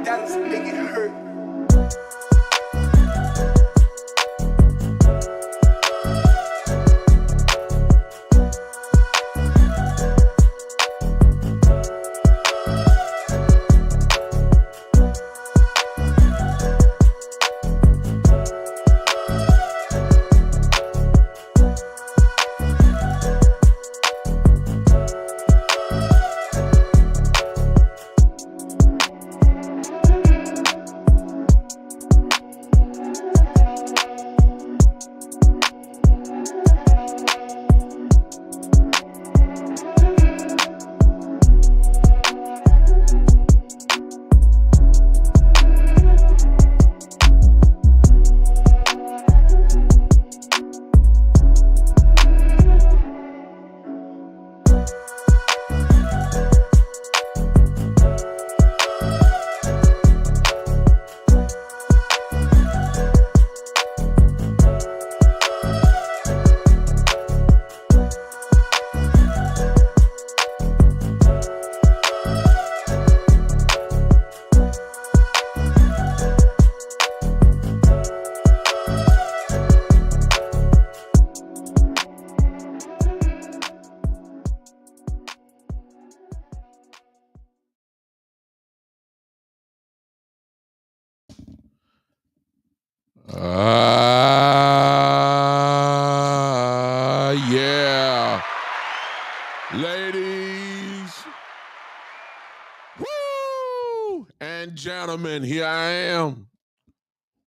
Dallas make it hurt. Yeah. Ladies, woo, and gentlemen, here I am.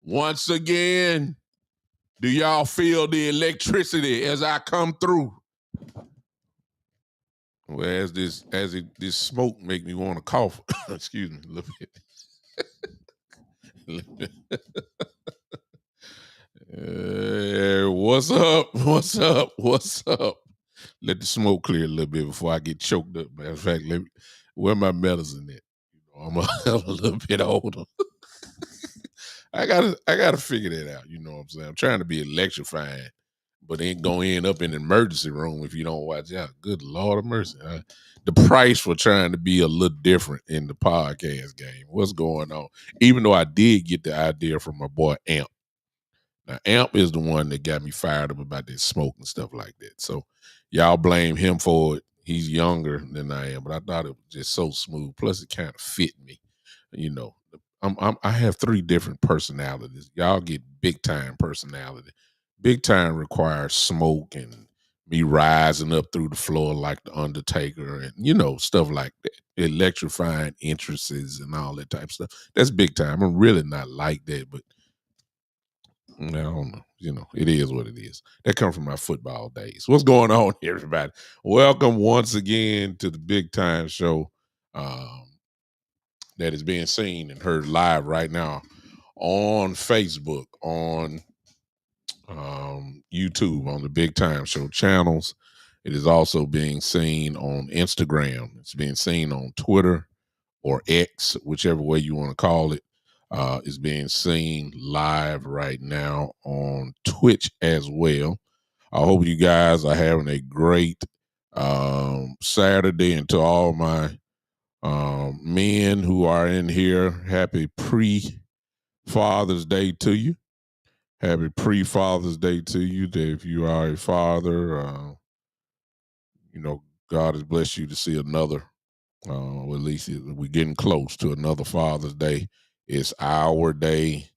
Once again, do y'all feel the electricity as I come through? Well, as this smoke make me want to cough. Excuse me a little bit. What's up? What's up? What's up? Let the smoke clear a little bit before I get choked up. Matter of fact, where my medicine at? I'm a little bit older. I gotta figure that out. You know what I'm saying? I'm trying to be electrifying, but ain't gonna end up in the emergency room if you don't watch out. Good Lord of mercy. The price for trying to be a little different in the podcast game. What's going on? Even though I did get the idea from my boy Amp. Now, Amp is the one that got me fired up about this smoke and stuff like that. So y'all blame him for it. He's younger than I am, but I thought it was just so smooth. Plus, it kind of fit me. You know, I have 3 different personalities. Y'all get big time personality. Big time requires smoke and me rising up through the floor like the Undertaker and stuff like that. Electrifying entrances and all that type of stuff. That's big time. I'm really not like that, but I don't know. It is what it is. That comes from my football days. What's going on, everybody? Welcome once again to the Big Time Show that is being seen and heard live right now on Facebook, on YouTube, on the Big Time Show channels. It is also being seen on Instagram. It's being seen on Twitter or X, whichever way you want to call it. Is being seen live right now on Twitch as well. I hope you guys are having a great Saturday, and to all my men who are in here, happy pre-Father's Day to you. Happy pre-Father's Day to you. That if you are a father, God has blessed you to see another. Well, at least we're getting close to another Father's Day. It's our day.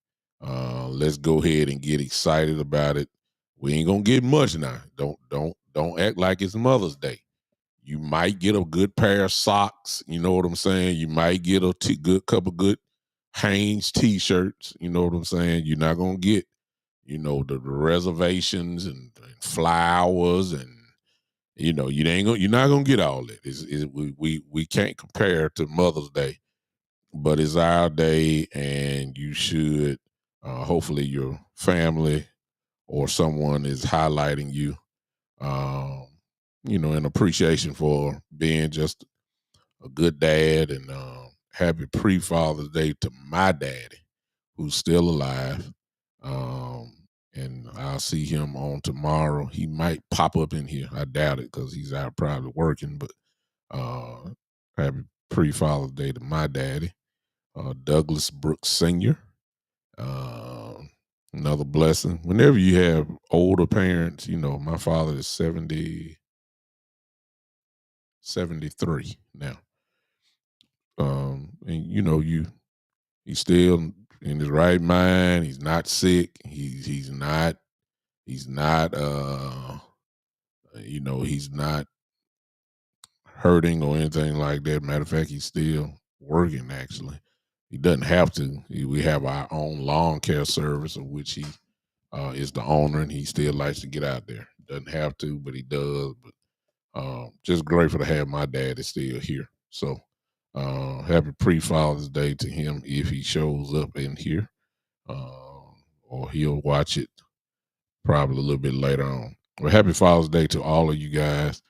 Let's go ahead and get excited about it. We ain't gonna get much now. Don't act like it's Mother's Day. You might get a good pair of socks. You know what I'm saying? You might get a good couple good Hanes t-shirts. You know what I'm saying? You're not gonna get, the reservations and flowers and you're not gonna get all that. We can't compare to Mother's Day, but it's our day, and you should. Hopefully, your family or someone is highlighting you, in appreciation for being just a good dad. And happy pre-Father's Day to my daddy, who's still alive. And I'll see him on tomorrow. He might pop up in here. I doubt it because he's out probably working. But happy pre-Father's Day to my daddy. Douglas Brooks Sr. Uh, Another blessing. Whenever you have older parents, my father is 73 now. And he's still in his right mind. He's not sick. He's not hurting or anything like that. Matter of fact, he's still working actually. He doesn't have to. We have our own lawn care service of which he is the owner, and he still likes to get out there. Doesn't have to, but he does. But just grateful to have my dad is still here. So happy pre-Father's Day to him if he shows up in here, or he'll watch it probably a little bit later on. Well, happy Father's Day to all of you guys.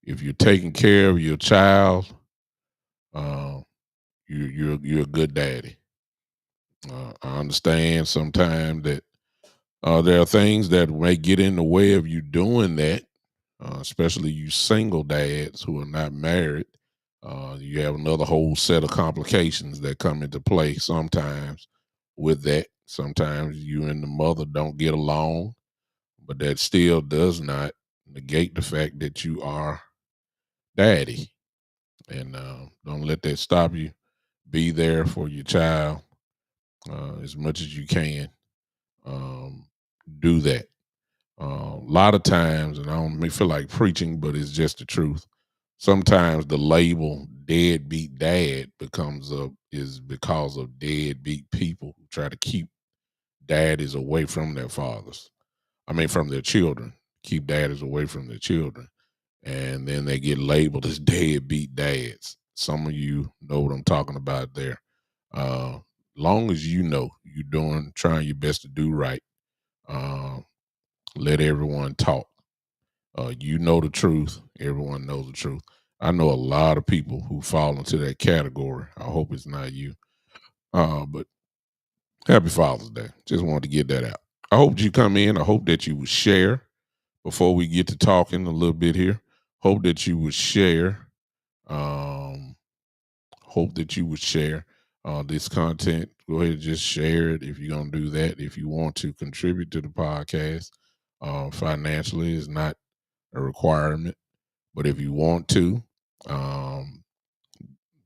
If you're taking care of your child, uh, you're a good daddy. I understand sometimes that there are things that may get in the way of you doing that, especially you single dads who are not married. You have another whole set of complications that come into play sometimes with that. Sometimes you and the mother don't get along, but that still does not negate the fact that you are daddy. And don't let that stop you. Be there for your child as much as you can. Um, do that. A lot of times, and I don't feel like preaching, but it's just the truth. Sometimes the label "deadbeat dad" is because of deadbeat people who try to keep daddies away from their fathers. I mean, from their children. Keep daddies away from their children, and then they get labeled as deadbeat dads. Some of you know what I'm talking about there. Long as you know you're trying your best to do right, uh, let everyone talk. You know the truth. Everyone knows the truth. I know a lot of people who fall into that category. I hope it's not you. But happy Father's Day. Just wanted to get that out. I hope you come in. I hope that you would share before we get to talking a little bit here. Hope that you would share. Um, Hope that you would share this content. Go ahead and just share it if you're going to do that. If you want to contribute to the podcast financially, is not a requirement. But if you want to, um,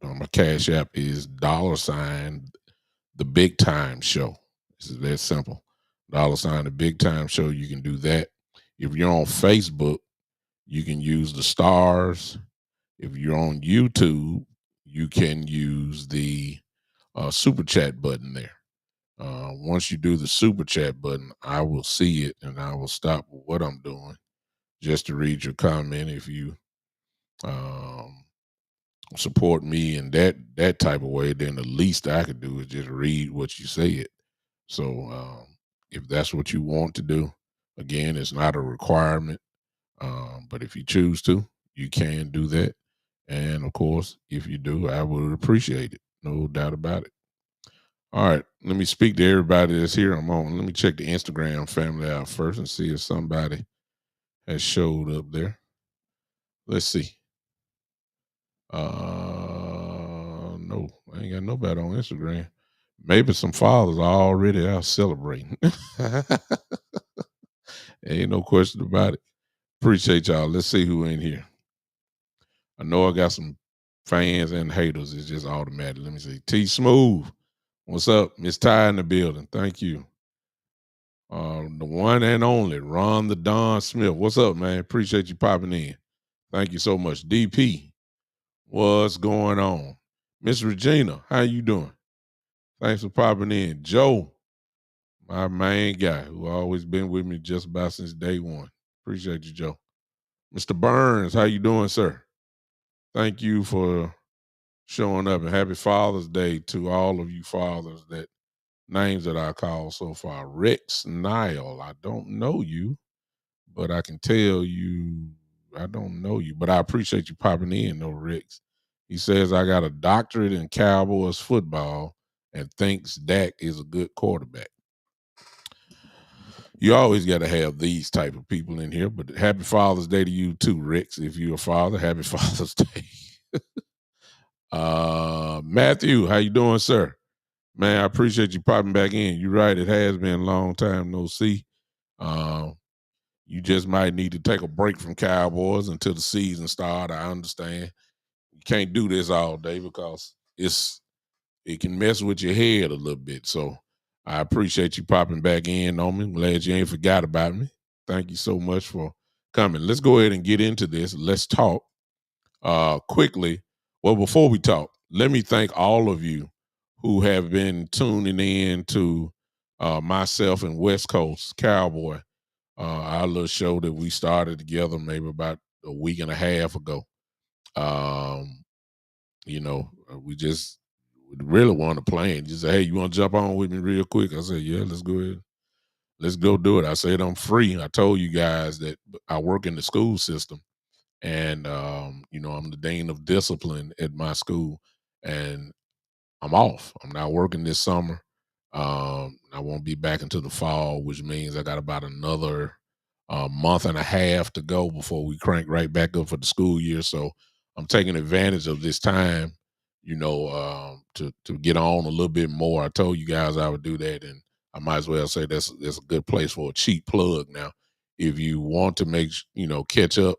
my cash app is $ the big time show. This is that simple. $ the big time show. You can do that. If you're on Facebook, you can use the stars. If you're on YouTube, you can use the super chat button there. Once you do the super chat button, I will see it and I will stop what I'm doing just to read your comment. If you um, support me in that type of way, then the least I could do is just read what you said. So if that's what you want to do, again, it's not a requirement. But if you choose to, you can do that. And of course, if you do, I would appreciate it. No doubt about it. All right, let me speak to everybody that's here. I'm on. Let me check the Instagram family out first and see if somebody has showed up there. Let's see. No, I ain't got nobody on Instagram. Maybe some fathers are already out celebrating. Ain't no question about it. Appreciate y'all. Let's see who in here. I know I got some fans and haters. It's just automatic. Let me see. T Smooth. What's up? Miss Ty in the building. Thank you. The one and only Ron the Don Smith. What's up, man? Appreciate you popping in. Thank you so much. DP. What's going on? Miss Regina, how you doing? Thanks for popping in. Joe, my main guy, who always been with me just about since day one. Appreciate you, Joe. Mr. Burns, how you doing, sir? Thank you for showing up, and happy Father's Day to all of you fathers that names that I called so far. Rex Nile, I don't know you, but I can tell you I don't know you, but I appreciate you popping in, though, Rex. He says I got a doctorate in Cowboys football and thinks Dak is a good quarterback. You always got to have these type of people in here, but happy Father's Day to you too, Rex. If you're a father, happy Father's Day. Matthew, how you doing, sir? Man, I appreciate you popping back in. You're right. It has been a long time no see. Uh, you just might need to take a break from Cowboys until the season start. I understand. You can't do this all day because it can mess with your head a little bit. So I appreciate you popping back in on me. Glad you ain't forgot about me. Thank you so much for coming. Let's go ahead and get into this. Let's talk quickly. Well, before we talk, let me thank all of you who have been tuning in to myself and West Coast Cowboy, our little show that we started together maybe about a week and a half ago. Um, we just really want to plan. Just say, hey, you want to jump on with me real quick? I said, yeah, let's go ahead. Let's go do it. I said, I'm free. I told you guys that I work in the school system and I'm the dean of discipline at my school, and I'm off. I'm not working this summer. I won't be back until the fall, which means I got about another month and a half to go before we crank right back up for the school year. So I'm taking advantage of this time, to get on a little bit more. I told you guys I would do that, and I might as well say that's a good place for a cheap plug. Now, if you want to catch up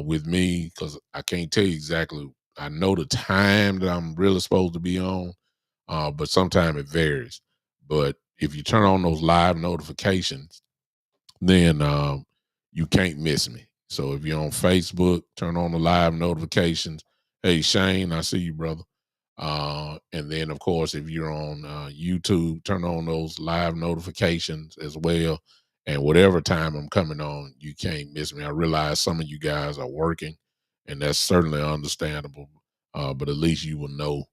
with me, because I can't tell you exactly. I know the time that I'm really supposed to be on, but sometimes it varies. But if you turn on those live notifications, then you can't miss me. So if you're on Facebook, turn on the live notifications. Hey Shane, I see you, brother. And then of course, if you're on YouTube, turn on those live notifications as well. And whatever time I'm coming on, you can't miss me. I realize some of you guys are working, and that's certainly understandable. But at least you will know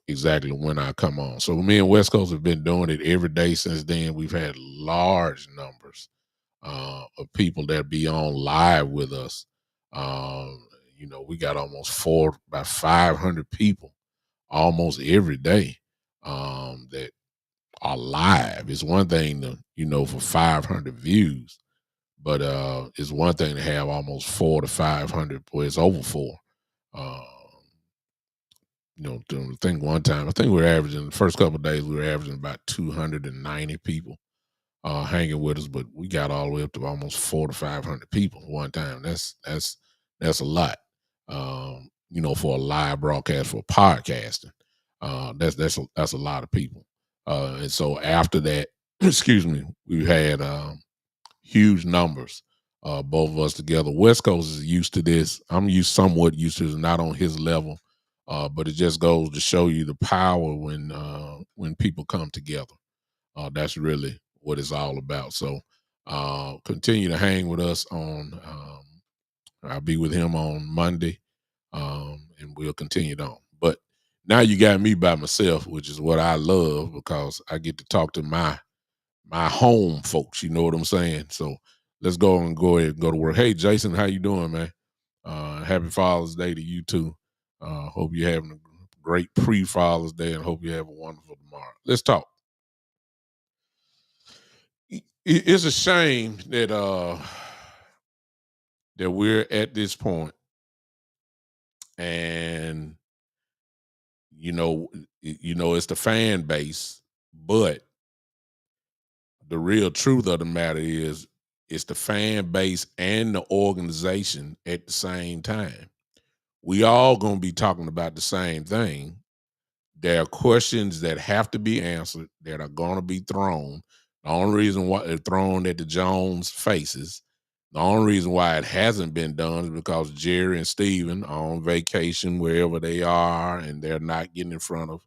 exactly when I come on. So me and West Coast have been doing it every day since then. We've had large numbers of people that be on live with us. We got almost about 500 people almost every day that are live. It's one thing to, for 500 views, but it's one thing to have almost 4 to 500, well, it's over four. Uh, I think one time, I think we were averaging the first couple of days, we were averaging about 290 people hanging with us, but we got all the way up to almost 4 to 500 people one time. That's a lot. For a live broadcast for podcasting. That's a lot of people. And so after that, excuse me, we had huge numbers. Both of us together. West Coast is used to this. Somewhat used to this, not on his level, but it just goes to show you the power when people come together. That's really what it's all about. So continue to hang with us on. I'll be with him on Monday, and we'll continue it on. But now you got me by myself, which is what I love because I get to talk to my home folks. You know what I'm saying? So let's go ahead and go to work. Hey, Jason, how you doing, man? Happy Father's Day to you too. Hope you're having a great pre-Father's Day, and hope you have a wonderful tomorrow. Let's talk. It's a shame that we're at this point, and it's the fan base, but the real truth of the matter is it's the fan base and the organization at the same time. We all gonna be talking about the same thing. There are questions that have to be answered that are gonna be thrown. The only reason why they're thrown at the Jones faces, the only reason why it hasn't been done is because Jerry and Steven are on vacation wherever they are, and they're not getting in front of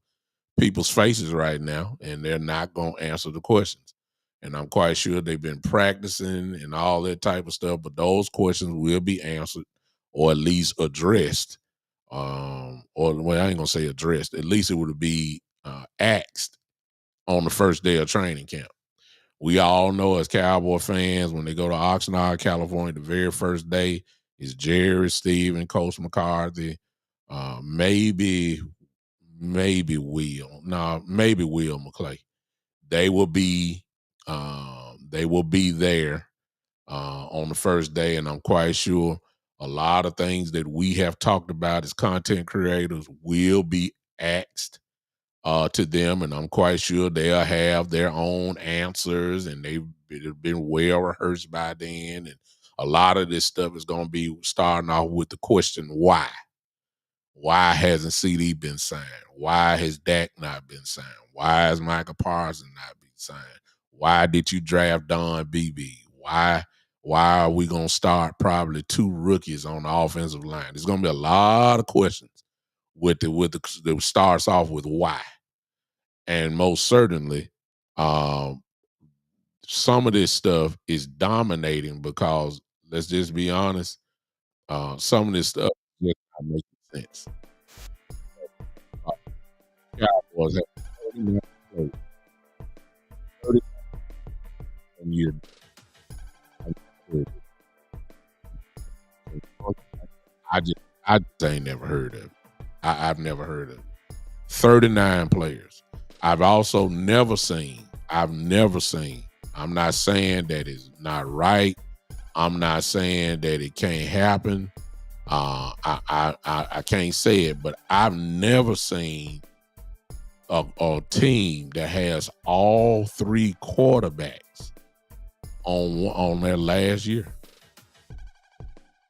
people's faces right now, and they're not going to answer the questions. And I'm quite sure they've been practicing and all that type of stuff, but those questions will be answered or at least addressed. Or well, I ain't gonna say addressed. At least it would be asked on the first day of training camp. We all know as Cowboy fans, when they go to Oxnard, California, the very first day is Jerry, Steve, and Coach McCarthy. Maybe Will. No, maybe Will McClay. They will be there on the first day, and I'm quite sure A lot of things that we have talked about as content creators will be asked to them, and I'm quite sure they'll have their own answers, and they've been well rehearsed by then. And a lot of this stuff is going to be starting off with the question, why? Why hasn't CD been signed? Why has Dak not been signed? Why has Michael Parsons not been signed? Why did you draft Don Beebe? Why are we gonna start probably 2 rookies on the offensive line? There's gonna be a lot of questions that starts off with why. And most certainly, um, some of this stuff is dominating because let's just be honest, some of this stuff just not making sense. Cowboys have 39 players, 39 years. I just ain't never heard of it. I've never heard of it. 39 players. I've never seen. I'm not saying that it's not right. I'm not saying that it can't happen. I can't say it, but I've never seen a team that has all 3 quarterbacks on their last year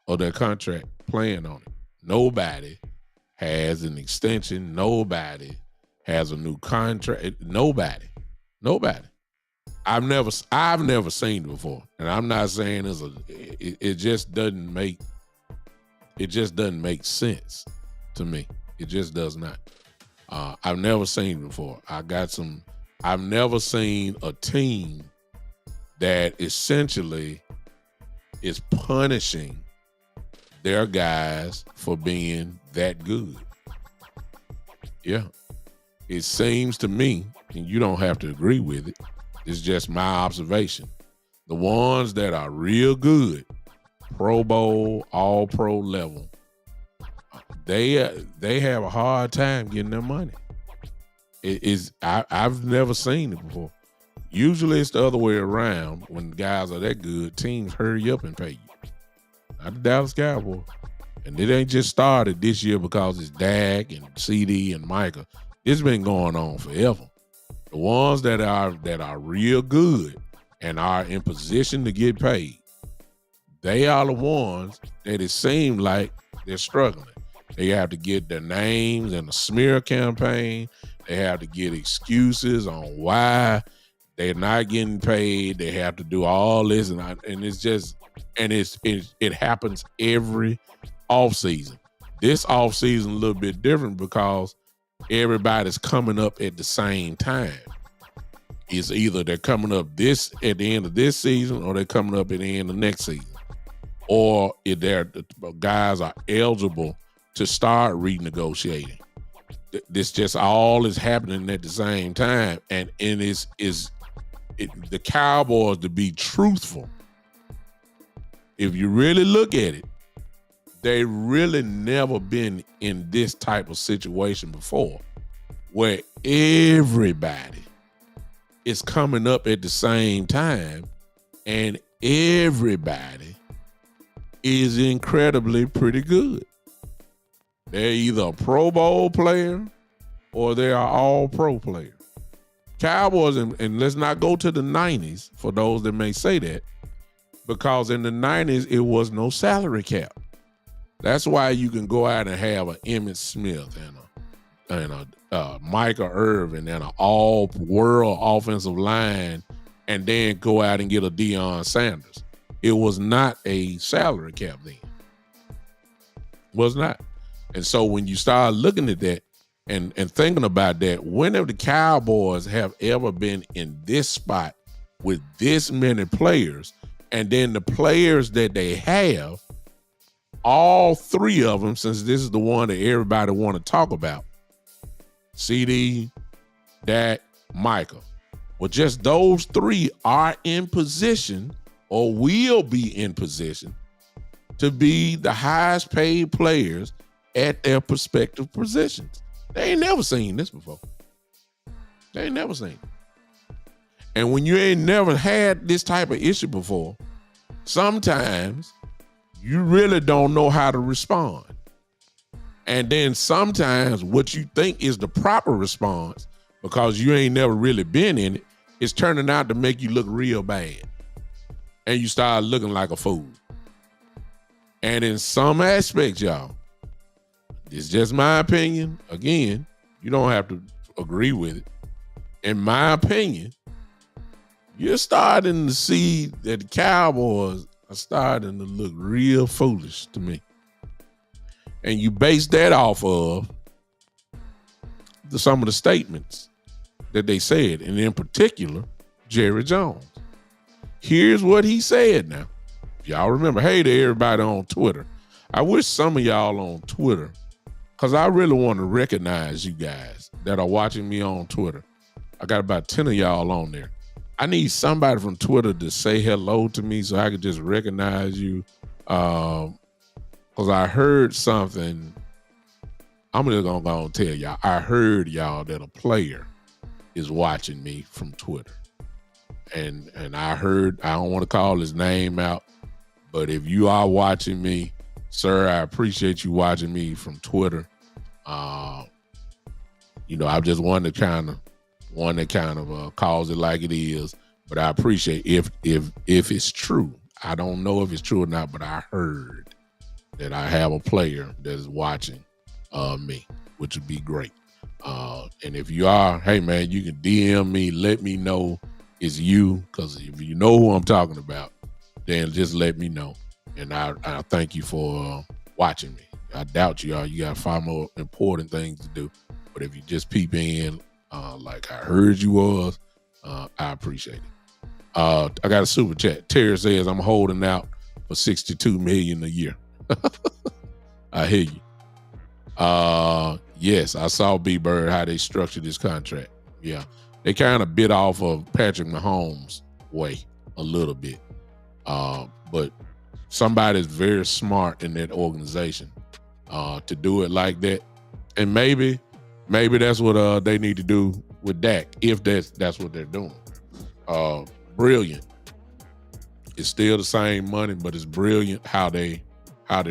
of their contract playing on it. Nobody has an extension. Nobody has a new contract. Nobody. I've never seen it before, and I'm not saying it just doesn't make sense to me. It just does not. I've never seen it before. I've never seen a team that essentially is punishing their guys for being that good. Yeah. It seems to me, and you don't have to agree with it, it's just my observation. The ones that are real good, Pro Bowl, all pro level, they have a hard time getting their money. I've never seen it before. Usually it's the other way around. When guys are that good, teams hurry up and pay you. Not the Dallas Cowboys. And it ain't just started this year because it's Dak and CD and Micah. It's been going on forever. The ones that are real good and are in position to get paid, they are the ones that it seems like they're struggling. They have to get their names in a smear campaign. They have to get excuses on why they're not getting paid. They have to do all this, and it's just, and it happens every offseason. This offseason a little bit different because everybody's coming up at the same time. It's either they're coming up at the end of this season, or they're coming up at the end of next season, or if the guys are eligible to start renegotiating. This just all is happening at the same time, and the Cowboys, to be truthful, if you really look at it, they really never been in this type of situation before, where everybody is coming up at the same time, and everybody is incredibly pretty good. They're either a Pro Bowl player or they are all pro players. Cowboys, and let's not go to the 90s for those that may say that, because in the 90s, it was no salary cap. That's why you can go out and have an Emmitt Smith and a Micah Irvin and an all-world offensive line, and then go out and get a Deion Sanders. It was not a salary cap then. Was not. And so when you start looking at that and thinking about that, when have the Cowboys have ever been in this spot with this many players, and then the players that they have, all 3 of them, since this is the one that everybody want to talk about, CD, Dak, Micah. Well, just those 3 are in position, or will be in position, to be the highest paid players at their respective positions. They ain't never seen this before. They ain't never seen it. And when you ain't never had this type of issue before, sometimes you really don't know how to respond. And then sometimes what you think is the proper response, because you ain't never really been in it, is turning out to make you look real bad. And you start looking like a fool. And in some aspects, y'all, it's just my opinion. Again, you don't have to agree with it. In my opinion, you're starting to see that the Cowboys are starting to look real foolish to me. And you base that off of some of the statements that they said, and in particular, Jerry Jones. Here's what he said now. If y'all remember, hey to everybody on Twitter. I wish some of y'all on Twitter, because I really want to recognize you guys that are watching me on Twitter. I got about 10 of y'all on there. I need somebody from Twitter to say hello to me so I can just recognize you. Because I heard something. I'm just going to go and tell y'all. I heard y'all that a player is watching me from Twitter. And I heard, I don't want to call his name out, but if you are watching me, sir, I appreciate you watching me from Twitter. You know, I just one that kind of calls it like it is, but I appreciate if it's true. I don't know if it's true or not, but I heard that I have a player that is watching me, which would be great. And if you are, hey man, you can DM me, let me know it's you, because if you know who I'm talking about, then just let me know. And I thank you for watching me. I doubt you are. You got far more important things to do. But if you just peep in, like I heard you was, I appreciate it. I got a super chat. Terry says, I'm holding out for $62 million a year. I hear you. Yes, I saw B-Bird, how they structured this contract. Yeah. They kind of bit off of Patrick Mahomes' way a little bit. But somebody's very smart in that organization to do it like that. And maybe that's what they need to do with Dak, if that's what they're doing. Brilliant. It's still the same money, but it's brilliant how they're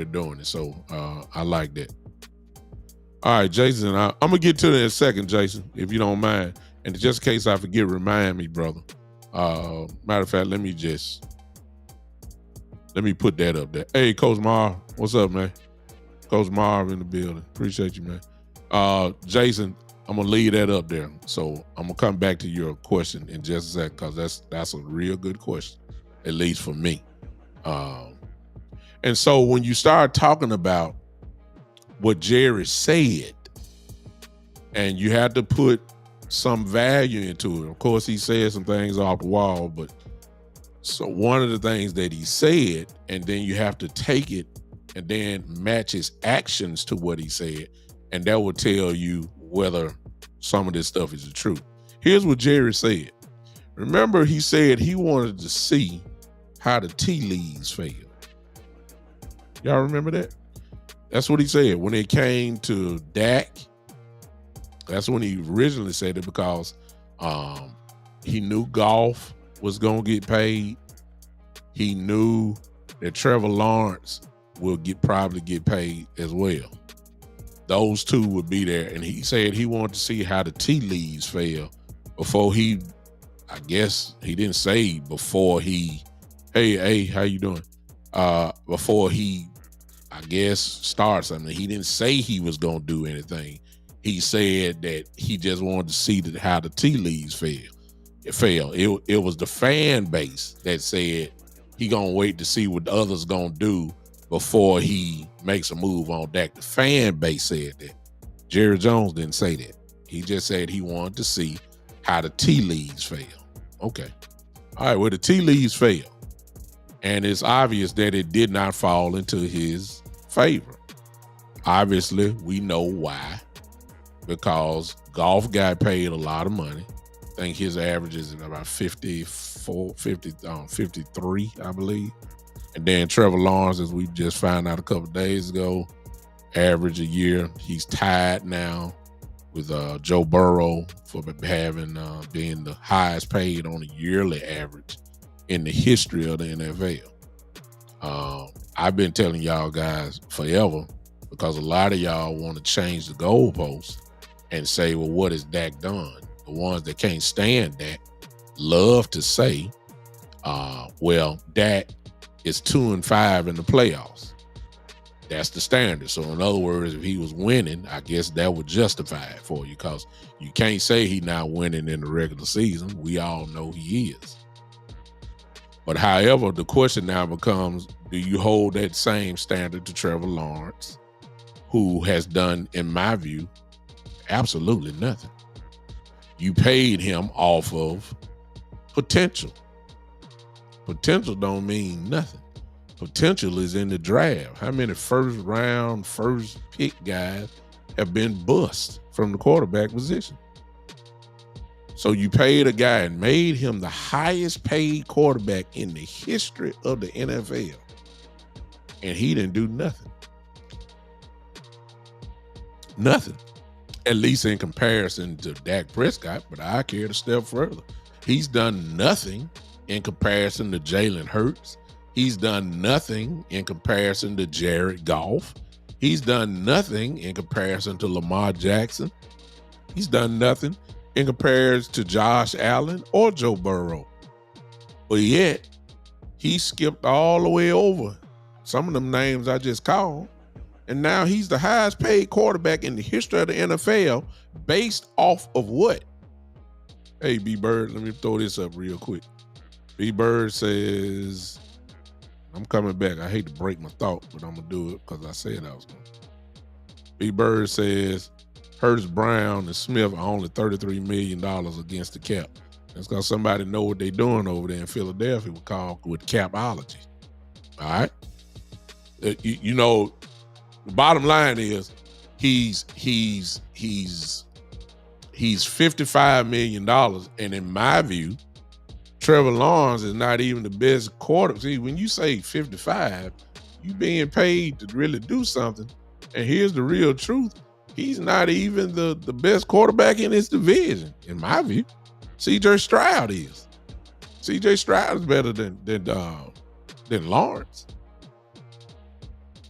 doing it. So I like that. All right, Jason, I'm gonna get to that in a second, Jason, if you don't mind. And just in case I forget, remind me, brother. Matter of fact, let me put that up there. Hey, Coach Marv, what's up, man? Coach Marv in the building. Appreciate you, man. Jason, I'm gonna leave that up there. So I'm gonna come back to your question in just a second, because that's a real good question, at least for me. And so when you start talking about what Jerry said, and you had to put some value into it. Of course, he said some things off the wall, but so one of the things that he said, and then you have to take it and then match his actions to what he said, and that will tell you whether some of this stuff is the truth. Here's what Jerry said. Remember, he said he wanted to see how the tea leaves fell. Y'all remember that? That's what he said. When it came to Dak, that's when he originally said it, because he knew Goff was going to get paid. He knew that Trevor Lawrence will probably get paid as well. Those two would be there. And he said he wanted to see how the tea leaves fell before he, I guess he didn't say before he, hey, how you doing? Before he, I guess, start something. He didn't say he was going to do anything. He said that he just wanted to see how the tea leaves fell. It was the fan base that said he gonna wait to see what the others gonna do before he makes a move on Dak. The fan base said that. Jerry Jones didn't say that. He just said he wanted to see how the tea leaves fell. Okay. All right, well, the tea leaves fell. And it's obvious that it did not fall into his favor. Obviously, we know why. Because Goff got paid a lot of money. I think his average is about 53, I believe. And then Trevor Lawrence, as we just found out a couple of days ago, average a year. He's tied now with Joe Burrow for having being the highest paid on a yearly average in the history of the NFL. I've been telling y'all guys forever because a lot of y'all want to change the goalposts and say, well, what has Dak done? The ones that can't stand Dak love to say, well, Dak is 2-5 in the playoffs. That's the standard. So in other words, if he was winning, I guess that would justify it for you, because you can't say he's not winning in the regular season. We all know he is. But however, the question now becomes, do you hold that same standard to Trevor Lawrence, who has done, in my view, absolutely nothing? You paid him off of potential. Potential don't mean nothing. Potential is in the draft. How many first round, first pick guys have been bust from the quarterback position? So you paid a guy and made him the highest paid quarterback in the history of the NFL, and he didn't do nothing. Nothing. At least in comparison to Dak Prescott, but I carry it a step further. He's done nothing in comparison to Jalen Hurts. He's done nothing in comparison to Jared Goff. He's done nothing in comparison to Lamar Jackson. He's done nothing in comparison to Josh Allen or Joe Burrow. But yet, he skipped all the way over some of them names I just called. And now he's the highest paid quarterback in the history of the NFL based off of what? Hey, B-Bird, let me throw this up real quick. B-Bird says, I'm coming back. I hate to break my thought, but I'm going to do it because I said I was going to. B-Bird says, Hurts, Brown, and Smith are only $33 million against the cap. That's because somebody know what they're doing over there in Philadelphia with capology. All right? You know, the bottom line is he's $55 million, and in my view, Trevor Lawrence is not even the best quarterback. See, when you say 55, you being paid to really do something. And here's the real truth. He's not even the best quarterback in his division, in my view. C.J. Stroud is. C.J. Stroud is better than Lawrence.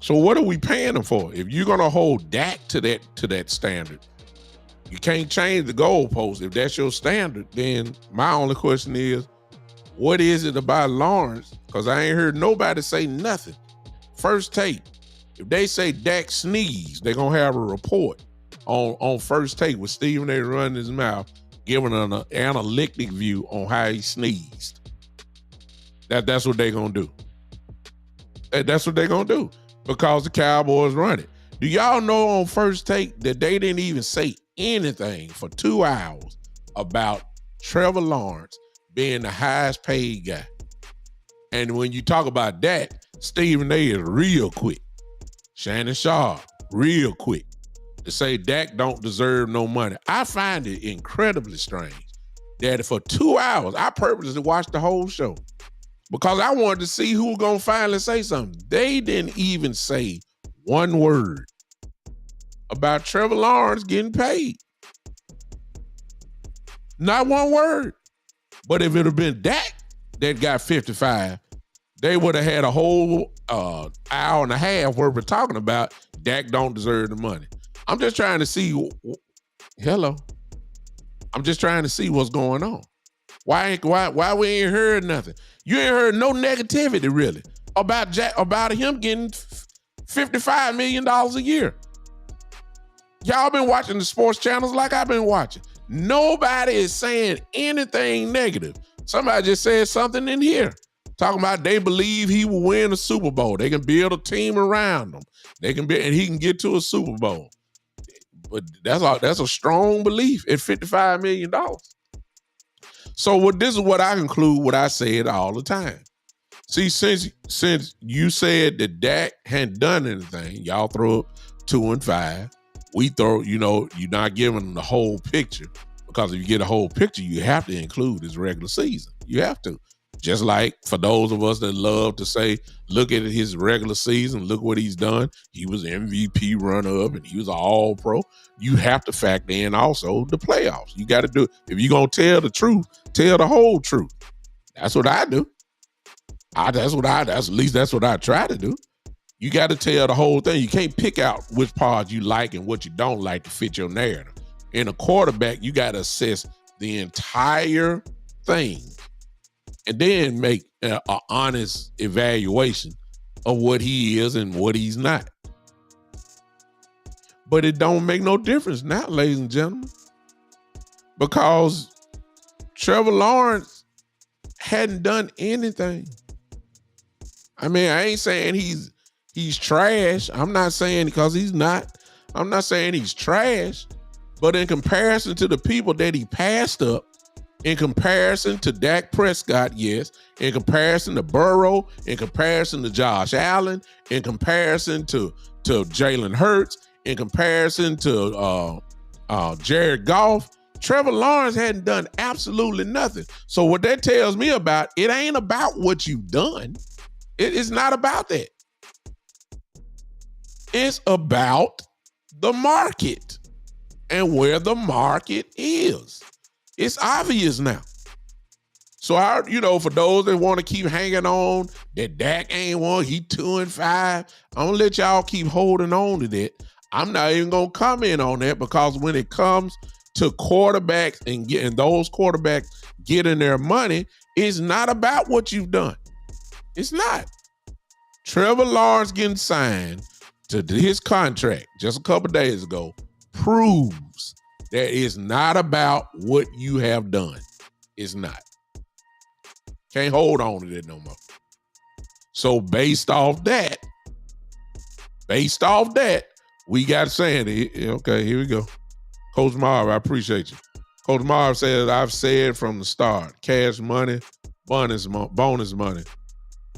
So what are we paying him for? If you're gonna hold Dak to that standard, you can't change the goalpost. If that's your standard, then my only question is, what is it about Lawrence? Because I ain't heard nobody say nothing. First take. If they say Dak sneezed, they're gonna have a report on First Take with Stephen A. running his mouth, giving an analytic view on how he sneezed. That's what they're gonna do. That's what they're gonna do because the Cowboys run it. Do y'all know on First Take that they didn't even say anything for 2 hours about Trevor Lawrence being the highest paid guy? And when you talk about that, Stephen A. is real quick. Shannon Sharp, real quick, to say Dak don't deserve no money. I find it incredibly strange that for 2 hours, I purposely watched the whole show because I wanted to see who was going to finally say something. They didn't even say one word about Trevor Lawrence getting paid. Not one word. But if it had been Dak that got 55, they would have had a whole hour and a half worth of talking about Dak don't deserve the money. I'm just trying to see. Hello. I'm just trying to see what's going on. Why we ain't heard nothing? You ain't heard no negativity really about him getting $55 million a year. Y'all been watching the sports channels like I've been watching. Nobody is saying anything negative. Somebody just said something in here talking about they believe he will win a Super Bowl. They can build a team around him. And he can get to a Super Bowl. But that's a strong belief at $55 million. So this is what I conclude what I said all the time. See, since you said that Dak hadn't done anything, y'all throw up 2-5. We throw, you're not giving them the whole picture, because if you get a whole picture, you have to include his regular season. You have to. Just like for those of us that love to say, look at his regular season, look what he's done. He was MVP runner-up and he was an all-pro. You have to factor in also the playoffs. You got to do it. If you're going to tell the truth, tell the whole truth. That's what I do. At least that's what I try to do. You got to tell the whole thing. You can't pick out which parts you like and what you don't like to fit your narrative. In a quarterback, you got to assess the entire thing and then make an honest evaluation of what he is and what he's not. But it don't make no difference now, ladies and gentlemen, because Trevor Lawrence hadn't done anything. I mean, I ain't saying he's trash. I'm not saying because he's not. I'm not saying he's trash. But in comparison to the people that he passed up, in comparison to Dak Prescott, yes, in comparison to Burrow, in comparison to Josh Allen, in comparison to Jalen Hurts, in comparison to Jared Goff, Trevor Lawrence hadn't done absolutely nothing. So what that tells me about, it ain't about what you've done. It's not about that. It's about the market and where the market is. It's obvious now. So, for those that want to keep hanging on that Dak ain't one, he 2-5, I'm going to let y'all keep holding on to that. I'm not even going to comment on that because when it comes to quarterbacks and getting those quarterbacks getting their money, it's not about what you've done. It's not. Trevor Lawrence getting signed to his contract just a couple days ago proves that it's not about what you have done. It's not. Can't hold on to that no more. So based off that, we got saying, okay, here we go. Coach Marv, I appreciate you. Coach Marv says, I've said from the start, cash money, bonus money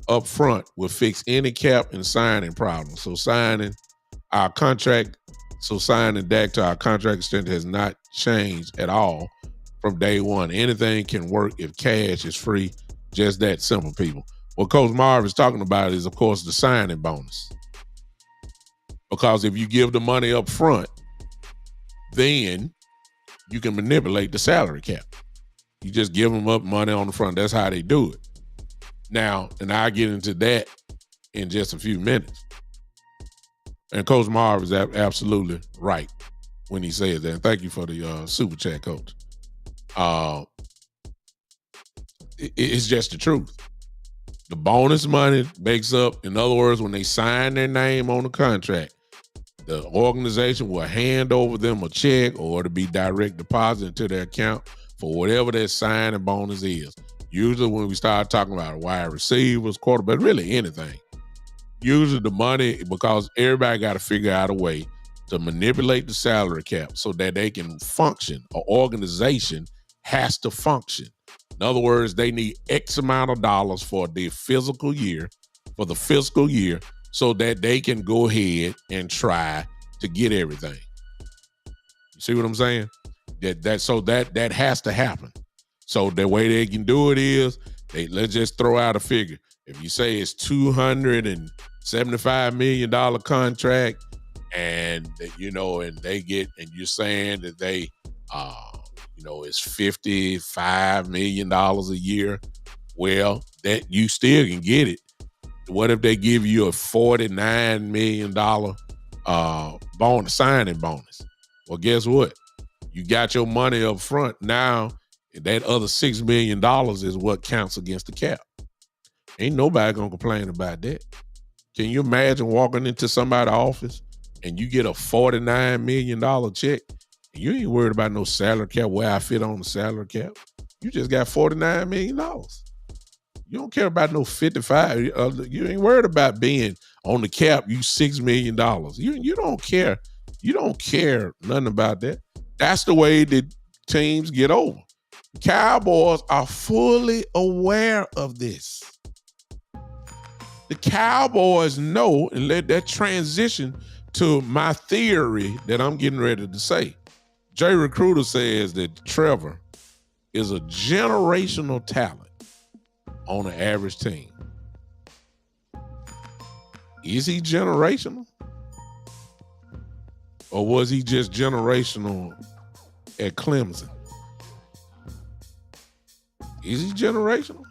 up front will fix any cap and signing problem. So signing Dak to our contract extension has not changed at all from day one. Anything can work if cash is free. Just that simple, people. What Coach Marv is talking about is, of course, the signing bonus. Because if you give the money up front, then you can manipulate the salary cap. You just give them up money on the front. That's how they do it. Now, and I'll get into that in just a few minutes. And Coach Marv is absolutely right when he says that. And thank you for the super chat, Coach. It's just the truth. The bonus money makes up, in other words, when they sign their name on the contract, the organization will hand over them a check or to be direct deposit into their account for whatever that signing bonus is. Usually when we start talking about wide receivers, quarterback, really anything, usually the money, because everybody got to figure out a way to manipulate the salary cap so that they can function. An organization has to function. In other words, they need X amount of dollars for the fiscal year, so that they can go ahead and try to get everything. You see what I'm saying? That has to happen. So the way they can do it is, let's just throw out a figure. If you say it's $275 million contract, and they get, and you're saying that they, it's $55 million a year. Well, that you still can get it. What if they give you a $49 million signing bonus? Well, guess what? You got your money up front. Now, that other $6 million is what counts against the cap. Ain't nobody gonna complain about that. Can you imagine walking into somebody's office and you get a $49 million check? And you ain't worried about no salary cap, where I fit on the salary cap. You just got $49 million. You don't care about no 55. You ain't worried about being on the cap. You $6 million. You don't care. You don't care nothing about that. That's the way that teams get over. Cowboys are fully aware of this. The Cowboys know, and let that transition to my theory that I'm getting ready to say. Jay Recruiter says that Trevor is a generational talent on an average team. Is he generational? Or was he just generational at Clemson? Is he generational?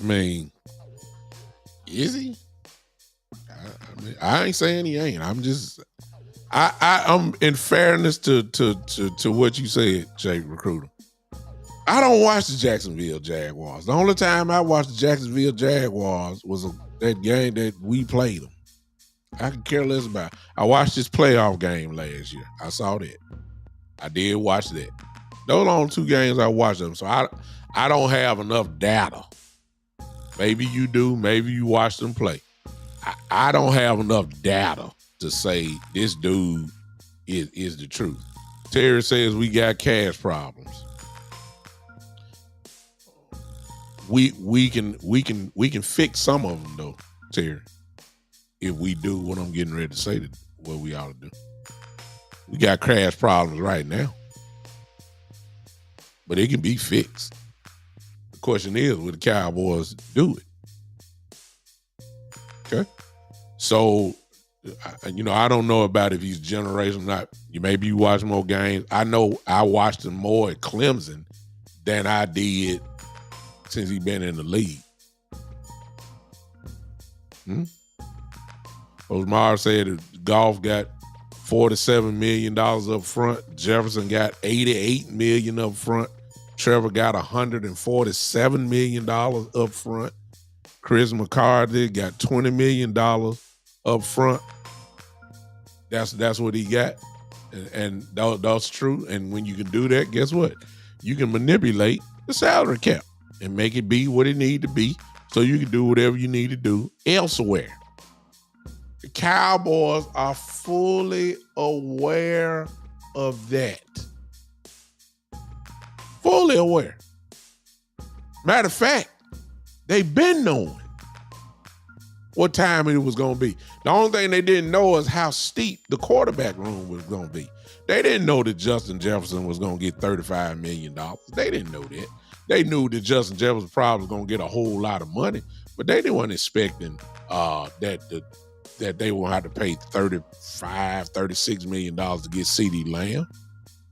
mean, is he? I ain't saying he ain't. I'm just, I'm in fairness to what you said, Jay Recruiter. I don't watch the Jacksonville Jaguars. The only time I watched the Jacksonville Jaguars was that game that we played them. I could care less about it. I watched this playoff game last year. I saw that. I did watch that. Those are the only two games I watched them. So I don't have enough data. Maybe you do. Maybe you watch them play. I don't have enough data to say this dude is the truth. Terry says we got cash problems. We can fix some of them though, Terry. If we do what I'm getting ready to say, what we ought to do. We got cash problems right now, but it can be fixed. The question is, will the Cowboys do it? Okay. So, I don't know about if he's generational or not. Maybe you watch more games. I know I watched him more at Clemson than I did since he's been in the league. Marv said Goff got $47 million up front. Jefferson got $88 million up front. Trevor got $147 million up front. Chris McCarthy got $20 million up front. That's what he got. And that's true. And when you can do that, guess what? You can manipulate the salary cap and make it be what it need to be so you can do whatever you need to do elsewhere. The Cowboys are fully aware of that. Fully aware. Matter of fact, they've been knowing what time it was going to be. The only thing they didn't know is how steep the quarterback room was going to be. They didn't know that Justin Jefferson was going to get $35 million. They didn't know that. They knew that Justin Jefferson probably was going to get a whole lot of money, but they didn't expecting that they won't have to pay $36 million to get CeeDee Lamb.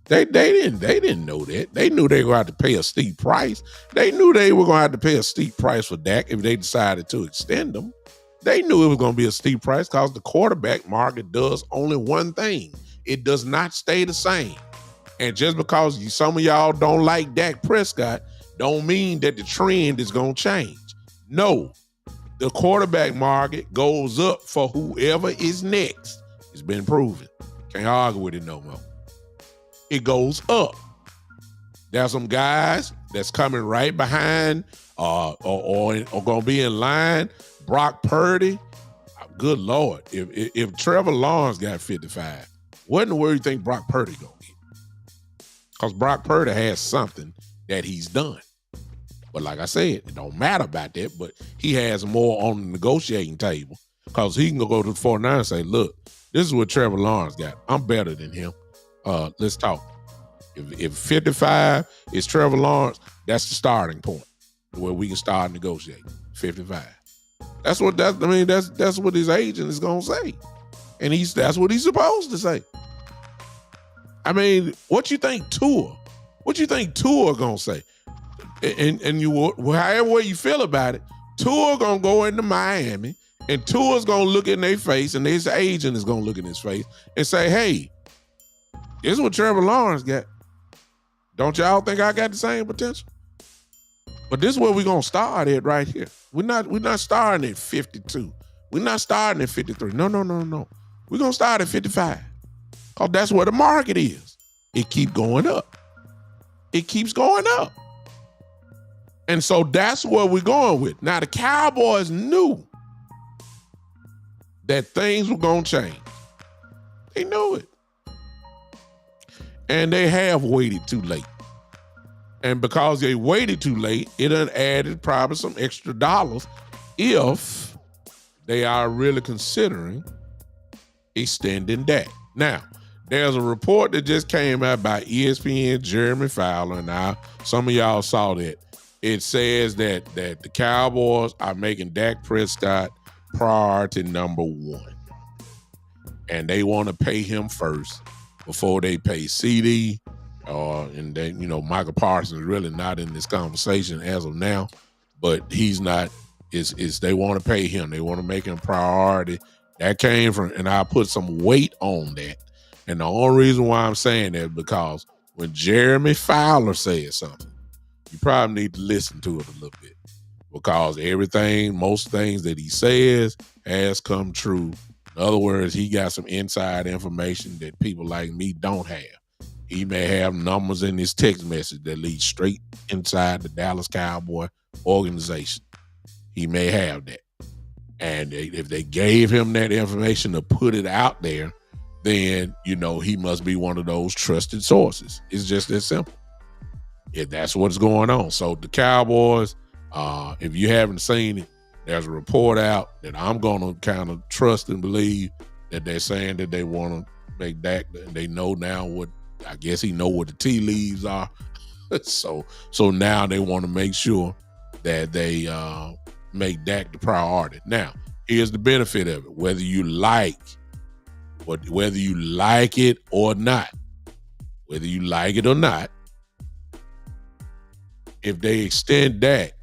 They didn't know that. They knew they were going to have to pay a steep price. They knew they were going to have to pay a steep price for Dak if they decided to extend them. They knew it was going to be a steep price because the quarterback market does only one thing. It does not stay the same. And just because some of y'all don't like Dak Prescott don't mean that the trend is going to change. No. The quarterback market goes up for whoever is next. It's been proven. Can't argue with it no more. It goes up. There's some guys that's coming right behind or going to be in line. Brock Purdy. Good Lord. If Trevor Lawrence got 55, what in the world do you think Brock Purdy going to get? Because Brock Purdy has something that he's done. But like I said, it don't matter about that, but he has more on the negotiating table because he can go to the 49 and say, look, this is what Trevor Lawrence got. I'm better than him. Let's talk. If 55 is Trevor Lawrence, that's the starting point where we can start negotiating. 55. That's what his agent is gonna say. And that's what he's supposed to say. I mean, what you think Tua gonna say? And you, however way you feel about it, Tua gonna go into Miami, and Tua's gonna look in their face, and his agent is gonna look in his face and say, "Hey, this is what Trevor Lawrence got. Don't y'all think I got the same potential?" But this is where we're gonna start at right here. We're not starting at 52. We're not starting at 53. No. We're gonna start at 55. Because that's where the market is. It keeps going up. It keeps going up. And so that's what we're going with. Now, the Cowboys knew that things were going to change. They knew it. And they have waited too late. And because they waited too late, it done added probably some extra dollars if they are really considering extending that. Now, there's a report that just came out by ESPN, Jeremy Fowler. Now, some of y'all saw that. It says that the Cowboys are making Dak Prescott priority number one. And they want to pay him first before they pay CeeDee. And then, Michael Parsons really not in this conversation as of now. but he's not. Is they want to pay him? They want to make him a priority. That came from, and I put some weight on that. And the only reason why I'm saying that is because when Jeremy Fowler said something, you probably need to listen to it a little bit, because most things that he says has come true. In other words, he got some inside information that people like me don't have. He may have numbers in his text message that lead straight inside the Dallas Cowboy organization. He may have that. And if they gave him that information to put it out there, then, he must be one of those trusted sources. It's just that simple. If that's what's going on. So the Cowboys, if you haven't seen it, there's a report out that I'm going to kind of trust and believe that they're saying that they want to make Dak. They know now I guess he know what the tea leaves are. So now they want to make sure that they make Dak the priority. Now, here's the benefit of it. Whether you like it or not, if they extend Dak,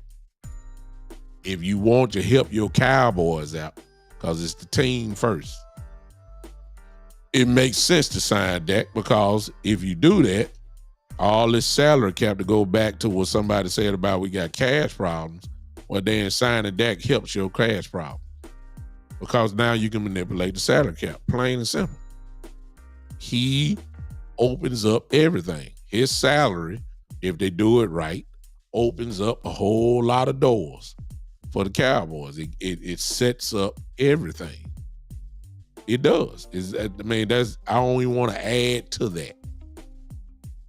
if you want to help your Cowboys out, because it's the team first, it makes sense to sign Dak, because if you do that, all this salary cap to go back to what somebody said about we got cash problems, well, then signing Dak helps your cash problem, because now you can manipulate the salary cap, plain and simple. He opens up everything. His salary, if they do it right, opens up a whole lot of doors for the Cowboys. It sets up everything. It does. I don't even want to add to that.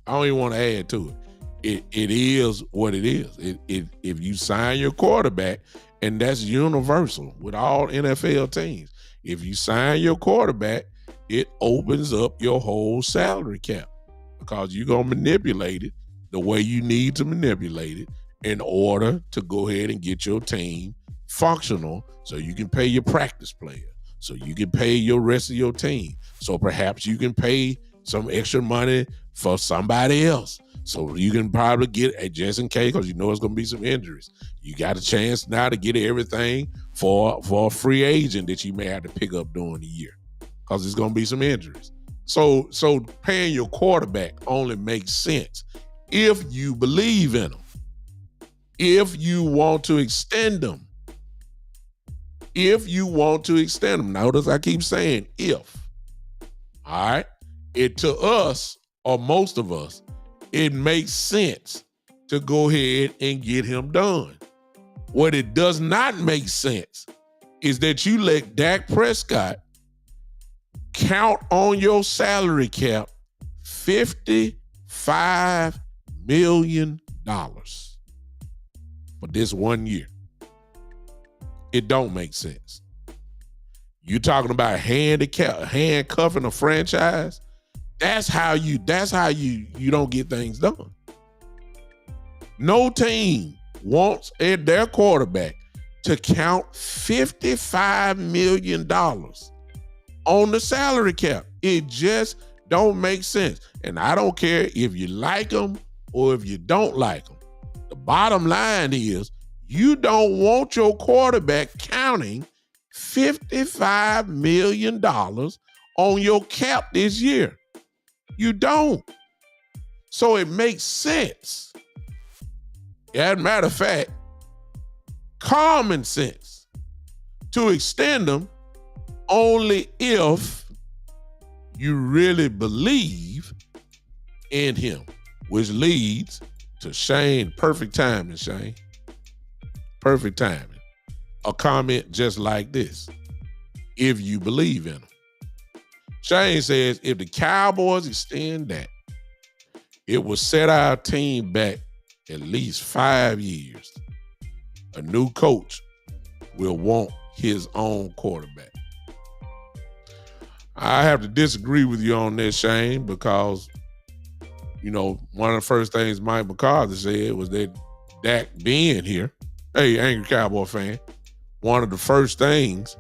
I don't even want to add to it. It is what it is. If you sign your quarterback, and that's universal with all NFL teams, if you sign your quarterback, it opens up your whole salary cap, because you're going to manipulate it the way you need to manipulate it in order to go ahead and get your team functional, so you can pay your practice player, so you can pay your rest of your team, so perhaps you can pay some extra money for somebody else, so you can probably get, just in case, because it's going to be some injuries, you got a chance now to get everything for a free agent that you may have to pick up during the year, because there's going to be some injuries. So paying your quarterback only makes sense if you believe in them, if you want to extend them. Notice I keep saying if. All right? To us, or most of us, it makes sense to go ahead and get him done. What it does not make sense is that you let Dak Prescott count on your salary cap $55 million for this 1 year. It don't make sense. You talking about handcuffing a franchise? That's how you don't get things done. No team wants their quarterback to count $55 million on the salary cap. It just don't make sense. And I don't care if you like them or if you don't like them. The bottom line is, you don't want your quarterback counting $55 million on your cap this year. You don't. So it makes sense. As a matter of fact, common sense to extend them only if you really believe in him, which leads to Shane. Perfect timing, Shane. Perfect timing. A comment just like this. If you believe in him. Shane says, if the Cowboys extend that, it will set our team back at least 5 years. A new coach will want his own quarterback. I have to disagree with you on this, Shane, because, one of the first things Mike McCarthy said was that Dak being here, hey, angry Cowboy fan, one of the first things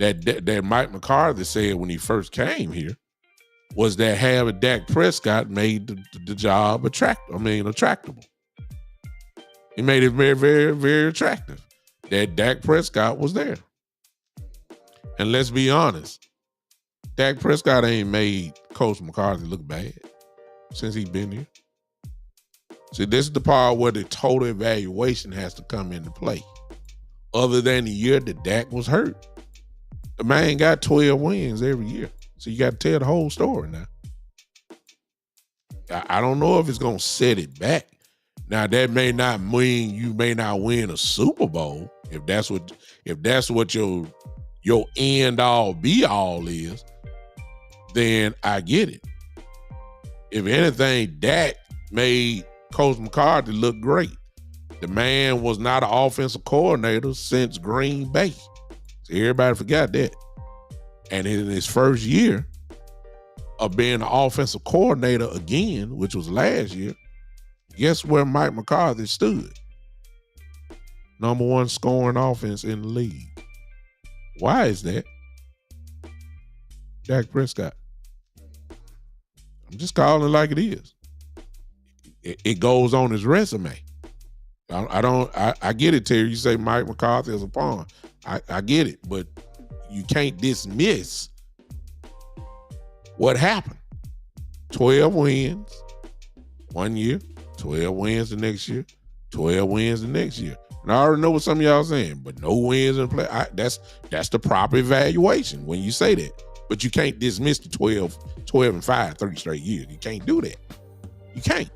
that Mike McCarthy said when he first came here was that having Dak Prescott made the job attractable. It made it very, very, very attractive that Dak Prescott was there. And let's be honest, Dak Prescott ain't made Coach McCarthy look bad since he's been here. See, this is the part where the total evaluation has to come into play. Other than the year that Dak was hurt, the man got 12 wins every year. So you got to tell the whole story now. I don't know if it's going to set it back. Now, that may not mean you may not win a Super Bowl if that's what your end all be all is. Then I get it. If anything, Dak made Coach McCarthy look great. The man was not an offensive coordinator since Green Bay. So everybody forgot that. And in his first year of being an offensive coordinator again, which was last year, guess where Mike McCarthy stood? Number one scoring offense in the league. Why is that? Dak Prescott. I'm just calling it like it is. It goes on his resume. I get it, Terry. You say Mike McCarthy is a pawn. I get it, but you can't dismiss what happened. 12 wins one year, 12 wins the next year, 12 wins the next year. And I already know what some of y'all saying, but no wins in play. That's the proper evaluation when you say that. But you can't dismiss the 12-5, 30 straight years. You can't do that. You can't.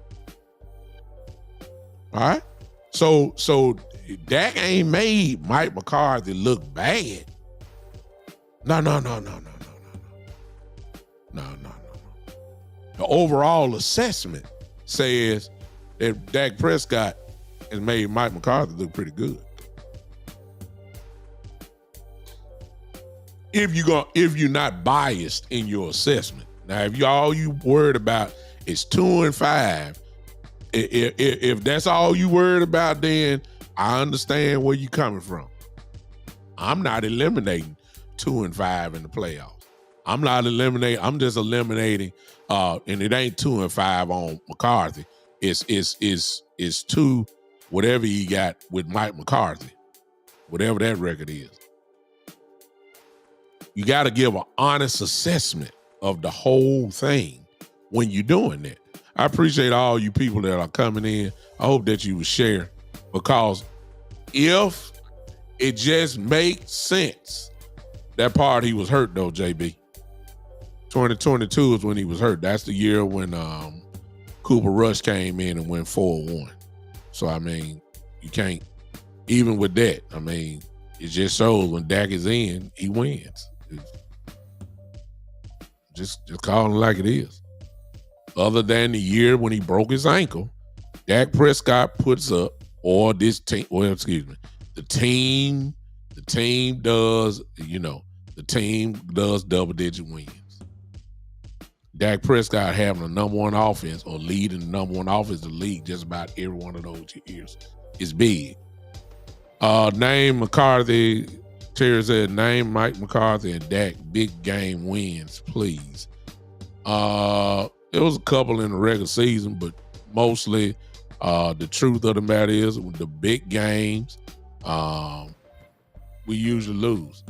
All right? So Dak ain't made Mike McCarthy look bad. No. The overall assessment says that Dak Prescott has made Mike McCarthy look pretty good. If you're not biased in your assessment. Now, if all you worried about is 2-5, if that's all you worried about, then I understand where you're coming from. I'm not eliminating 2-5 in the playoffs. I'm just eliminating, and it ain't 2-5 on McCarthy. It's 2, whatever you got with Mike McCarthy, whatever that record is. You got to give an honest assessment of the whole thing when you're doing that. I appreciate all you people that are coming in. I hope that you will share, because if it just makes sense, that part he was hurt though, JB. 2022 is when he was hurt. That's the year when Cooper Rush came in and went 4-1. So, I mean, you can't, even with that, I mean, it just shows when Dak is in, he wins. Just calling it like it is. Other than the year when he broke his ankle, Dak Prescott puts up, or this team, well, excuse me, the team does, the team does double-digit wins. Dak Prescott having a number one offense or leading the number one offense in the league just about every one of those years is big. Name McCarthy. Terry said, name Mike McCarthy and Dak big game wins, please. There was a couple in the regular season, but mostly the truth of the matter is with the big games, we usually lose.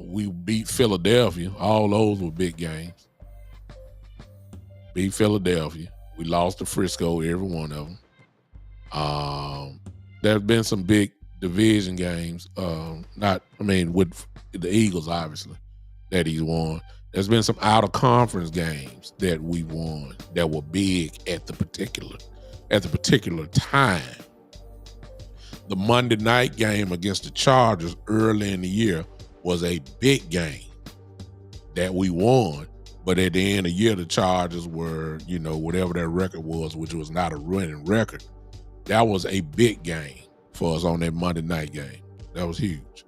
We beat Philadelphia. All those were big games. Beat Philadelphia. We lost to Frisco, every one of them. There's been some big division games. With the Eagles, obviously, that he's won. There's been some out-of-conference games that we won that were big at the particular time. The Monday night game against the Chargers early in the year was a big game that we won. But at the end of the year, the Chargers were, whatever their record was, which was not a winning record. That was a big game for us on that Monday night game. That was huge.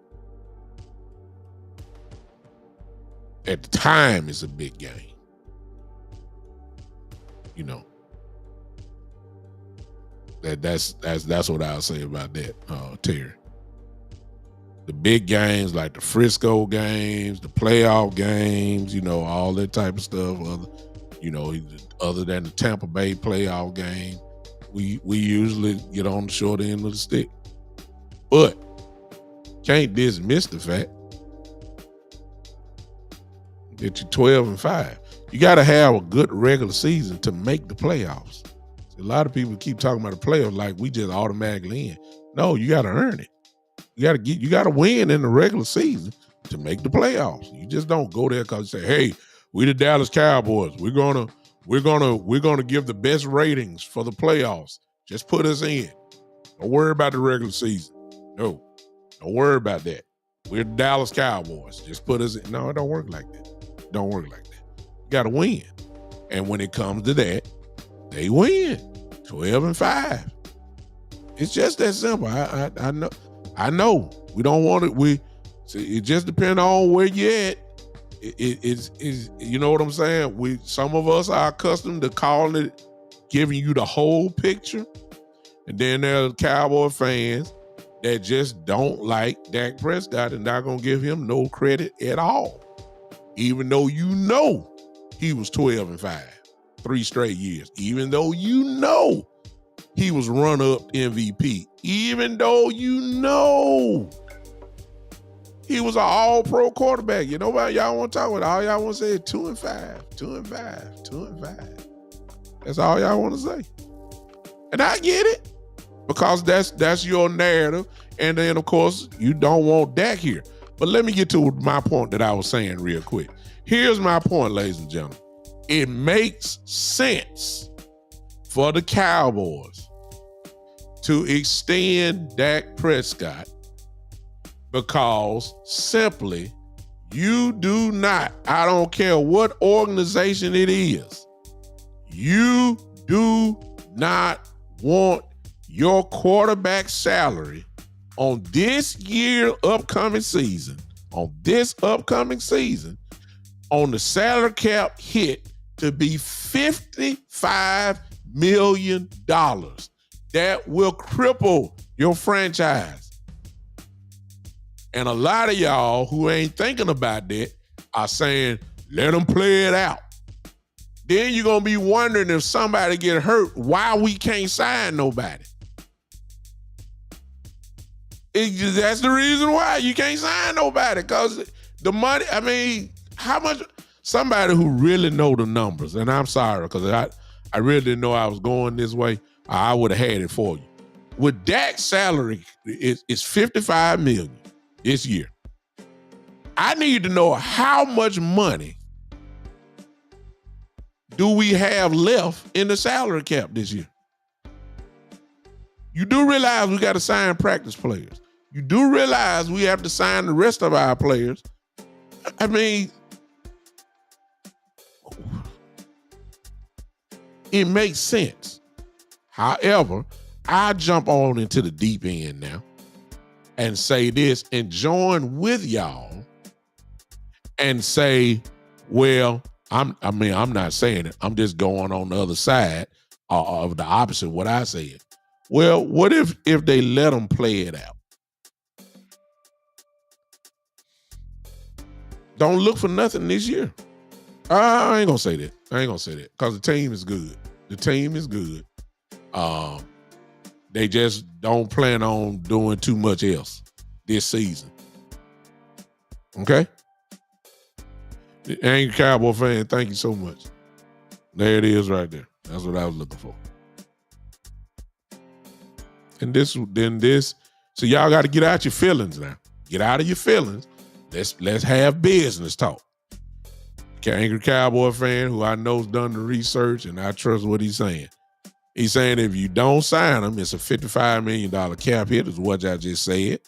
At the time, it's a big game. That's what I'll say about that, Terry. The big games like the Frisco games, the playoff games, all that type of stuff. Other than the Tampa Bay playoff game, we usually get on the short end of the stick. But can't dismiss the fact that you're 12-5. You got to have a good regular season to make the playoffs. A lot of people keep talking about the playoffs like we just automatically in. No, you got to earn it. You got to win in the regular season to make the playoffs. You just don't go there because you say, "Hey, we the Dallas Cowboys. We're gonna give the best ratings for the playoffs. Just put us in. Don't worry about the regular season. No, don't worry about that. We're the Dallas Cowboys. Just put us in." No, it don't work like that. Don't work like that. You got to win. And when it comes to that, they win 12-5. It's just that simple. I know. We don't want it. It just depends on where you're at. It's you know what I'm saying? Some of us are accustomed to calling it, giving you the whole picture. And then there are Cowboy fans that just don't like Dak Prescott and not going to give him no credit at all. Even though you know he was 12-5, 3 straight years. Even though you know he was run-up MVP. Even though you know he was an all-pro quarterback. You know what y'all want to talk about? All y'all want to say is 2-5, 2-5, 2-5. That's all y'all want to say. And I get it. Because that's your narrative. And then, of course, you don't want Dak here. But let me get to my point that I was saying real quick. Here's my point, ladies and gentlemen. It makes sense for the Cowboys to extend Dak Prescott because simply you do not, I don't care what organization it is, you do not want your quarterback salary on this upcoming season, on the salary cap hit to be $55 million. That will cripple your franchise. And a lot of y'all who ain't thinking about that are saying, let them play it out. Then you're going to be wondering if somebody get hurt, why we can't sign nobody. That's the reason why you can't sign nobody, because the money, I mean, how much, somebody who really know the numbers, and I'm sorry, because I really didn't know I was going this way, I would have had it for you. With Dak's salary, it's $55 million this year. I need to know how much money do we have left in the salary cap this year. You do realize we got to sign practice players. You do realize we have to sign the rest of our players. I mean, it makes sense. However, I jump on into the deep end now and say this and join with y'all and say, well, I'm not saying it. I'm just going on the other side of the opposite of what I said. Well, what if they let them play it out? Don't look for nothing this year. I ain't gonna say that. Because the team is good. They just don't plan on doing too much else this season. Okay? Angry Cowboy fan, thank you so much. There it is right there. That's what I was looking for. And so y'all got to get out your feelings now. Get out of your feelings. Let's have business talk. Angry Cowboy fan who I know's done the research and I trust what he's saying. He's saying if you don't sign him, it's a $55 million cap hit, is what I just said.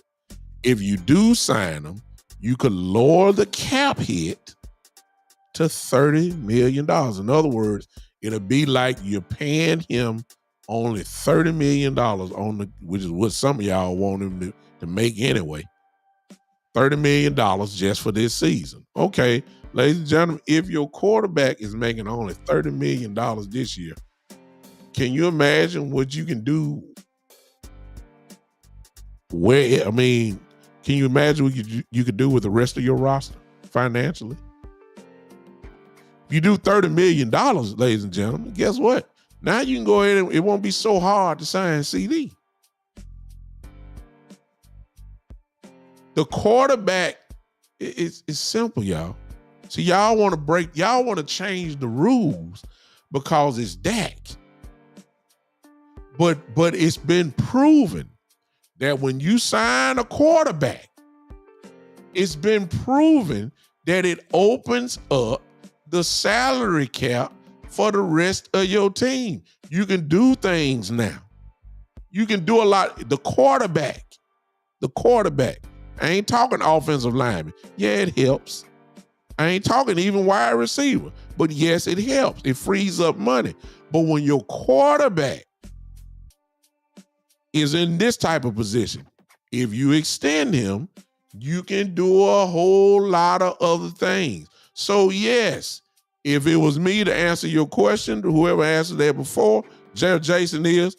If you do sign him, you could lower the cap hit to $30 million. In other words, it'll be like you're paying him only $30 million which is what some of y'all want him to make anyway. $30 million just for this season. Okay, ladies and gentlemen, if your quarterback is making only $30 million this year, can you imagine what you can do? Can you imagine what you could do with the rest of your roster financially? If you do $30 million, ladies and gentlemen, guess what? Now you can go ahead and it won't be so hard to sign CD. The quarterback is simple, y'all. So y'all want to change the rules because it's Dak. But it's been proven that when you sign a quarterback, it's been proven that it opens up the salary cap for the rest of your team. You can do things now. You can do a lot. The quarterback. I ain't talking offensive lineman. Yeah, it helps. I ain't talking even wide receiver. But yes, it helps. It frees up money. But when your quarterback is in this type of position, if you extend him, you can do a whole lot of other things. So yes, if it was me to answer your question, whoever answered that before, Jason is,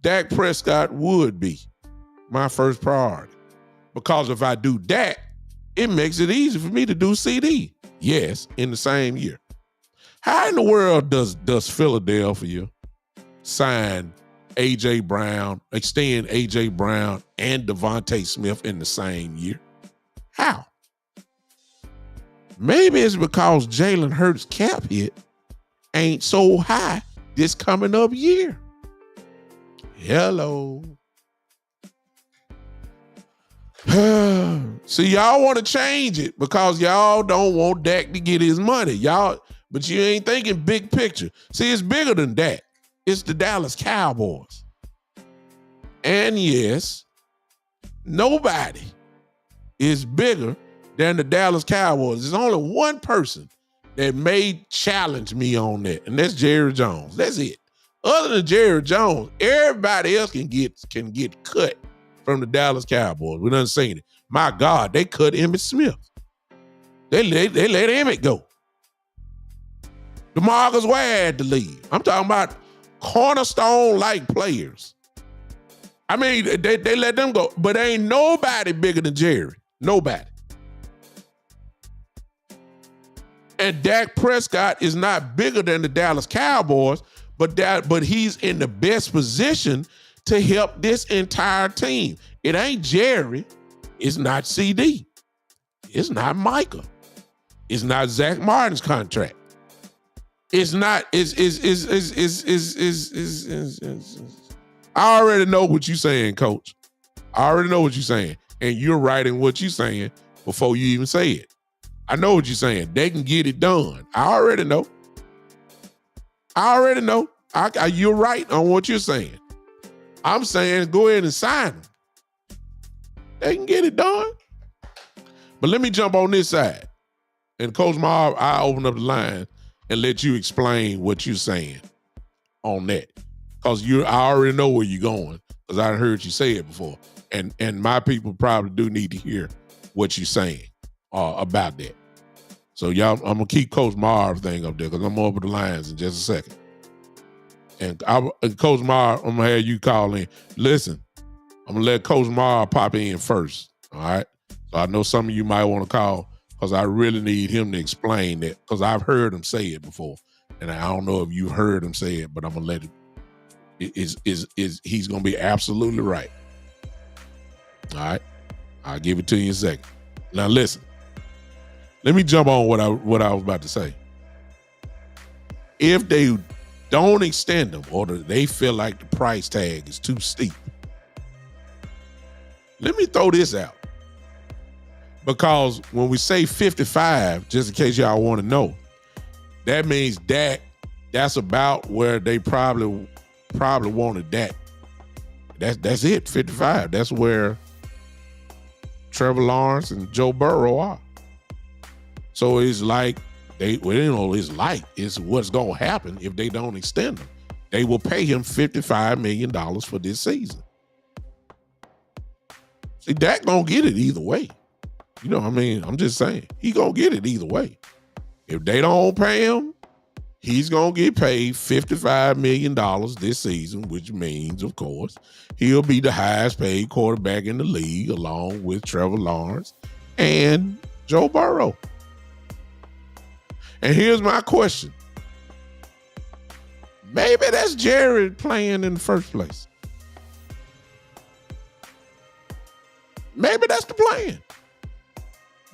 Dak Prescott would be my first priority. Because if I do that, it makes it easy for me to do CD. Yes, in the same year. How in the world does Philadelphia sign A.J. Brown, extend A.J. Brown and Devontae Smith in the same year? How? Maybe it's because Jalen Hurts' cap hit ain't so high this coming up year. Hello. See, y'all want to change it because y'all don't want Dak to get his money. But you ain't thinking big picture. See, it's bigger than that. It's the Dallas Cowboys. And yes, nobody is bigger than the Dallas Cowboys. There's only one person that may challenge me on that, and that's Jerry Jones. That's it. Other than Jerry Jones, everybody else can get cut from the Dallas Cowboys. We done seen it. My God, they cut Emmitt Smith. They let Emmett go. DeMarcus Ware had to leave. I'm talking about cornerstone-like players. I mean, they let them go, but ain't nobody bigger than Jerry. Nobody. And Dak Prescott is not bigger than the Dallas Cowboys, but he's in the best position to help this entire team. It ain't Jerry. It's not CD. It's not Micah. It's not Zach Martin's contract. It's not. I already know what you're saying, Coach. I already know what you're saying, and you're writing what you're saying before you even say it. I know what you're saying. They can get it done. I already know. You're right on what you're saying. I'm saying go ahead and sign them. They can get it done. But let me jump on this side. And Coach Marv, I open up the line and let you explain what you're saying on that. Because I already know where you're going, because I heard you say it before. And my people probably do need to hear what you're saying about that. So y'all, I'm going to keep Coach Marv thing up there, because I'm over the lines in just a second. And Coach Marv, I'm going to have you call in. Listen, I'm going to let Coach Marv pop in first, all right? So I know some of you might want to call, because I really need him to explain that, because I've heard him say it before. And I don't know if you've heard him say it, but I'm going to let him. He's going to be absolutely right. All right? I'll give it to you in a second. Now listen. Let me jump on what I was about to say. If they don't extend them, or they feel like the price tag is too steep, let me throw this out. Because when we say 55, just in case y'all want to know, that means that's about where they probably wanted Dak. That's it, 55. That's where Trevor Lawrence and Joe Burrow are. So it's like it's what's gonna happen if they don't extend him. They will pay him $55 million for this season. See, Dak gonna get it either way. You know what I mean? I'm just saying, he gonna get it either way. If they don't pay him, he's gonna get paid $55 million this season, which means, of course, he'll be the highest paid quarterback in the league, along with Trevor Lawrence and Joe Burrow. And here's my question. Maybe that's Jerry playing in the first place. Maybe that's the plan.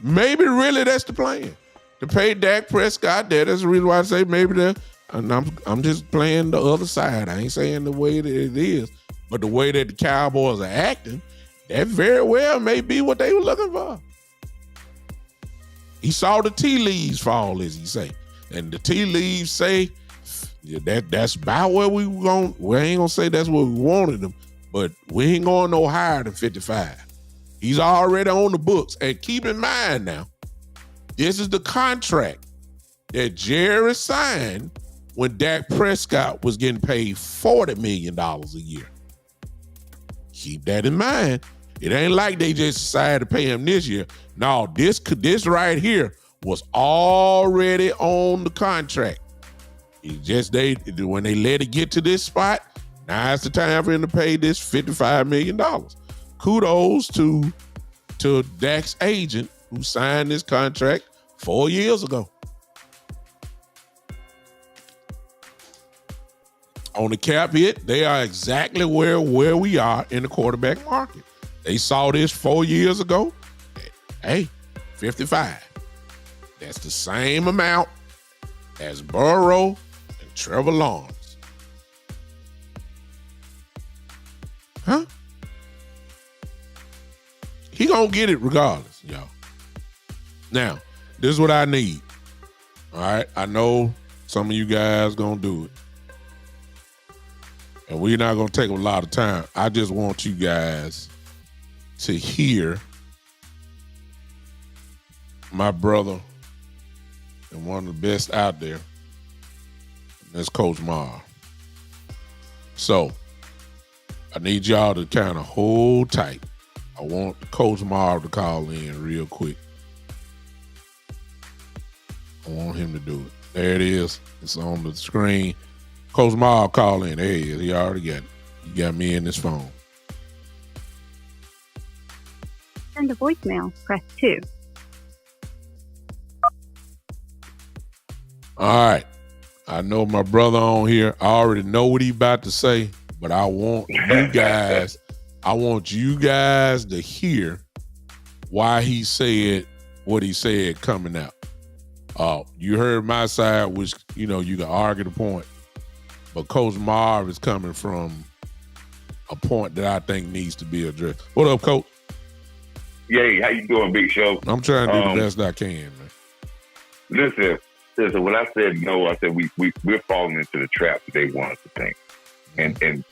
Maybe really that's the plan. To pay Dak Prescott, that's the reason why I say maybe that. And I'm just playing the other side. I ain't saying the way that it is, but the way that the Cowboys are acting, that very well may be what they were looking for. He saw the tea leaves fall, as he say. And the tea leaves say that's about where we going. We ain't gonna say that's where we wanted them, but we ain't going no higher than 55. He's already on the books. And keep in mind now, this is the contract that Jerry signed when Dak Prescott was getting paid $40 million a year. Keep that in mind. It ain't like they just decided to pay him this year. No, this right here was already on the contract. It just when they let it get to this spot, now it's the time for him to pay this $55 million. Kudos to Dak's agent who signed this contract 4 years ago. On the cap hit, they are exactly where we are in the quarterback market. They saw this 4 years ago. Hey, 55. That's the same amount as Burrow and Trevor Lawrence. Huh? He gonna get it regardless, y'all. Now, this is what I need. All right, I know some of you guys gonna do it. And we're not gonna take a lot of time. I just want you guys to hear my brother and one of the best out there. That's Coach Marv. So I need y'all to kind of hold tight. I want Coach Marv to call in real quick. I want him to do it. There it is. It's on the screen. Coach Marv, call in. There he is. He already got it. He got me in his phone. Send a voicemail. Press 2. All right. I know my brother on here. I already know what he about to say, but I want you guys to hear why he said what he said coming out. You heard my side, which, you can argue the point, but Coach Marv is coming from a point that I think needs to be addressed. What up, Coach? Yay, how you doing, Big Show? I'm trying to do the best I can, man. Listen, when I said no, I said we're falling into the trap that they want us to think. And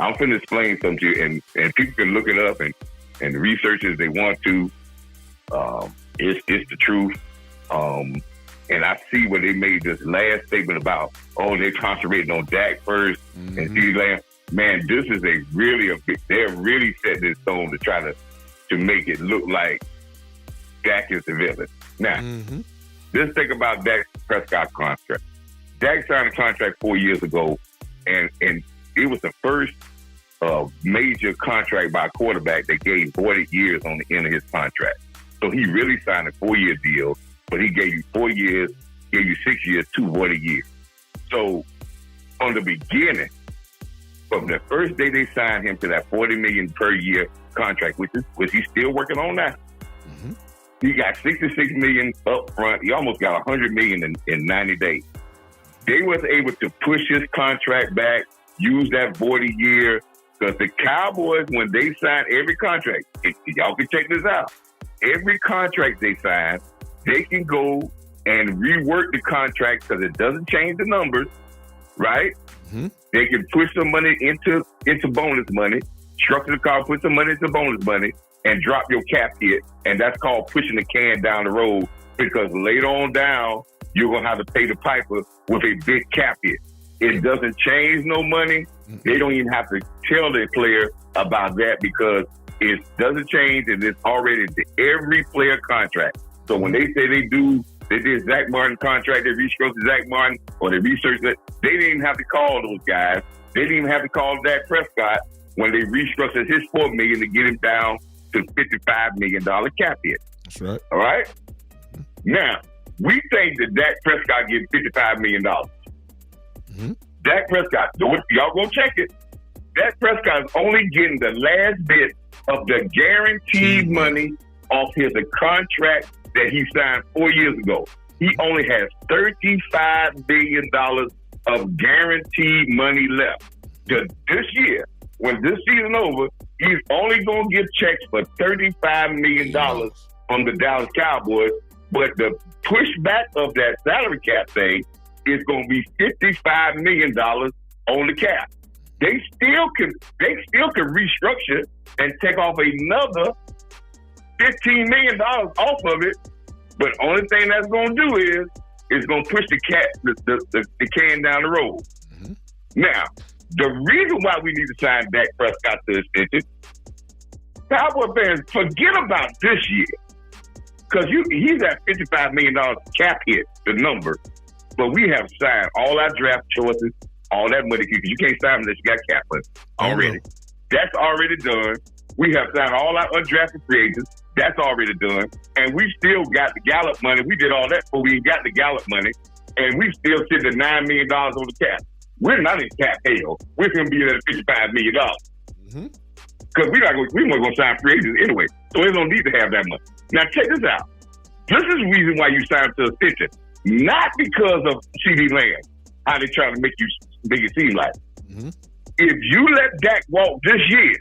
I'm finna explain something to you, and people can look it up and research it if they want to. It's the truth. And I see when they made this last statement about, they're concentrating on Dak first and CeeDee Lamb. Man, this is they're really setting this stone to try to make it look like Dak is the villain. Now, just think about Dak Prescott contract. Dak signed a contract 4 years ago, and it was the first major contract by a quarterback that gave 40 years on the end of his contract. So he really signed a 4-year deal, but he gave you 4 years, gave you 6 years, 240 years. So from the beginning, from the first day they signed him to that $40 million per year contract, which he's still working on now. He got $66 million up front. He almost got $100 million in 90 days. They was able to push his contract back, use that 40 year, because the Cowboys, when they signed every contract, y'all can check this out. Every contract they sign, they can go and rework the contract because it doesn't change the numbers, right? They can push some money into bonus money, structure the car, put some money into bonus money, and drop your cap hit. And that's called pushing the can down the road, because later on down, you're going to have to pay the piper with a big cap hit. It doesn't change no money. They don't even have to tell their player about that, because it doesn't change, and it's already to every player contract. So when they say they did Zach Martin contract, they restructured Zach Martin, or they researched it, they didn't even have to call those guys. They didn't even have to call Dak Prescott when they restructured his $4 million to get him down to $55 million cap hit. That's right. All right? Now, we think that Dak Prescott gets $55 million. Mm-hmm. Dak Prescott, y'all go check it. Dak Prescott is only getting the last bit of the guaranteed money off his contract that he signed 4 years ago. He only has $35 billion of guaranteed money left. This year, when this season over, he's only going to get checks for $35 million from the Dallas Cowboys. But the pushback of that salary cap thing is going to be $55 million on the cap. They still can restructure and take off another $15 million off of it. But only thing that's going to do is it's going to push the can down the road. Mm-hmm. Now, the reason why we need to sign Dak Prescott to extension, Cowboy fans, forget about this year. Because he's at $55 million cap hit, the number. But we have signed all our draft choices, all that money, because you can't sign unless you got cap money already. That's already done. We have signed all our undrafted free agents. That's already done. And we still got the Gallup money. We did all that before we got the Gallup money. And we still sit at $9 million on the cap. We're not in cap hell. We're going to be at $55 million. Because we're not going to sign free agents anyway. So there's no need to have that money. Now, check this out. This is the reason why you signed to extension. Not because of CD Lamb, how they trying to make it seem like. Mm-hmm. If you let Dak walk this year,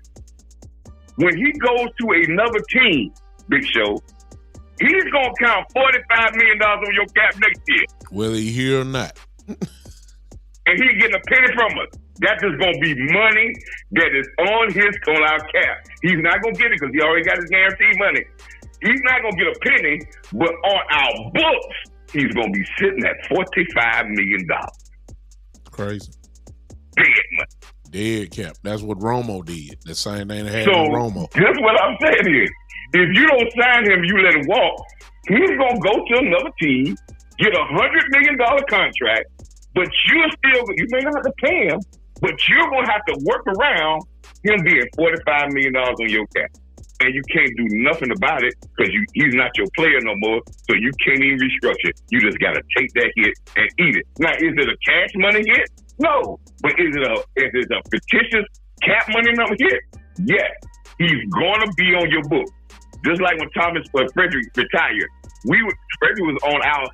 when he goes to another team, Big Show, he's going to count $45 million on your cap next year. Whether he here or not. And he's getting a penny from us. That's just going to be money that is on our cap. He's not going to get it because he already got his guaranteed money. He's not going to get a penny, but on our books, he's going to be sitting at $45 million. Crazy. Dead money. Dead cap. That's what Romo did. The same thing that happened to Romo. That's what I'm saying is, if you don't sign him, you let him walk, he's going to go to another team, get $100 million contract, but you may not have to pay him, but you're going to have to work around him being $45 million on your cap. And you can't do nothing about it because he's not your player no more, so you can't even restructure. You just got to take that hit and eat it. Now, is it a cash money hit? No. But is it a fictitious cap money number hit? Yes. He's going to be on your book. Just like when Thomas Frederick retired. Frederick was on our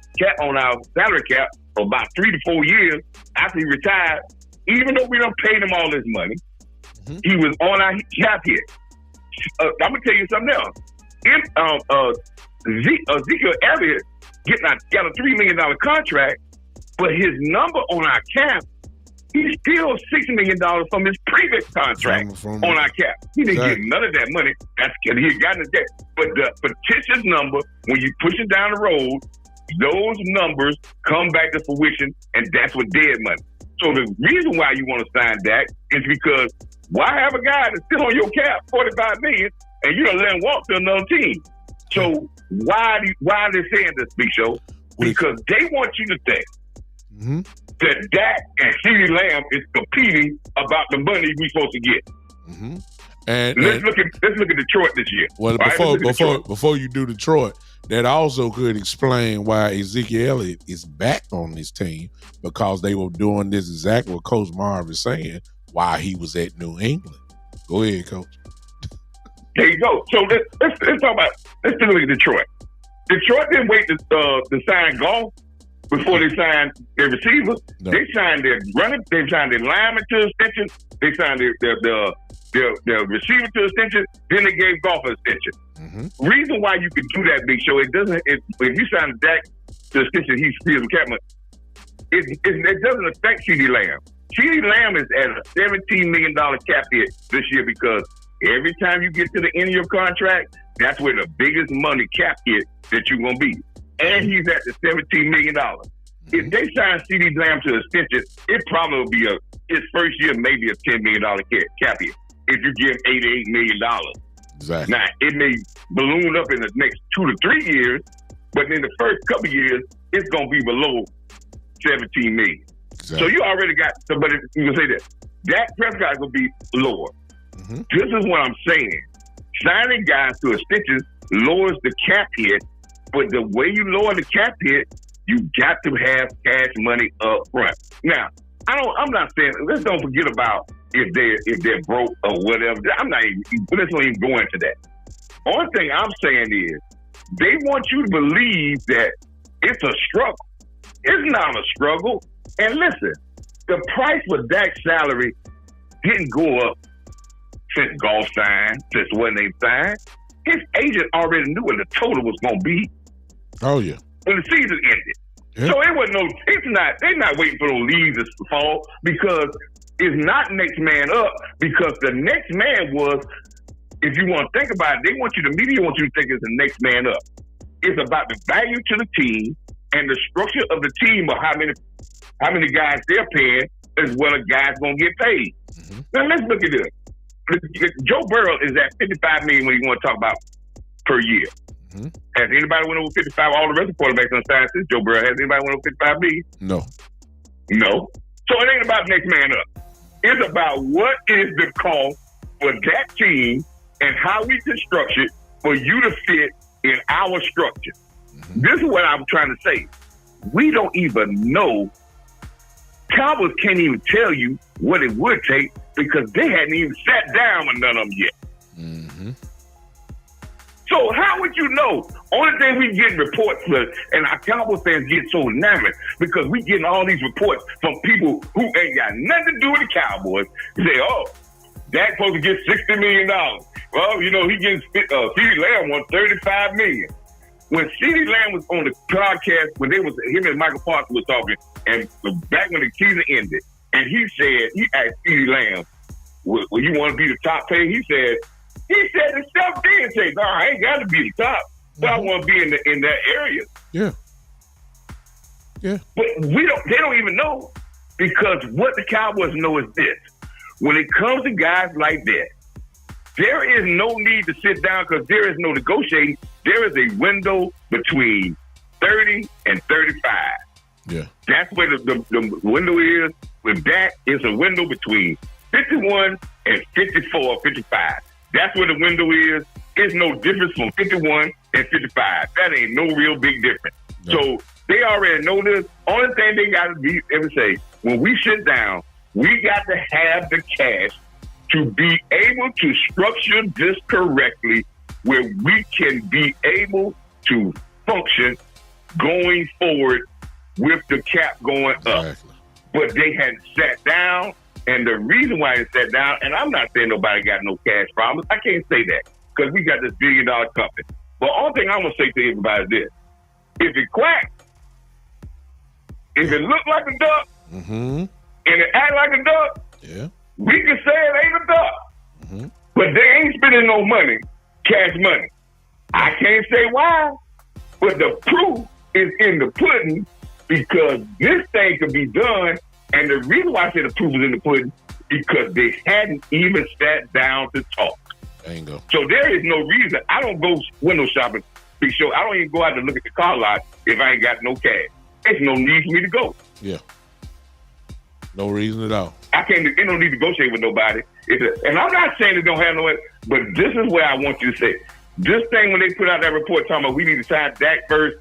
salary cap for about 3 to 4 years after he retired. Even though we don't pay him all this money, he was on our cap hit. I'm gonna tell you something else. Ezekiel Elliott got a $3 million contract, but his number on our cap, he's still $6 million from his previous contract on our cap. He didn't get none of that money. That's because he had gotten his debt. But the fictitious number, when you push it down the road, those numbers come back to fruition, and that's what dead money. So the reason why you want to sign Dak is because why have a guy that's still on your cap, $45 million, and you don't let him walk to another team? So why are they saying this, Big Show? Because they want you to think that Dak and CeeDee Lamb is competing about the money we're supposed to get. And let's look at Detroit this year. Well, before you do Detroit, that also could explain why Ezekiel Elliott is back on this team, because they were doing this exactly what Coach Marv is saying while he was at New England. Go ahead, Coach. There you go. So let's look at Detroit. Detroit didn't wait to sign Goff before they signed their receivers. No. They signed their running. They signed their lineman to extension. They signed their receiver to extension. Then they gave Goff an extension. Reason why you can do that, Big Show, if you sign Dak to extension, he's still cap money. It doesn't affect CeeDee Lamb. CeeDee Lamb is at a $17 million cap hit this year because every time you get to the end of your contract, that's where the biggest money cap hit that you're going to be. And he's at the $17 million. If they sign CeeDee Lamb to extension, it probably will be his first year, maybe a $10 million cap hit. If you give him $88 million. Exactly. Now, it may balloon up in the next 2 to 3 years, but in the first couple of years, it's going to be below $17 million. Exactly. So you already got somebody, you can say that. Dak Prescott will be lower. This is what I'm saying. Signing guys to extensions lowers the cap hit, but the way you lower the cap hit, you got to have cash money up front. Now, I'm not saying. Let's don't forget about if they're broke or whatever. Let's not even go into that. Only thing I'm saying is they want you to believe that it's a struggle. It's not a struggle. And listen, the price for Dak's salary didn't go up since Goff signed, since when they signed. His agent already knew what the total was going to be. Oh, yeah. When the season ended. Yeah. So they're not waiting for those leaves to fall because it's not next man up, because the next man was, if you want to think about it, the media wants you to think it's the next man up. It's about the value to the team and the structure of the team, or how many guys they're paying, as well as guys going to get paid. Mm-hmm. Now let's look at this. Joe Burrow is at $55 million when you want to talk about per year. Mm-hmm. Has anybody went over 55? All the rest of the quarterbacks on science since Joe Burrow. Has anybody went over 55 million? No. So it ain't about next man up. It's about what is the cost for that team and how we can structure it for you to fit in our structure. Mm-hmm. This is what I'm trying to say. We don't even know. Cowboys can't even tell you what it would take because they hadn't even sat down with none of them yet. Mm-hmm. So how would you know? Only thing we get reports for, and our Cowboys fans get so enamored because we getting all these reports from people who ain't got nothing to do with the Cowboys. They say, oh, Dak's supposed to get $60 million. Well, he getting CeeDee Lamb won $35 million. When CeeDee Lamb was on the podcast, when him and Michael Parker was talking, and back when the season ended, and he asked CeeDee Lamb, well, you want to be the top paid? He said himself did say, no, I ain't got to be the top, but I want to be in that area. Yeah. Yeah. But they don't even know, because what the Cowboys know is this. When it comes to guys like that, there is no need to sit down because there is no negotiating. There is a window between 30 and 35. Yeah. That's where the window is. With Dak, it's a window between 51 and 54, 55. That's where the window is. It's no difference from 51 and 55. That ain't no real big difference. No. So they already know this. Only thing they got to be able to say, when we sit down, we got to have the cash to be able to structure this correctly where we can be able to function going forward with the cap going up. Exactly. But they hadn't sat down, and the reason why they sat down, and I'm not saying nobody got no cash problems. I can't say that because we got this $1 billion company. But all thing I'm going to say to everybody is this. If it quacks, if it look like a duck, mm-hmm. and it act like a duck, yeah, we can say it ain't a duck. Mm-hmm. But they ain't spending no money, cash money. I can't say why, but the proof is in the pudding, because this thing could be done. And the reason why I say the proof is in the pudding, because they hadn't even sat down to talk. Bingo. So there is no reason. I don't go window shopping, Big Show. I don't even go out to look at the car lot if I ain't got no cash. There's no need for me to go. Yeah. No reason at all. Ain't no need to negotiate with nobody. And I'm not saying it don't have no, but this is where I want you to say. This thing, when they put out that report talking about we need to sign Dak first,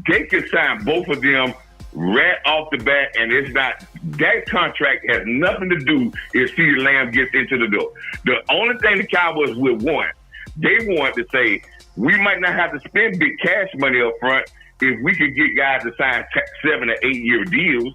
they could sign both of them right off the bat, and it's not. That contract has nothing to do if CeeDee Lamb gets into the door. The only thing the Cowboys would want, they want to say, we might not have to spend big cash money up front if we could get guys to sign 7 or 8 year deals.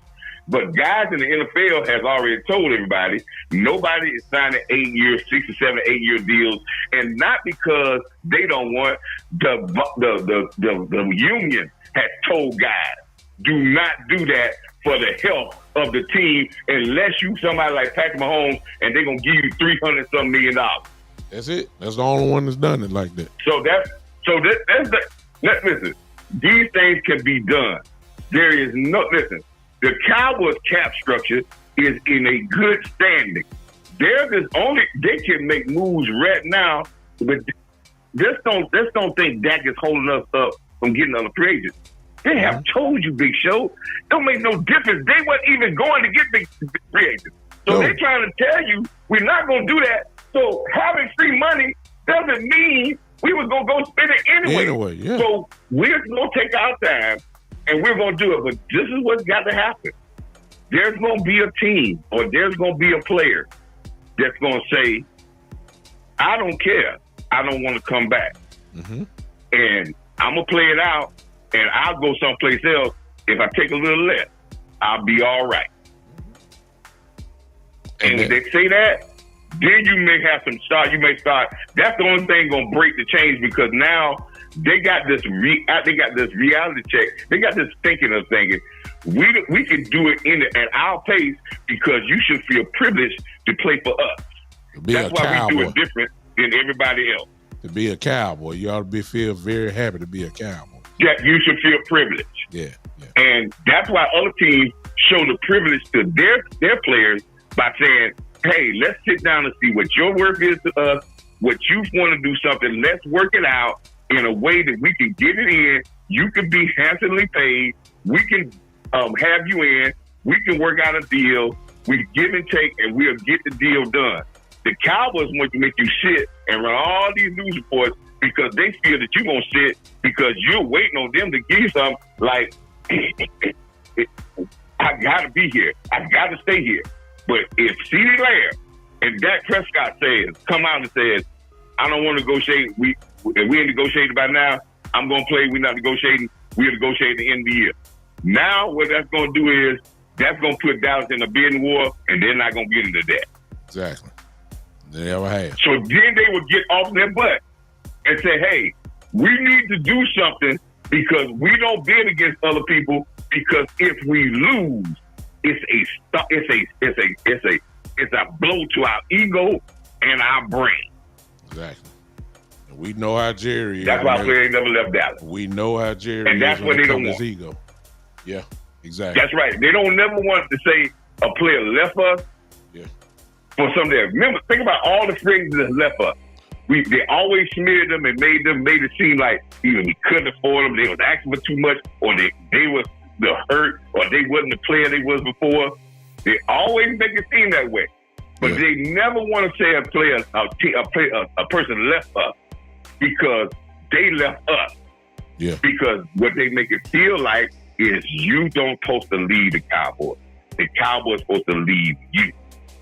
But guys in the NFL has already told everybody, nobody is signing 8 year, 6 or 7, 8 year deals, and not because they don't want. The union has told guys, do not do that for the health of the team unless you somebody like Patrick Mahomes and they're gonna give you $300-some million. That's it. That's the only one that's done it like that. Listen, these things can be done. There is listen. The Cowboys cap structure is in a good standing. They can make moves right now, but just don't think Dak is holding us up from getting on the free agents. They have told you, Big Show, don't make no difference. They weren't even going to get big free agents. So they're trying to tell you we're not going to do that. So having free money doesn't mean we were going to go spend it anyway. Yeah. So we're going to take our time and we're going to do it. But this is what's got to happen. there's going to be a team or there's going to be a player that's going to say, I don't care. I don't want to come back. Mm-hmm. And I'm going to play it out, and I'll go someplace else. If I take a little less, I'll be all right. And when they say that, then you may have some start. You may start. That's the only thing going to break the change, because now they got this reality check. They got this thinking we can do it at our pace because you should feel privileged to play for us. That's why we do it different than everybody else. To be a Cowboy, you ought to feel very happy to be a Cowboy. Yeah, you should feel privileged. Yeah. And that's why other teams show the privilege to their players by saying, hey, let's sit down and see what your work is to us, what you want to do something. Let's work it out in a way that we can get it in. You can be handsomely paid. We can have you in. We can work out a deal. We give and take, and we'll get the deal done. The Cowboys want to make you sit and run all these news reports because they feel that you're going to sit because you're waiting on them to give you something like, I got to be here. I got to stay here. But if CeeDee Lamb and Dak Prescott come out and says, I don't want to negotiate. We ain't negotiating by now. I'm going to play. We're not negotiating. We're negotiating at the end of the year. Now what that's going to do is that's going to put Dallas in a bidding war, and they're not going to get into that. Exactly. They never have. So then they would get off their butt and say, hey, we need to do something because we don't bid against other people, because if we lose, it's a blow to our ego and our brain. Exactly. And we know how Jerry is. That's why player ain't never left Dallas. We know how Jerry and that's is what they don't want. His ego. Yeah, exactly. That's right. They don't never want to say a player left us for something. Remember, think about all the friends that left us. They always smeared them and made it seem like either we couldn't afford them, they was asking for too much, or they was the hurt, or they wasn't the player they was before. They always make it seem that way, but they never want to say a person left us because they left us. Yeah. Because what they make it feel like is you don't supposed to lead the Cowboys. The Cowboys supposed to lead you.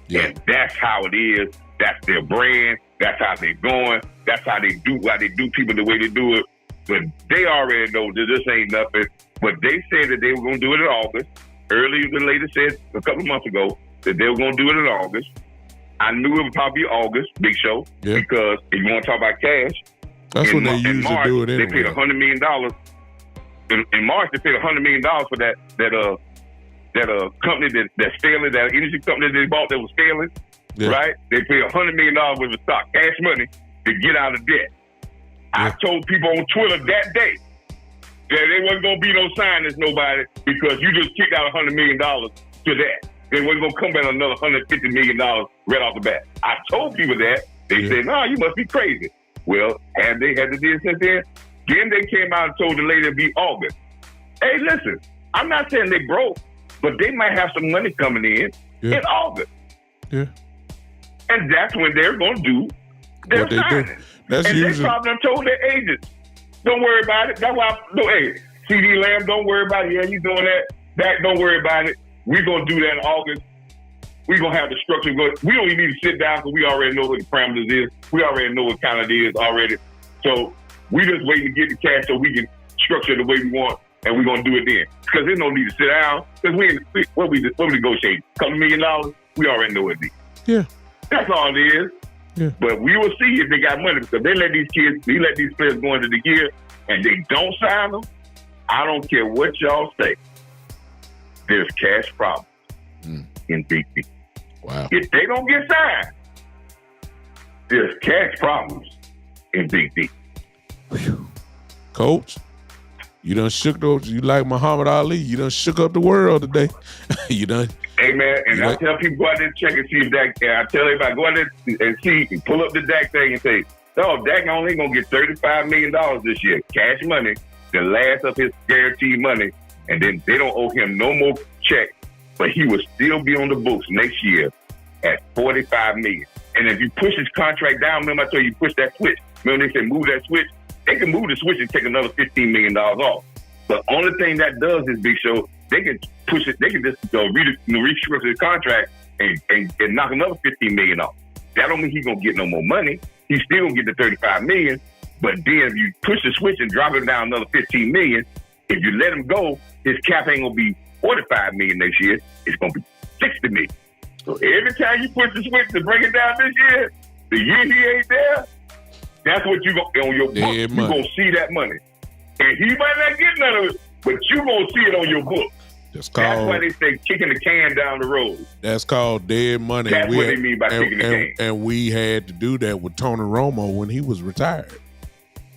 Yeah. And that's how it is. That's their brand. That's how they're going. That's how they do people the way they do it. But they already know that this ain't nothing. But they said that they were going to do it in August. Earlier than later said a couple of months ago that they were going to do it in August. I knew it would probably be August, Big Show, because if you want to talk about cash, that's when they usually March, do it anyway. They paid $100 million. In March, they paid $100 million for that company that's failing, that energy company they bought that was failing, right? They paid $100 million worth of stock, cash money, to get out of debt. I told people on Twitter that day that there wasn't going to be no sign as nobody because you just kicked out $100 million to that. They wasn't going to come back another $150 million right off the bat. I told people that. They said, no, you must be crazy. Well, have they had to do it since then? Then they came out and told the lady it'd be August. Hey, listen, I'm not saying they broke, but they might have some money coming in August. Yeah. And that's when they're going to do their signing. That's and usually... they probably told their agents, don't worry about it. That's why, hey, CeeDee Lamb, don't worry about it. Yeah, you doing that. Dak, don't worry about it. We're going to do that in August. We're going to have the structure. We don't even need to sit down because we already know what the parameters is. We already know what kind of it is already. So we just waiting to get the cash so we can structure it the way we want, and we're going to do it then. Because there's no need to sit down. Because what we negotiating? A couple $1 million? We already know what it is. Yeah. That's all it is. Yeah. But we will see if they got money, because they let these players go into the year and they don't sign them. I don't care what y'all say. There's cash problems in Big D. Wow. If they don't get signed, there's cash problems in Big D. Whew. Coach, you done shook those. You like Muhammad Ali. You done shook up the world today. You done. Hey, man, and I tell people, go out there and check and see if Dak, I tell everybody, go out there and see, and pull up the Dak thing and say, no, Dak only going to get $35 million this year, cash money, the last of his guaranteed money, and then they don't owe him no more check, but he will still be on the books next year at $45 million. And if you push his contract down, remember I told you push that switch. Remember they said move that switch? They can move the switch and take another $15 million off. The only thing that does is, Big Show, they can push it. They can just restructure the contract and knock another $15 million off. That don't mean he's gonna get no more money. He's still gonna get the $35 million. But then if you push the switch and drop him down another $15 million, if you let him go, his cap ain't gonna be $45 million next year. It's gonna be $60 million. So every time you push the switch to bring it down this year, the year he ain't there, that's what you gonna on your book. You gonna see that money, and he might not get none of it, but you gonna see it on your book. That's why they say kicking the can down the road. That's called dead money. That's what they mean by kicking the can. And we had to do that with Tony Romo when he was retired.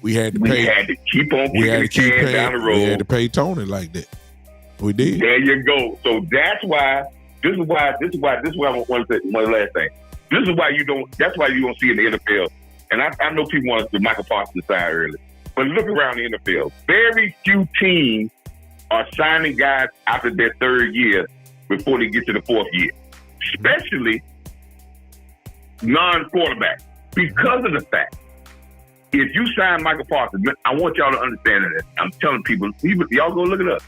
We had to keep on kicking the can down the road. We had to pay Tony like that. We did. There you go. So that's why. This is why I want to say one last thing. This is why you don't. That's why you don't see in the NFL. And I know people want the Michael Parsons side early, but look around the NFL. Very few teams are signing guys after their third year before they get to the fourth year, especially non-quarterbacks, because of the fact if you sign Michael Parsons, I want y'all to understand that. I'm telling people, y'all go look it up.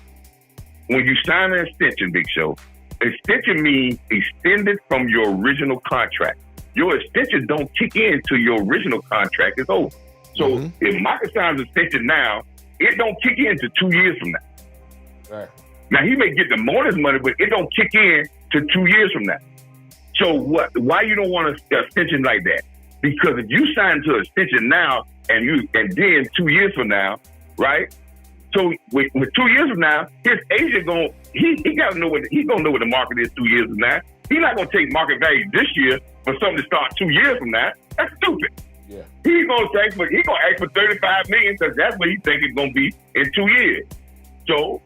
When you sign an extension, Big Show, extension means extended from your original contract. Your extension don't kick in till your original contract is over. So if Michael signs an extension now, it don't kick in to 2 years from now. Right. Now he may get the bonus money, but it don't kick in to 2 years from now. So why you don't want an extension like that? Because if you sign to an extension now and then 2 years from now, right? So with 2 years from now, his agent he gotta know he's gonna know what the market is 2 years from now. He's not gonna take market value this year for something to start 2 years from now. That's stupid. Yeah. He's gonna ask for $35 million because that's what he think it's gonna be in 2 years. So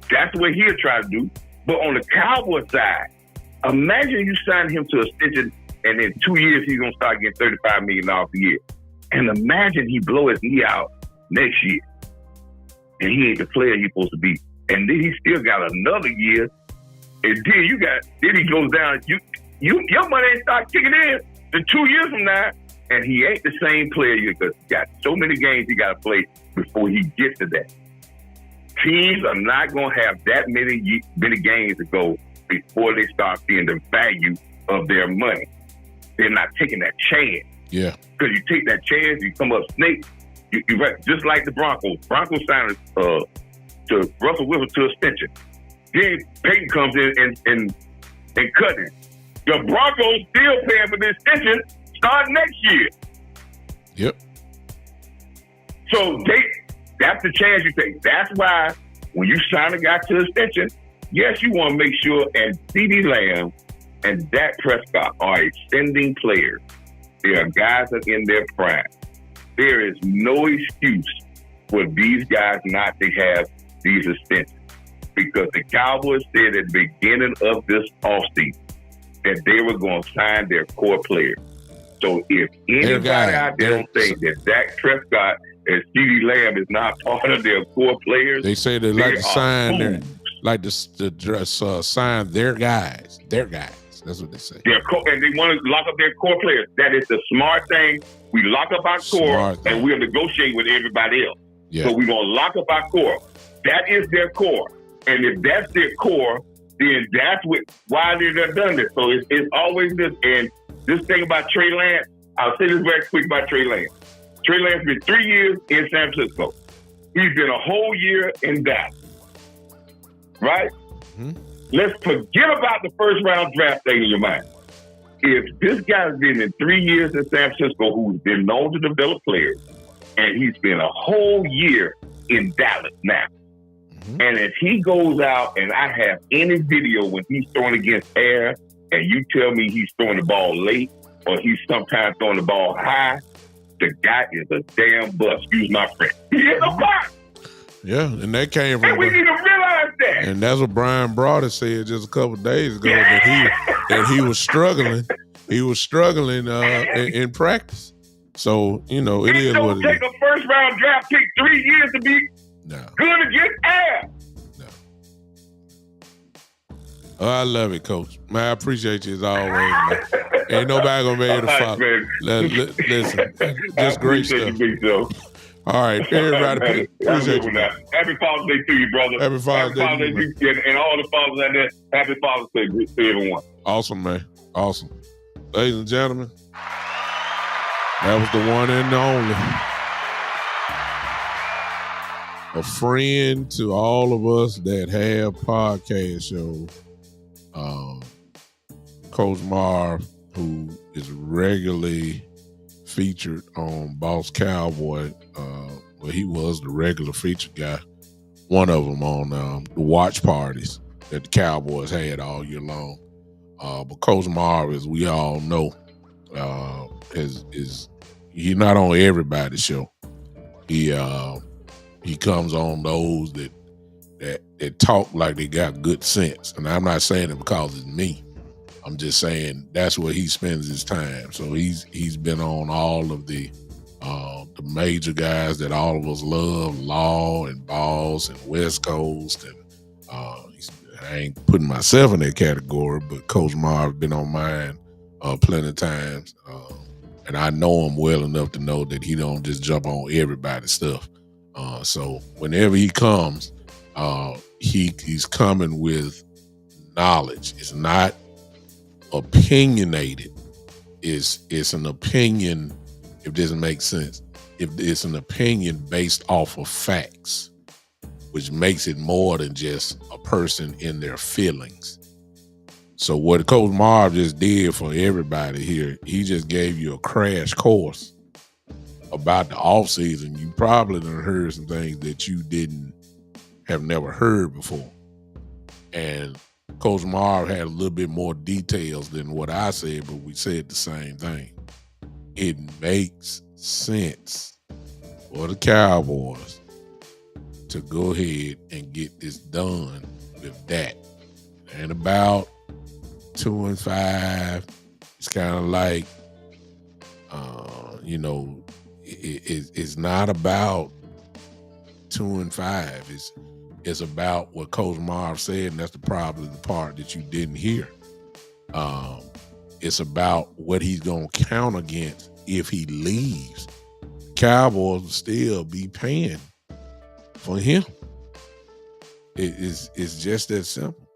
that's what he'll try to do. But on the Cowboys side, imagine you sign him to a extension and in 2 years he's gonna start getting $35 million a year. And imagine he blow his knee out next year. And he ain't the player he's supposed to be. And then he still got another year. And then he goes down. Your money ain't start kicking in to 2 years from now. And he ain't the same player because he got so many games he got to play before he gets to that. Teams are not going to have that many games to go before they start seeing the value of their money. They're not taking that chance. Yeah. Because you take that chance, you come up snake. You just like the Broncos. Broncos signed to Russell Wilson to extension. Then Peyton comes in and cut it. The Broncos still paying for the extension start next year. Yep. So that's the chance you take. That's why when you sign a guy to extension, yes, you want to make sure, and CeeDee Lamb and Dak Prescott are extending players. They are guys that are in their prime. There is no excuse for these guys not to have these extensions because the Cowboys said at the beginning of this offseason that they were going to sign their core players. So if anybody out there don't think that Dak Prescott and CeeDee Lamb is not part of their core players, they say they like to sign sign their guys. That's what they say. And they want to lock up their core players. That is the smart thing. We lock up our core and we'll negotiate with everybody else. Yeah. So we're going to lock up our core. That is their core. And if that's their core, then that's why they've done this. So it's always this. And this thing about Trey Lance, I'll say this very quick about Trey Lance. Trey Lance has been 3 years in San Francisco. He's been a whole year in Dallas. Right? Mm-hmm. Let's forget about the first round draft thing in your mind. If this guy's been in 3 years in San Francisco, who's been known to develop players, and he's been a whole year in Dallas now, and if he goes out and I have any video when he's throwing against air, and you tell me he's throwing the ball late or he's sometimes throwing the ball high, the guy is a damn bust. Excuse my French. He is a bust. Yeah, and that came from. And we need to realize that. And that's what Brian Broader said just a couple of days ago that he was struggling. He was struggling in practice. So it is what it is. It don't take a first round draft pick 3 years to be good against air. No. Oh, I love it, Coach. Man, I appreciate you as always. Man. Ain't nobody gonna be able to follow. Listen, just great stuff. All right, everybody. Appreciate you. Now. Happy Father's Day to you, brother. Happy Father's Day to you, and all the fathers out there. Happy Father's Day to everyone. Awesome, man. Awesome. Ladies and gentlemen, that was the one and the only. A friend to all of us that have podcast shows. Coach Marv, who is regularly featured on Boss Cowboy. Well, he was the regular featured guy. One of them on the watch parties that the Cowboys had all year long. But Coach Marv, as we all know, is he's not on everybody's show. He comes on those that talk like they got good sense. And I'm not saying it because it's me. I'm just saying that's where he spends his time. So he's been on all of the major guys that all of us love, Law and Boss and West Coast. And I ain't putting myself in that category, but Coach Marv been on mine plenty of times. And I know him well enough to know that he don't just jump on everybody's stuff. So whenever he comes, he's coming with knowledge. It's not opinionated. It's an opinion, if it doesn't make sense. If it's an opinion based off of facts, which makes it more than just a person in their feelings. So what Coach Marv just did for everybody here, he just gave you a crash course about the offseason. You probably done heard some things that you have never heard before. And Coach Marv had a little bit more details than what I said, but we said the same thing. It makes sense for the Cowboys to go ahead and get this done with that. And about 2-5, it's kind of like, it's not about 2-5. It's about what Coach Marv said, and that's probably the part that you didn't hear. It's about what he's going to count against if he leaves. Cowboys will still be paying for him. It's just that simple.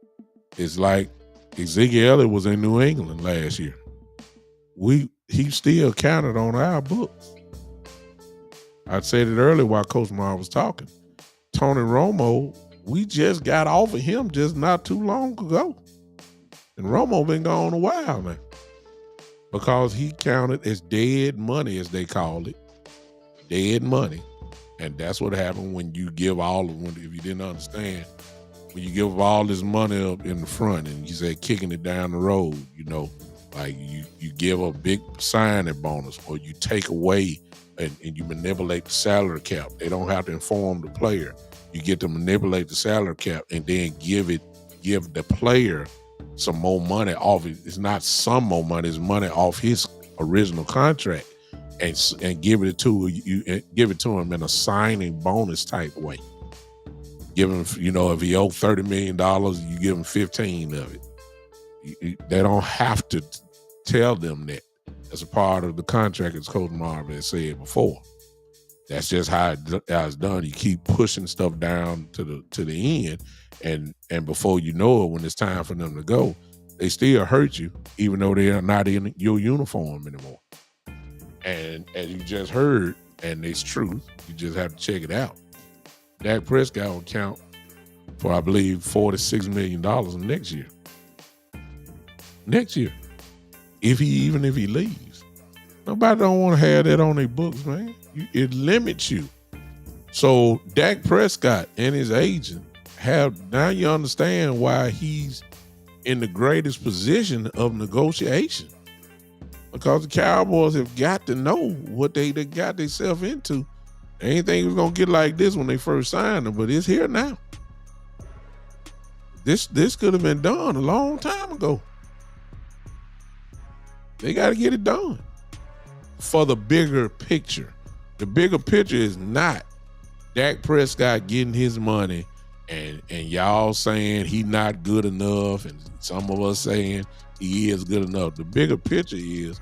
It's like Ezekiel Elliott was in New England last year. He still counted on our books. I said it earlier while Coach Marv was talking. Tony Romo, we just got off of him just not too long ago. And Romo been gone a while now. Because he counted as dead money, as they call it. Dead money. And that's what happened when you give if you didn't understand, when you give all this money up in the front and you say kicking it down the road, like you give a big signing bonus, or you take away and you manipulate the salary cap. They don't have to inform the player. You get to manipulate the salary cap and then give the player some more money off it. It's not some more money, it's money off his original contract, and give it to him in a signing bonus type way. Give him, if he owed $30 million, you give him 15 of it. They don't have to tell them that. As a part of the contract, as Coach Marvin has said before. That's just how it's done. You keep pushing stuff down to the end, and before you know it, when it's time for them to go, they still hurt you, even though they are not in your uniform anymore. And as you just heard, and it's truth, you just have to check it out. Dak Prescott will count for, I believe, $46 million next year. Next year. If he leaves. Nobody don't want to have that on their books, man. It limits you. So Dak Prescott and his agent now you understand why he's in the greatest position of negotiation. Because the Cowboys have got to know what they got themselves into. They ain't think it was going to get like this when they first signed him, but it's here now. This could have been done a long time ago. They got to get it done for the bigger picture. The bigger picture is not Dak Prescott getting his money and y'all saying he not good enough and some of us saying he is good enough. The bigger picture is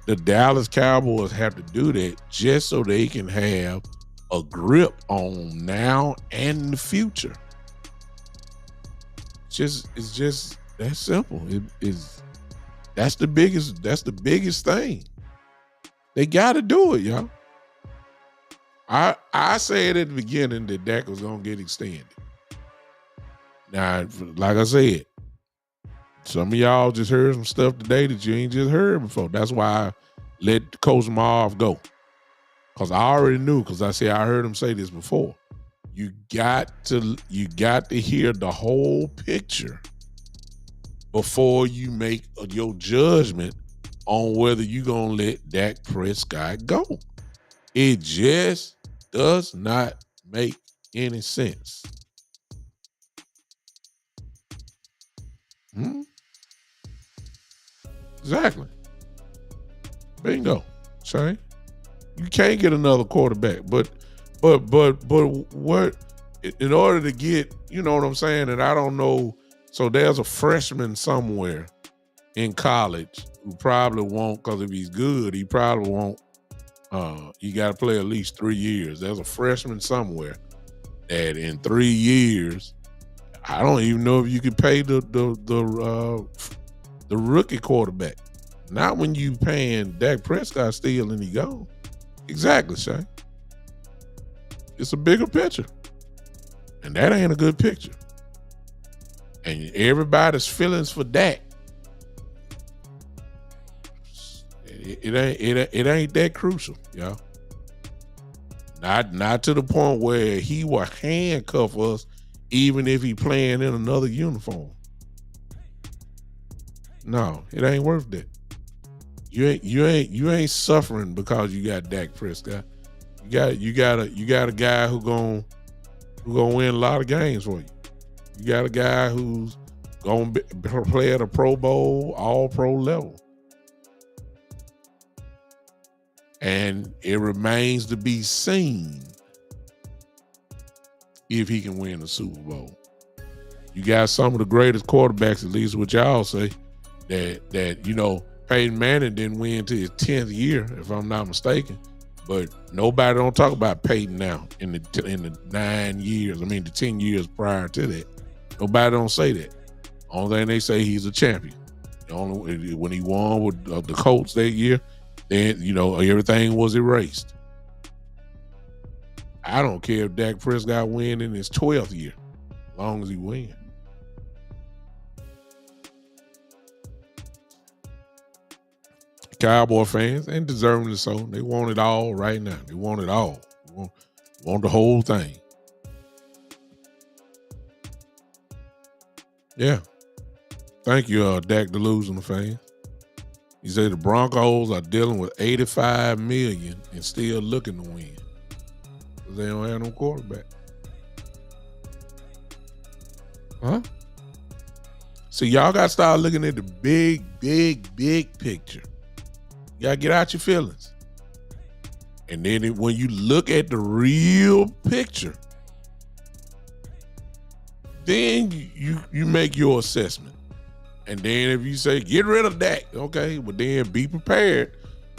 the Dallas Cowboys have to do that just so they can have a grip on now and the future. It's just that simple. That's the biggest thing. They got to do it, y'all. I said at the beginning that Dak was gonna get extended. Now, like I said, some of y'all just heard some stuff today that you ain't just heard before. That's why I let Coach Marv go. Because I already knew, because I heard him say this before. You got to hear the whole picture before you make your judgment on whether you're going to let Dak Prescott go. It just does not make any sense. Exactly. Bingo. Say, you can't get another quarterback, but what, in order to get, you know what I'm saying, and I don't know, so there's a freshman somewhere in college who probably won't, because if he's good, he probably won't, you got to play at least 3 years. There's a freshman somewhere that in 3 years, I don't even know if you could pay the rookie quarterback. Not when you paying Dak Prescott still and he gone. Exactly, Shay. It's a bigger picture. And that ain't a good picture. And everybody's feelings for Dak, it ain't that crucial, y'all. Not to the point where he will handcuff us even if he playing in another uniform. No, it ain't worth that. You ain't suffering because you got Dak Prescott. You got a guy who gonna win a lot of games for you. You got a guy who's gonna play at a Pro Bowl, all pro level. And it remains to be seen if he can win the Super Bowl. You got some of the greatest quarterbacks, at least what y'all say, that you know, Peyton Manning didn't win to his 10th year, if I'm not mistaken. But nobody don't talk about Peyton now in the 9 years. I mean, the 10 years prior to that. Nobody don't say that. Only thing they say, he's a champion. When he won with the Colts that year, then, you know, everything was erased. I don't care if Dak Prescott win in his 12th year, as long as he wins. Cowboy fans, and deservingly so, they want it all right now. They want it all. They want the whole thing. Yeah. Thank you, Dak Delusional fan. He said the Broncos are dealing with $85 million and still looking to win because they don't have no quarterback. Huh? See, y'all got to start looking at the big picture. You got to get out your feelings. And then when you look at the real picture, then you make your assessment. And then if you say, get rid of Dak, okay, but then be prepared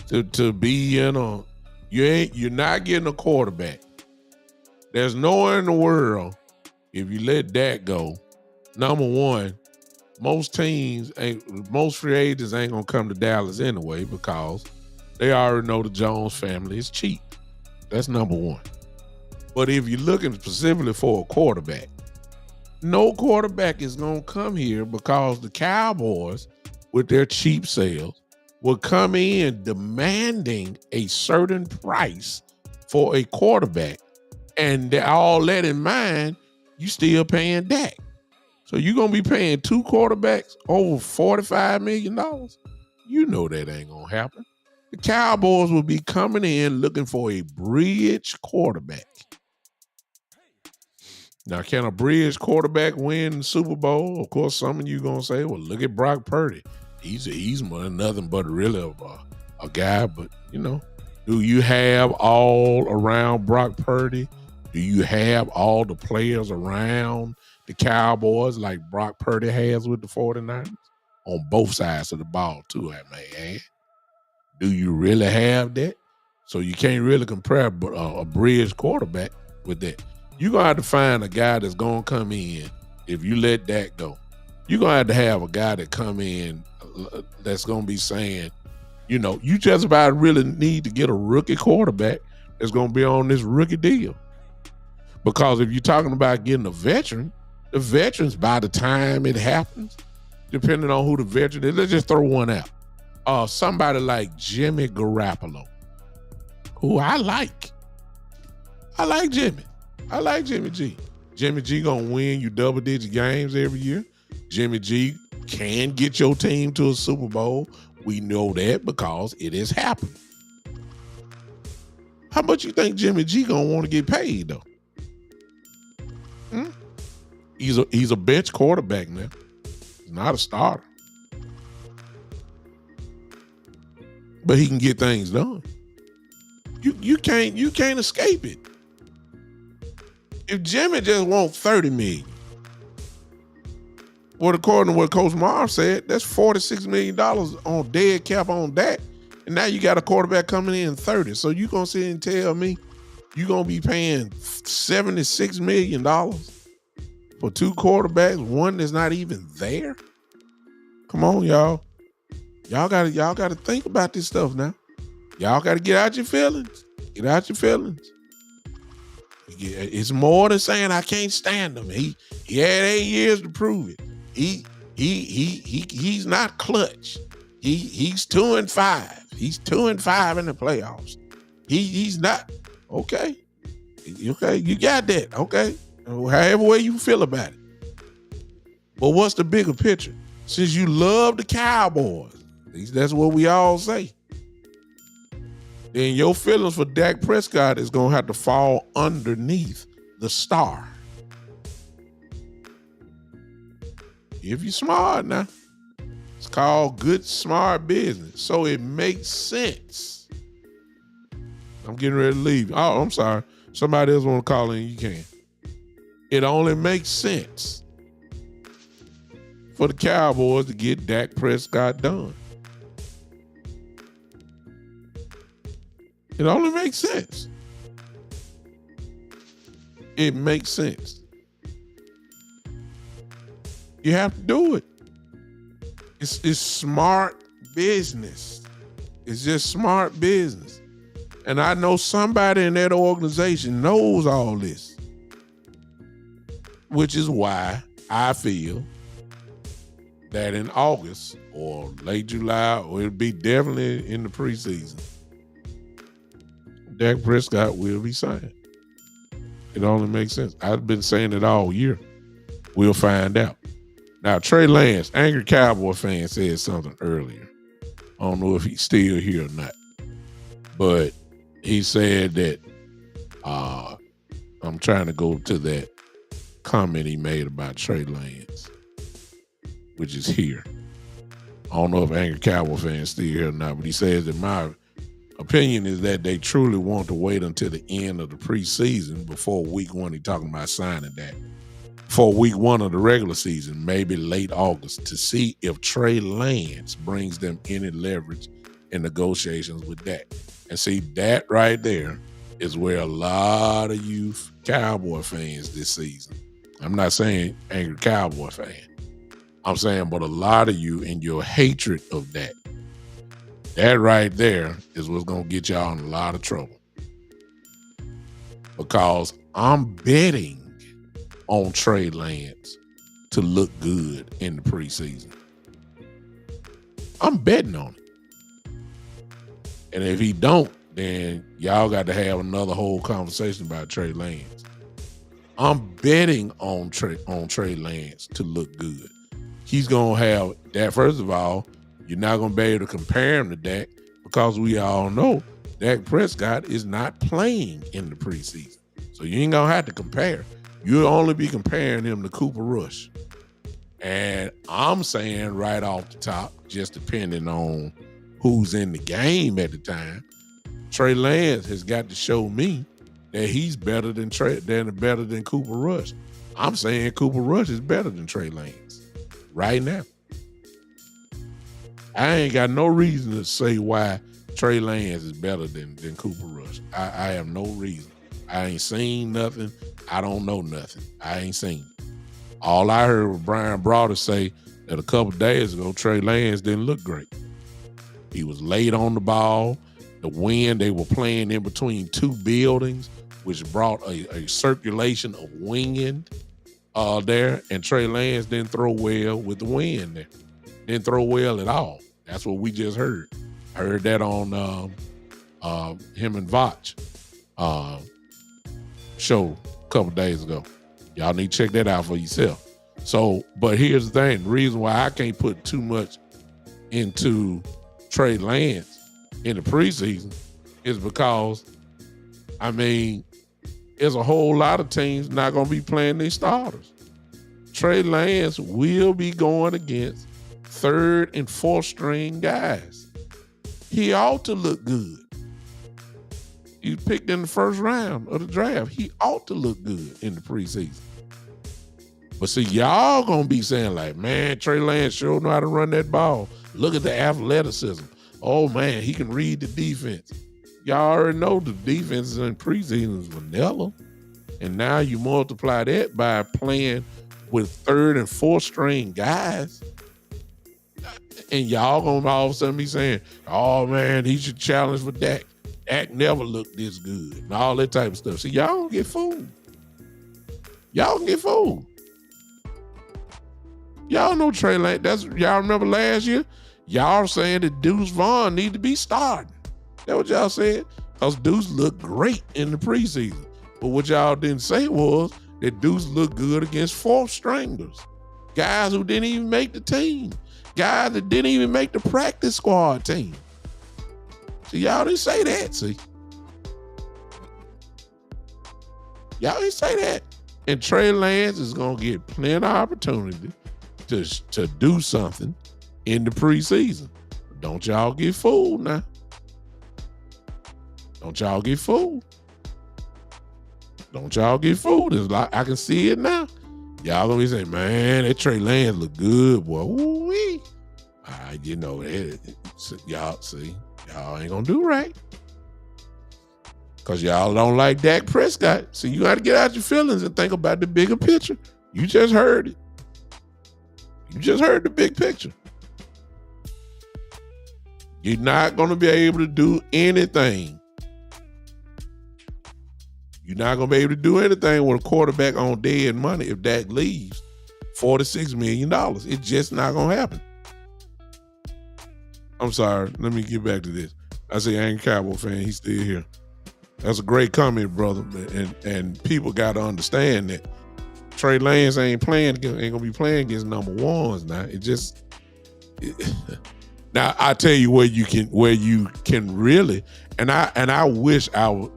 to be in a, you're not getting a quarterback. There's nowhere in the world, if you let Dak go, number one, most free agents ain't gonna come to Dallas anyway because they already know the Jones family is cheap. That's number one. But if you're looking specifically for a quarterback, no quarterback is going to come here because the Cowboys, with their cheap sales, will come in demanding a certain price for a quarterback. And all that in mind, you still paying Dak. So you're going to be paying two quarterbacks over $45 million? You know that ain't going to happen. The Cowboys will be coming in looking for a bridge quarterback. Now, can a bridge quarterback win the Super Bowl? Of course, some of you going to say, well, look at Brock Purdy. He's nothing but really a guy. But, you know, do you have all around Brock Purdy? Do you have all the players around the Cowboys like Brock Purdy has with the 49ers? On both sides of the ball, too, I may add. Do you really have that? So you can't really compare a bridge quarterback with that. You're going to have to find a guy that's going to come in if you let that go. You're going to have a guy that come in that's going to be saying, you know, you just about really need to get a rookie quarterback that's going to be on this rookie deal. Because if you're talking about getting a veteran, the veterans, by the time it happens, depending on who the veteran is, let's just throw one out. Somebody like Jimmy Garoppolo, who I like. I like Jimmy. I like Jimmy G. Jimmy G gonna win you double-digit games every year. Jimmy G can get your team to a Super Bowl. We know that because it has happened. How much you think Jimmy G gonna want to get paid though? He's a bench quarterback now. He's not a starter. But he can get things done. You can't escape it. If Jimmy just wants $30 million, well, according to what Coach Marv said, that's $46 million on dead cap on that. And now you got a quarterback coming in 30. So you gonna sit and tell me you're gonna be paying $76 million for two quarterbacks, one that's not even there? Come on, y'all. Y'all gotta think about this stuff now. Y'all gotta get out your feelings. Get out your feelings. It's more than saying I can't stand him. He had 8 years to prove it. He's not clutch. He's 2-5. He's 2-5 in the playoffs. He's not okay. Okay, you got that. Okay, however way you feel about it. But what's the bigger picture? Since you love the Cowboys, at least that's what we all say, then your feelings for Dak Prescott is going to have to fall underneath the star. If you're smart now, it's called good, smart business. So it makes sense. I'm getting ready to leave. Oh, I'm sorry. Somebody else want to call in, you can. It only makes sense for the Cowboys to get Dak Prescott done. It only makes sense. It makes sense. You have to do it. It's smart business. It's just smart business. And I know somebody in that organization knows all this, which is why I feel that in August or late July, or it'll be definitely in the preseason, Dak Prescott will be signed. It only makes sense. I've been saying it all year. We'll find out. Now, Trey Lance, angry Cowboy fan, said something earlier. I don't know if he's still here or not. But he said that, I'm trying to go to that comment he made about Trey Lance, which is here. I don't know if angry Cowboy fan is still here or not, but he says that my opinion is that they truly want to wait until the end of the preseason before week one. He's talking about signing that. For week one of the regular season, maybe late August, to see if Trey Lance brings them any leverage in negotiations with Dak. And see, that right there is where a lot of you Cowboy fans this season, I'm not saying angry Cowboy fan, I'm saying, but a lot of you in your hatred of Dak, that right there is what's going to get y'all in a lot of trouble. Because I'm betting on Trey Lance to look good in the preseason. I'm betting on it. And if he don't, then y'all got to have another whole conversation about Trey Lance. I'm betting on Trey Lance to look good. He's going to have that. First of all, you're not going to be able to compare him to Dak because we all know Dak Prescott is not playing in the preseason. So you ain't going to have to compare. You'll only be comparing him to Cooper Rush. And I'm saying right off the top, just depending on who's in the game at the time, Trey Lance has got to show me that he's better than Cooper Rush. I'm saying Cooper Rush is better than Trey Lance right now. I ain't got no reason to say why Trey Lance is better than Cooper Rush. I have no reason. I ain't seen nothing. I don't know nothing. I ain't seen it. All I heard was Brian Brauder say that a couple days ago, Trey Lance didn't look great. He was late on the ball. The wind, they were playing in between two buildings, which brought a circulation of wind there. And Trey Lance didn't throw well with the wind there. Didn't throw well at all. That's what we just heard. I heard that on him and Vach show a couple days ago. Y'all need to check that out for yourself. So, but here's the thing. The reason why I can't put too much into Trey Lance in the preseason is because, I mean, there's a whole lot of teams not going to be playing their starters. Trey Lance will be going against third and fourth string guys. He ought to look good. He was picked in the first round of the draft. He ought to look good in the preseason. But see, y'all going to be saying like, man, Trey Lance sure know how to run that ball. Look at the athleticism. Oh, man, he can read the defense. Y'all already know the defense in preseason is vanilla. And now you multiply that by playing with third and fourth string guys. And y'all going to all of a sudden be saying, oh, man, he should challenge for Dak. Dak never looked this good. And all that type of stuff. See, y'all don't get fooled. Y'all get fooled. Y'all know Trey Lance. Y'all remember last year? Y'all saying that Deuce Vaughn need to be starting. That's what y'all said. Because Deuce looked great in the preseason. But what y'all didn't say was that Deuce looked good against fourth stringers. Guys who didn't even make the team. Guys that didn't even make the practice squad team. See, y'all didn't say that, see. Y'all didn't say that. And Trey Lance is going to get plenty of opportunity to do something in the preseason. Don't y'all get fooled now. Don't y'all get fooled. Don't y'all get fooled. It's like, I can see it now. Y'all gonna be saying, man, that Trey Lance look good, boy. Ooh-wee. You know, y'all see, y'all ain't gonna do right. Because y'all don't like Dak Prescott. So you got to get out your feelings and think about the bigger picture. You just heard it. You just heard the big picture. You're not going to be able to do anything. You're not going to be able to do anything with a quarterback on dead money if Dak leaves. $46 million. It's just not going to happen. I'm sorry. Let me get back to this. I say I ain't a Cowboy fan. He's still here. That's a great comment, brother. And people got to understand that Trey Lance ain't gonna be playing against number ones now. Now I tell you where you can really, and I wish I would,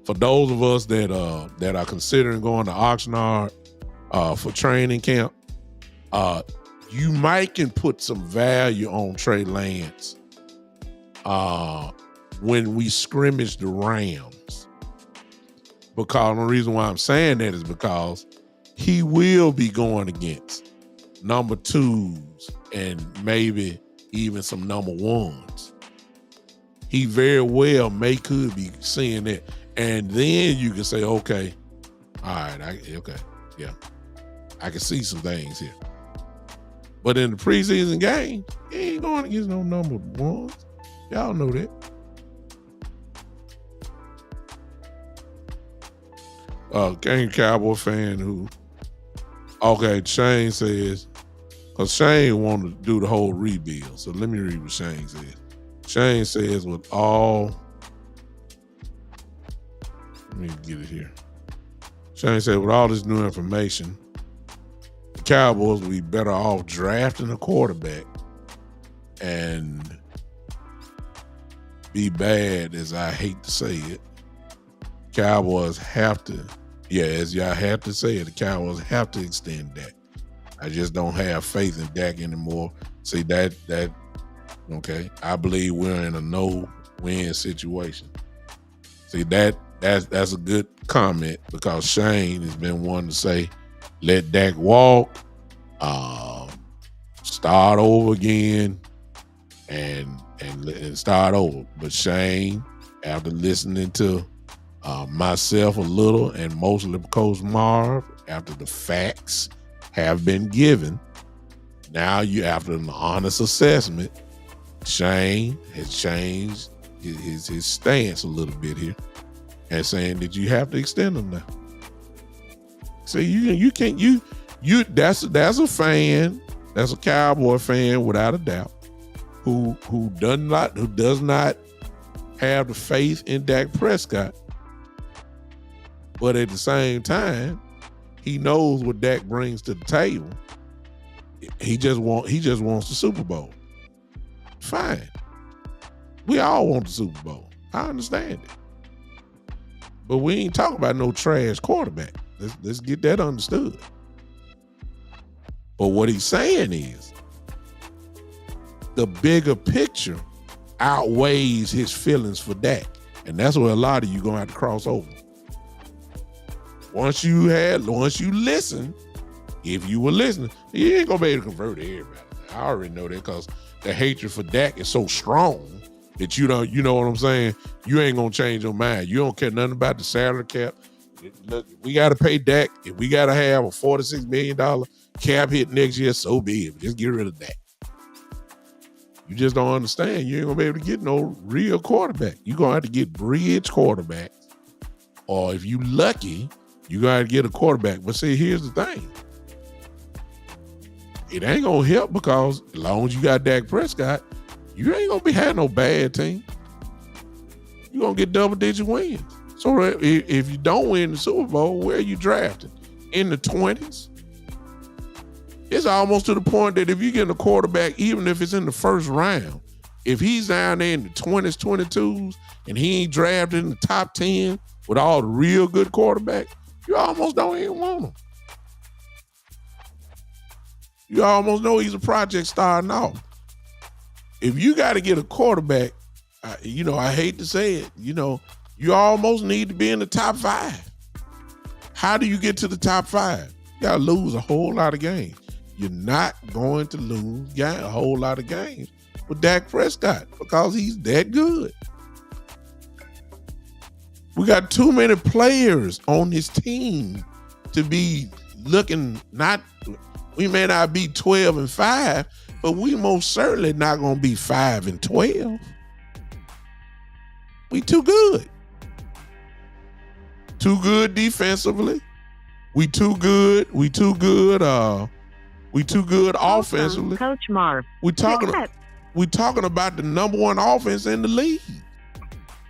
for those of us that are considering going to Oxnard for training camp, you might can put some value on Trey Lance when we scrimmage the Rams. Because the reason why I'm saying that is because he will be going against number twos and maybe even some number ones. He very well could be seeing that. And then you can say, okay, all right, I can see some things here. But in the preseason game, he ain't going against no number ones. Y'all know that. Game Cowboy fan who, okay, Shane says, because Shane wanted to do the whole rebuild. So let me read what Shane says. Shane says, let me get it here. Shane said, with all this new information, the Cowboys will be better off drafting a quarterback and be bad, as I hate to say it. Cowboys have to, as y'all have to say it, the Cowboys have to extend Dak. I just don't have faith in Dak anymore. See, that okay, I believe we're in a no-win situation. See, that's a good comment because Shane has been one to say, let Dak walk, start over again, and and start over. But Shane, after listening to myself a little and mostly Coach Marv, after the facts have been given, now you, after an honest assessment, Shane has changed his stance a little bit here and saying that you have to extend them now. So you can't that's a fan, that's a Cowboy fan without a doubt, who does not have the faith in Dak Prescott, but at the same time, he knows what Dak brings to the table. He just wants the Super Bowl. Fine. We all want the Super Bowl. I understand it. But we ain't talking about no trash quarterback. Let's get that understood. But what he's saying is the bigger picture outweighs his feelings for Dak. And that's where a lot of you gonna have to cross over. Once you listen, if you were listening, you ain't gonna be able to convert everybody. I already know that because the hatred for Dak is so strong that you know what I'm saying? You ain't gonna change your mind. You don't care nothing about the salary cap. Look, we gotta pay Dak. If we gotta have a $46 million cap hit next year, so be it. Just get rid of Dak. You just don't understand. You ain't gonna be able to get no real quarterback. You're gonna have to get bridge quarterbacks. Or if you lucky, you gotta get a quarterback. But see, here's the thing. It ain't gonna help because as long as you got Dak Prescott, you ain't gonna be having no bad team. You're gonna get double-digit wins. So if you don't win the Super Bowl, where are you drafted? In the 20s? It's almost to the point that if you get a quarterback, even if it's in the first round, if he's down there in the 20s, 22s, and he ain't drafted in the top 10 with all the real good quarterbacks, you almost don't even want him. You almost know he's a project starting off. If you got to get a quarterback, I hate to say it, you almost need to be in the top 5. How do you get to the top 5? You got to lose a whole lot of games. You're not going to lose a whole lot of games with Dak Prescott because he's that good. We got too many players on this team to be looking we may not be 12-5, but we most certainly not going to be 5-12. We too good. Too good defensively. We too good offensively. Coach Marv. We talking about the number one offense in the league.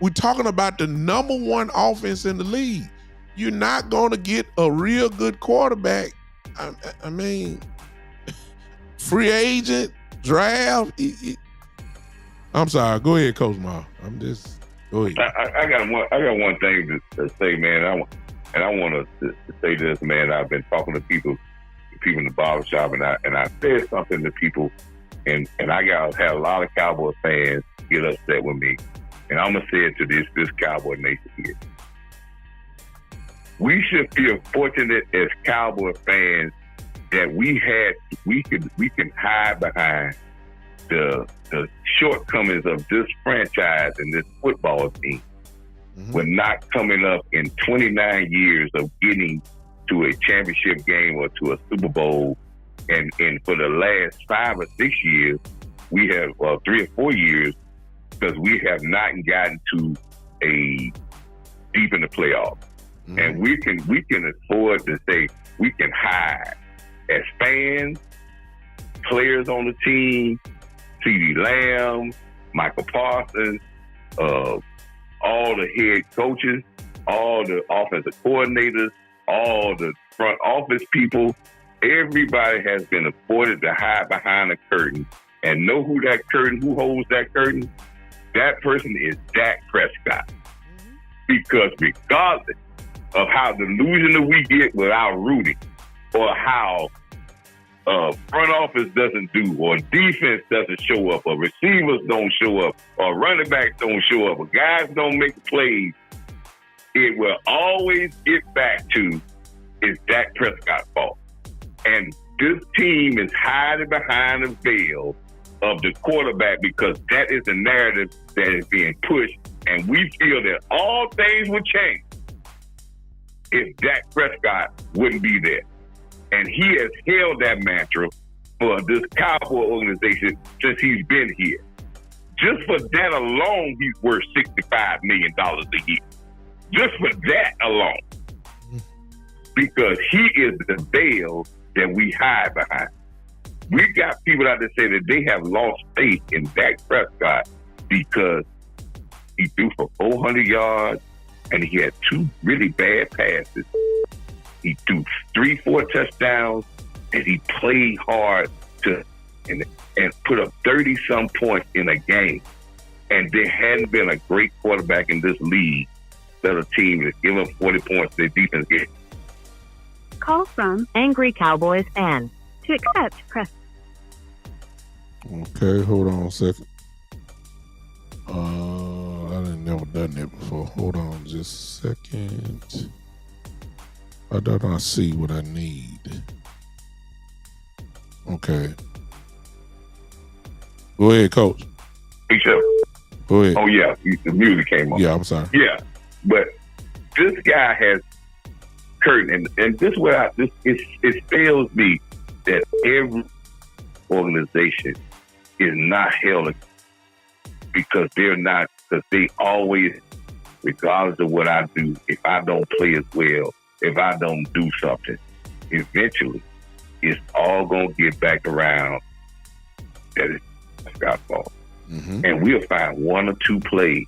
We're talking about the number one offense in the league. You're not going to get a real good quarterback. I mean, free agent, draft. I'm sorry. Go ahead, Coach Marv. Go ahead. I got one thing to say, man. I want to say this, man. I've been talking to people in the barbershop, and I said something to people, and I had a lot of Cowboy fans get upset with me, and I'm gonna say it to this Cowboy nation here. We should feel fortunate as Cowboy fans that we can hide behind the shortcomings of this franchise and this football team. Mm-hmm. We're not coming up in 29 years of getting to a championship game or to a Super Bowl, and for the last 5 or 6 years, we have 3 or 4 years, because we have not gotten to a deep in the playoffs. Mm-hmm. And we can afford to say we can hide as fans, players on the team, CeeDee Lamb, Michael Parsons, all the head coaches, all the offensive coordinators, all the front office people. Everybody has been afforded to hide behind a curtain and know who holds that curtain. That person is Dak Prescott. Because regardless of how delusional we get without rooting, or how front office doesn't do, or defense doesn't show up, or receivers don't show up, or running backs don't show up, or guys don't make plays, it will always get back to it's Dak Prescott's fault. And this team is hiding behind a veil of the quarterback, because that is the narrative that is being pushed, and we feel that all things would change if Dak Prescott wouldn't be there. And he has held that mantra for this Cowboy organization since he's been here. Just for that alone, he's worth $65 million a year. Just for that alone. Because he is the veil that we hide behind. We got people out there say that they have lost faith in Dak Prescott because he threw for 400 yards and he had 2 really bad passes. He threw 3-4 touchdowns and he played hard and put up 30-some points in a game. And there hadn't been a great quarterback in this league that a team that's given 40 points their defense gets. Call from Angry Cowboys fan. to accept, press. Okay, hold on a second. I didn't never done that before. Hold on just a second. I don't see what I need. Okay. Go ahead, Coach. Hey, Chef. Go ahead. Oh, yeah. The music came on. Yeah, I'm sorry. Yeah. But this guy has curtain, and this is where it fails me that every organization is not held because they always, regardless of what I do, if I don't play as well, if I don't do something, eventually it's all going to get back around that it's Scott's fault. Mm-hmm. And we'll find 1 or 2 plays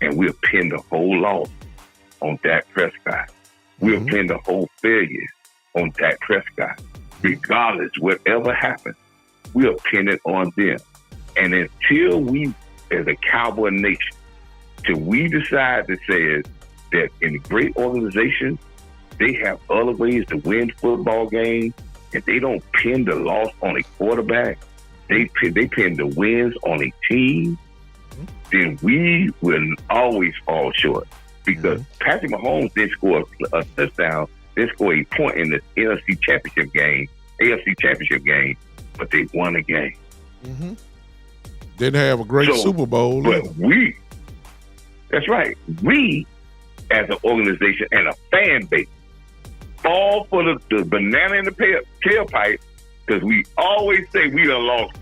and we'll pin the whole loss on Dak Prescott. We'll pin the whole failure on Dak Prescott. Regardless, whatever happens, we'll pin it on them. And until we, as a Cowboy nation, till we decide to say that in great organizations, they have other ways to win football games, and they don't pin the loss on a quarterback, they pin the wins on a team, then we will always fall short. Because Patrick Mahomes didn't score a touchdown, didn't score a point in the AFC Championship game, but they won a game. Mm-hmm. Didn't have a great Super Bowl. But that's right. We, as an organization and a fan base, fall for the banana in the tailpipe because we always say we lost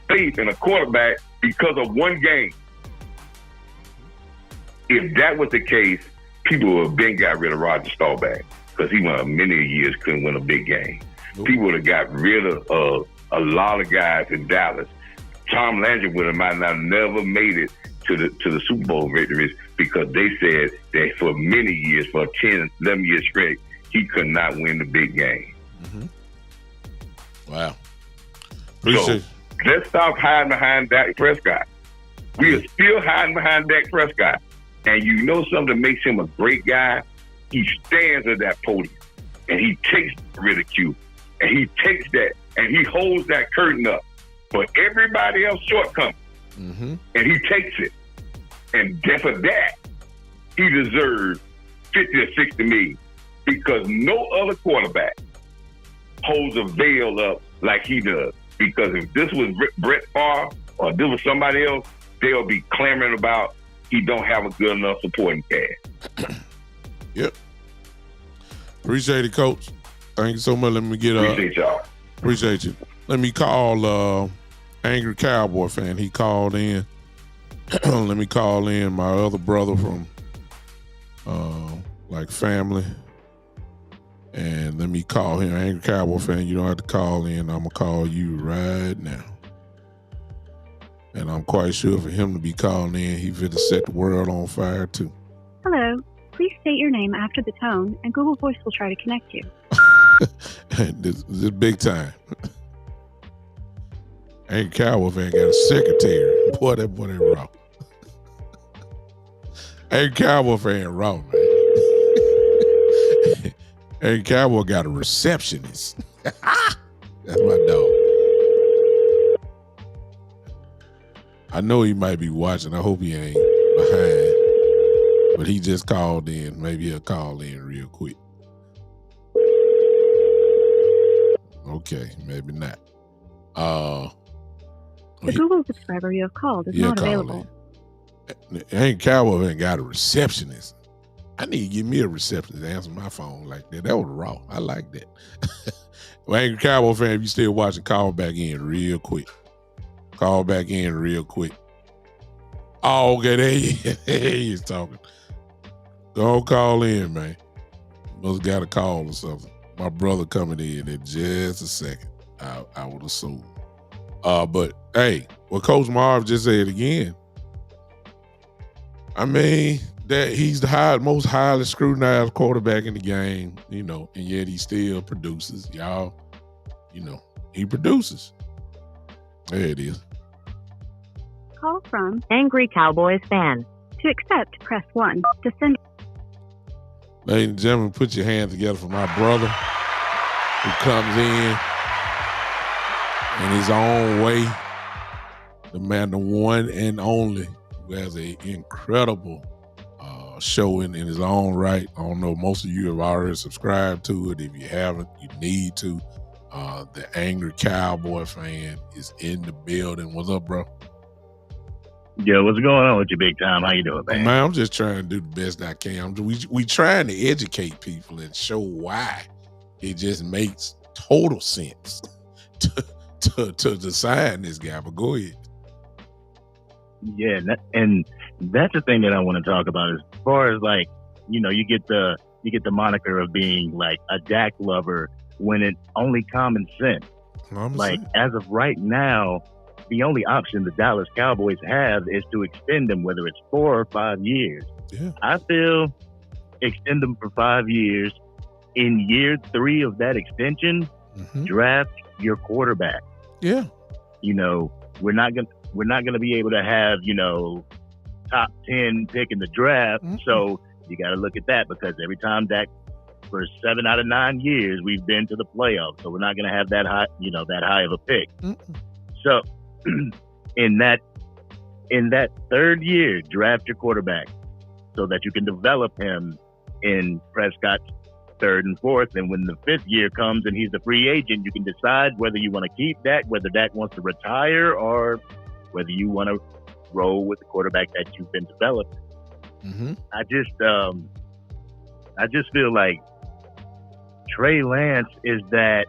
faith in a quarterback because of one game. If that was the case, people would have been got rid of Roger Staubach because he went many years couldn't win a big game. Nope. People would have got rid of a lot of guys in Dallas. Tom Landry might not never made it to the Super Bowl victories because they said that for many years, for 10, 11 years straight, he could not win the big game. Mm-hmm. Wow. So let's stop hiding behind Dak Prescott. We are still hiding behind Dak Prescott. And you know something that makes him a great guy? He stands at that podium and he takes ridicule and he takes that and he holds that curtain up for everybody else's shortcomings. Mm-hmm. And he takes it. And for that, he deserves 50 or 60 million because no other quarterback holds a veil up like he does. Because if this was Brett Favre or this was somebody else, they'll be clamoring about he don't have a good enough supporting cast. Yep. Appreciate it, Coach. Thank you so much. Let me get appreciate y'all. Appreciate you. Let me call Angry Cowboy fan. He called in. Let me call in my other brother from like family. And let me call him. Angry Cowboy fan, you don't have to call in. I'm gonna call you right now. And I'm quite sure for him to be calling in, he finna set the world on fire too. Hello. Please state your name after the tone, and Google Voice will try to connect you. This is big time. Ain't Cowboy fan got a secretary. Boy, that raw. Ain't Cowboy fan raw, man. Ain't Cowboy got a receptionist. That's my dog. I know he might be watching. I hope he ain't behind. But he just called in. Maybe he'll call in real quick. Okay, maybe not. The Google subscriber you have called is not available. Ain't Cowboy ain't got a receptionist. I need to get me a receptionist to answer my phone like that. That was raw. I like that. Well, Angry Cowboy fan, if you still watching, call back in real quick. Call back in real quick. Oh, okay, there he is talking. Don't call in, man. Must got a call or something. My brother coming in just a second. I would assume. But hey, what Coach Marv just said again. I mean, that he's the most highly scrutinized quarterback in the game, and yet he still produces. Y'all, he produces. There it is. Call from Angry Cowboys fan. To accept, press 1. To send. Ladies and gentlemen, put your hands together for my brother who comes in his own way. The man, the one and only, who has an incredible show in his own right. I don't know, most of you have already subscribed to it. If you haven't, you need to. The Angry Cowboy fan is in the building. What's up, bro? Yo, what's going on with you, big time? How you doing, man? Man, I'm just trying to do the best I can. We trying to educate people and show why it just makes total sense to sign this guy. But go ahead. Yeah, and that's the thing that I want to talk about. As far as like, you get the moniker of being like a Dak lover when it's only common sense. Like as of right now, the only option the Dallas Cowboys have is to extend him, whether it's 4 or 5 years. Yeah. I feel extend them for 5 years. In year 3 of that extension, draft your quarterback. Yeah. We're not gonna be able to have, top 10 pick in the draft. So you got to look at that, because every time Dak, for 7 out of 9 years, we've been to the playoffs. So we're not gonna have that high, that high of a pick. So in that 3rd year, draft your quarterback so that you can develop him in Prescott's 3rd and 4th. And when the 5th year comes and he's a free agent, you can decide whether you want to keep Dak, whether Dak wants to retire, or whether you want to roll with the quarterback that you've been developing. I just feel like Trey Lance is that,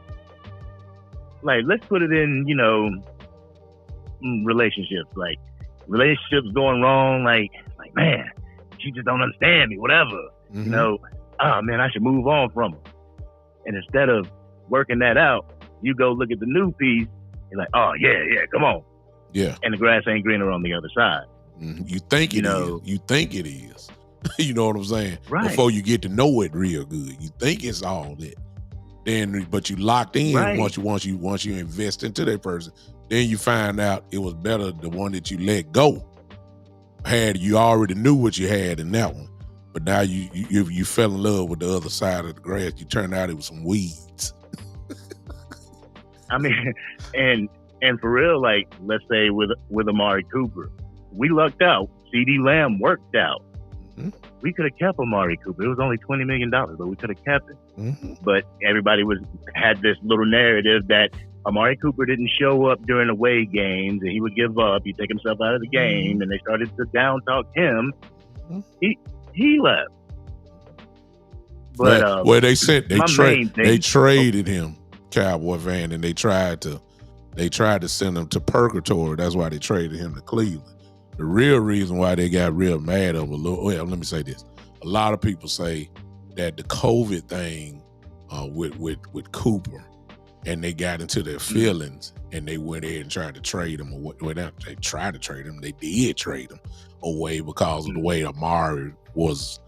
like, let's put it in, relationships going wrong, like man, she just don't understand me, whatever. Oh man, I should move on from her. And instead of working that out, you go look at the new piece, you're like, oh yeah, come on. Yeah. And the grass ain't greener on the other side. You think it is. You think it is. You know what I'm saying? Right. Before you get to know it real good. You think it's all that. But you locked in. Right. once you invest into that person. Then you find out it was better the one that you let go. You already knew what you had in that one, but now you fell in love with the other side of the grass. You turned out it was some weeds. I mean, and for real, like, let's say with Amari Cooper, we lucked out. CeeDee Lamb worked out. We could have kept Amari Cooper. It was only $20 million, but we could have kept it. But everybody had this little narrative that Amari Cooper didn't show up during away games, and he would give up. He'd take himself out of the game, and they started to down talk him. He left. But they traded him, Cowboy fan, and they tried to send him to purgatory. That's why they traded him to Cleveland. The real reason why they got real mad over let me say this. A lot of people say that the COVID thing with Cooper, and they got into their feelings, and they went in and tried to trade him away. They tried to trade him. They did trade him away because of the way Amari was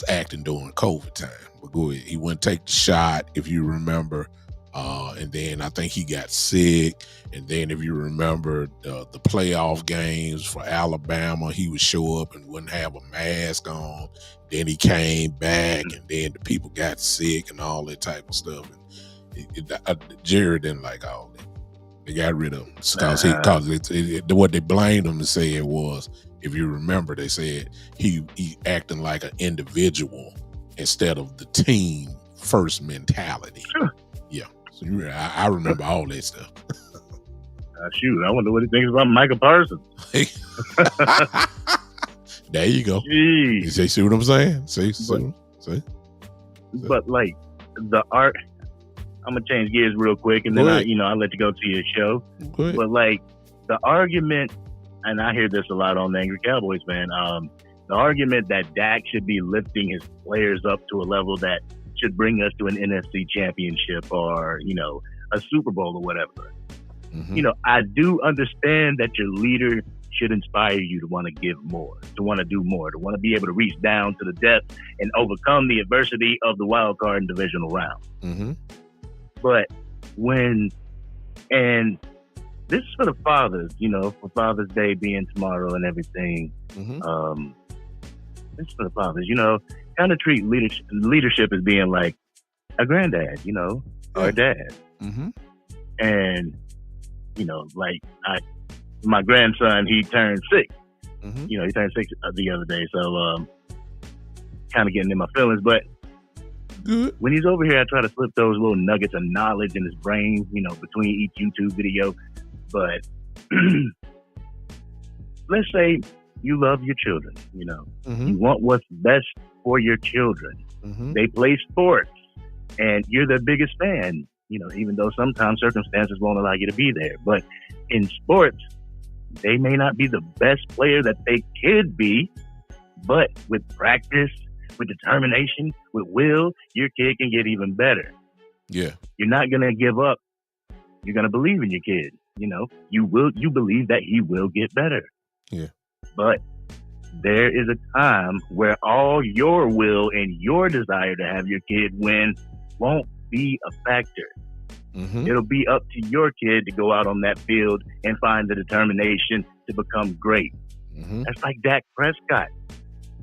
acting during COVID time. But go ahead. He wouldn't take the shot, if you remember. And then I think he got sick. And then if you remember the playoff games for Alabama, he would show up and wouldn't have a mask on. Then he came back, and then the people got sick and all that type of stuff. And Jerry didn't like all that. They got rid of him because what they blamed him and said was, if you remember, they said he acting like an individual instead of the team first mentality. Sure. Yeah. So I remember all that stuff. Shoot, I wonder what he thinks about Michael Parsons. There you go. Jeez. You see what I'm saying? See? But like the art, I'm gonna change gears real quick, and then I'll let you go to your show. But like the argument, and I hear this a lot on the Angry Cowboys fan. The argument that Dak should be lifting his players up to a level that should bring us to an NFC championship or a Super Bowl or whatever. Mm-hmm. I do understand that your leader should inspire you to want to give more, to want to do more, to want to be able to reach down to the depth and overcome the adversity of the wild card and divisional round. Mm-hmm. But and this is for the fathers, for Father's Day being tomorrow and everything. Mm-hmm. This is for the fathers, kind of treat leadership as being like a granddad, or a dad. Mm-hmm. And, like my grandson, he turned 6. Mm-hmm. He turned 6 the other day. So, kind of getting in my feelings. But good. When he's over here, I try to slip those little nuggets of knowledge in his brain, between each YouTube video. But let's say you love your children, mm-hmm. You want what's best for your children. Mm-hmm. They play sports and you're their biggest fan, even though sometimes circumstances won't allow you to be there. But in sports, they may not be the best player that they could be, but with practice, with determination, with will, your kid can get even better. Yeah. You're not going to give up. You're going to believe in your kid. You believe that he will get better. Yeah. But there is a time where all your will and your desire to have your kid win won't be a factor. Mm-hmm. It'll be up to your kid to go out on that field and find the determination to become great. Mm-hmm. That's like Dak Prescott.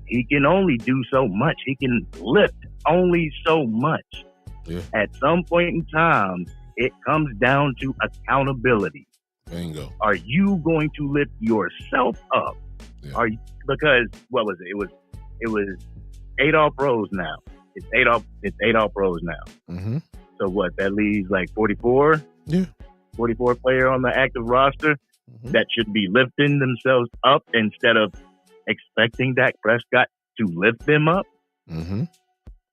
He can only do so much. He can lift only so much. Yeah. At some point in time, it comes down to accountability. Bingo. Are you going to lift yourself up? Yeah. Because what was it? It was 8 All-Pros now. It's 8 All-Pros now. Mm-hmm. So what? That leaves like 44. Yeah. 44 player on the active roster mm-hmm. that should be lifting themselves up instead of expecting Dak Prescott to lift them up. Mm-hmm.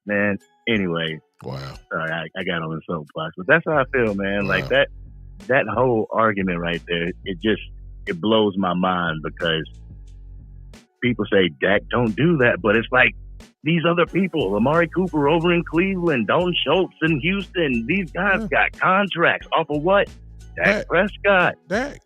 Man. Anyway. Wow. Sorry, I got on the soapbox, but that's how I feel, man. Wow. Like that whole argument right there, it blows my mind because people say Dak don't do that, but it's like these other people, Amari Cooper over in Cleveland, Dalton Schultz in Houston, these guys got contracts off of what? Dak Prescott. Dak.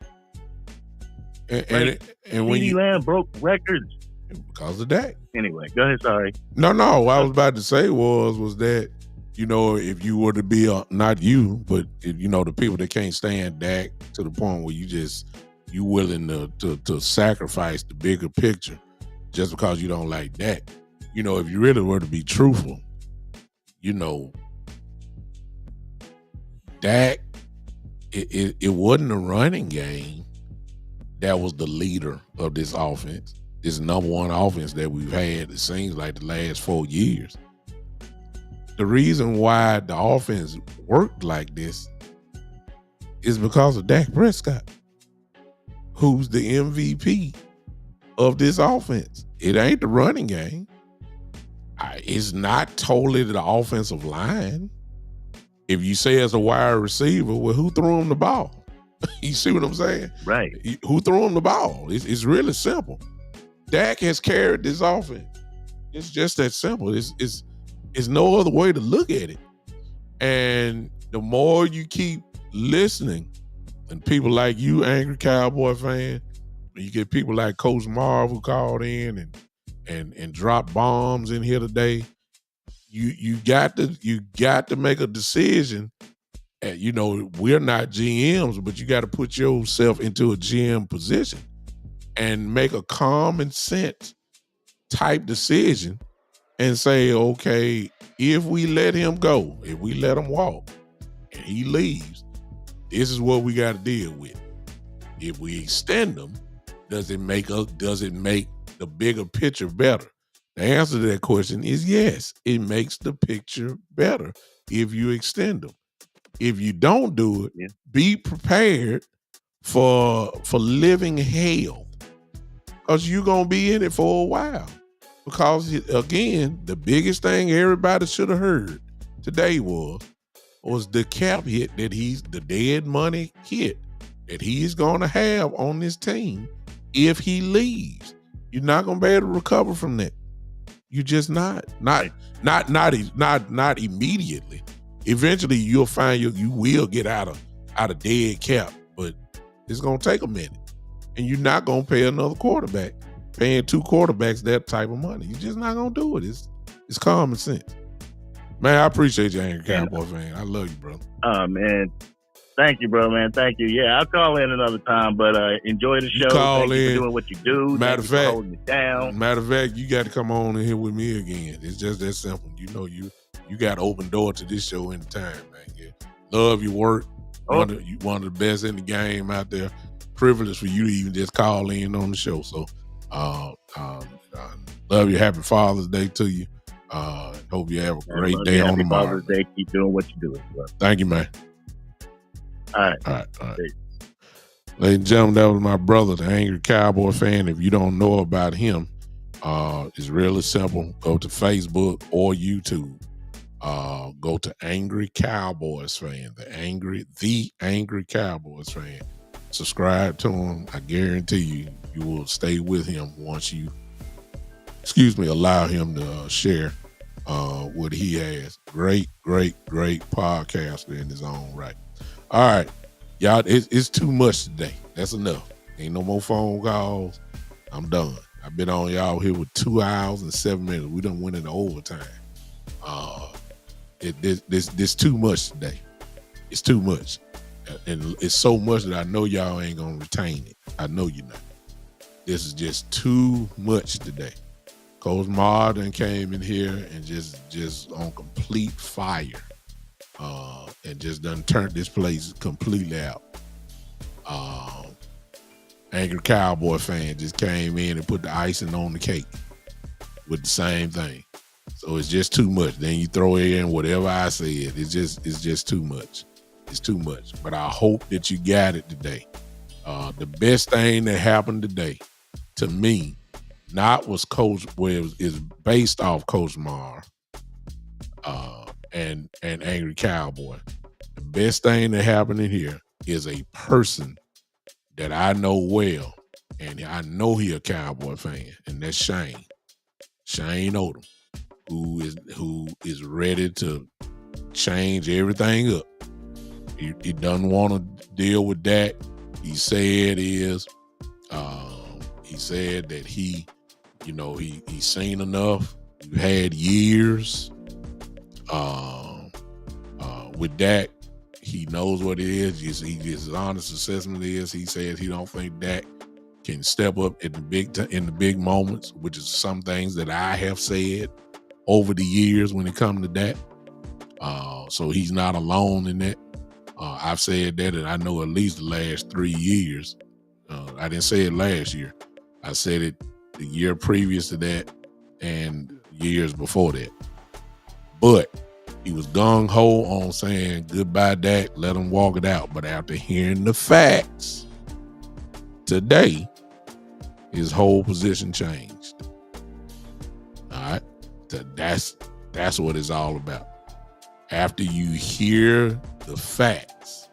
And when Lamb broke records because of Dak. Anyway, go ahead. Sorry. No. What I was about to say was that if you were to be not you, but the people that can't stand Dak to the point where you willing to sacrifice the bigger picture just because you don't like Dak. If you really were to be truthful, Dak, it wasn't a running game that was the leader of this offense. This number one offense that we've had, it seems like the last 4 years. The reason why the offense worked like this is because of Dak Prescott, who's the MVP of this offense. It ain't the running game. It's not totally the offensive line. If you say as a wide receiver, well, who threw him the ball? You see what I'm saying? Right. Who threw him the ball? It's really simple. Dak has carried this offense. It's just that simple. It's no other way to look at it. And the more you keep listening, and people like you, Angry Cowboy fan, you get people like Coach Marv who called in and dropped bombs in here today. You got to make a decision. We're not GMs, but you got to put yourself into a GM position and make a common sense type decision and say, okay, if we let him go, if we let him walk and he leaves, this is what we got to deal with. If we extend him, does it make the bigger picture better? The answer to that question is yes, it makes the picture better if you extend them. If you don't do it, be prepared for living hell, because you're gonna be in it for a while. Because again, the biggest thing everybody should have heard today was the cap hit the dead money hit that he's gonna have on this team if he leaves. You're not gonna be able to recover from that. You just not immediately. Eventually, you'll find you will get out of dead cap, but it's gonna take a minute, and you're not gonna pay another quarterback. Paying 2 quarterbacks that type of money, you're just not gonna do it. It's common sense, man. I appreciate you, angry Cowboy fan. I love you, brother. Man, thank you, bro, man. Thank you. Yeah, I'll call in another time, but enjoy the show. Thank you for doing what you do. Matter of fact, holding it down. Matter of fact, you got to come on in here with me again. It's just that simple. You know, you got open door to this show anytime, man. Yeah. Love your work. One of the best in the game out there. Privilege for you to even just call in on the show. So, love you. Happy Father's Day to you. Hope you have a great day on tomorrow. Father's Day. Keep doing what you're doing, bro. Thank you, man. All right. Ladies and gentlemen, that was my brother, the angry Cowboy fan. If you don't know about him, it's really simple. Go to Facebook or YouTube. Go to Angry Cowboys fan, the angry Cowboys fan. Subscribe to him. I guarantee you will stay with him once you, allow him to share what he has. Great podcaster in his own right. All right, y'all, it's too much today. That's enough. Ain't no more phone calls. I'm done. I've been on y'all here with 2 hours and 7 minutes. We done went into overtime. This too much today. It's too much. And it's so much that I know y'all ain't gonna retain it. I know you're not. This is just too much today. Coach Marv done came in here and just on complete fire, and just done turned this place completely out. Angry Cowboy fan just came in and put the icing on the cake with the same thing. So it's just too much. Then you throw in whatever I said. It's just too much. It's too much. But I hope that you got it today. The best thing that happened today, to me, is based off Coach Marv and Angry Cowboy. The best thing that happened in here is a person that I know well, and I know he a Cowboy fan, and that's Shane Odom, who is ready to change everything up. He doesn't want to deal with that. He said that he's seen enough. You've had years with Dak. He knows what it is. His honest assessment is he says he don't think Dak can step up in the big moments, which is some things that I have said over the years when it comes to Dak. So he's not alone in that. I've said that, and I know at least the last 3 years. I didn't say it last year. I said it the year previous to that and years before that. But he was gung-ho on saying, goodbye, Dak, let him walk it out. But after hearing the facts today, his whole position changed. All right? That's what it's all about. After you hear the facts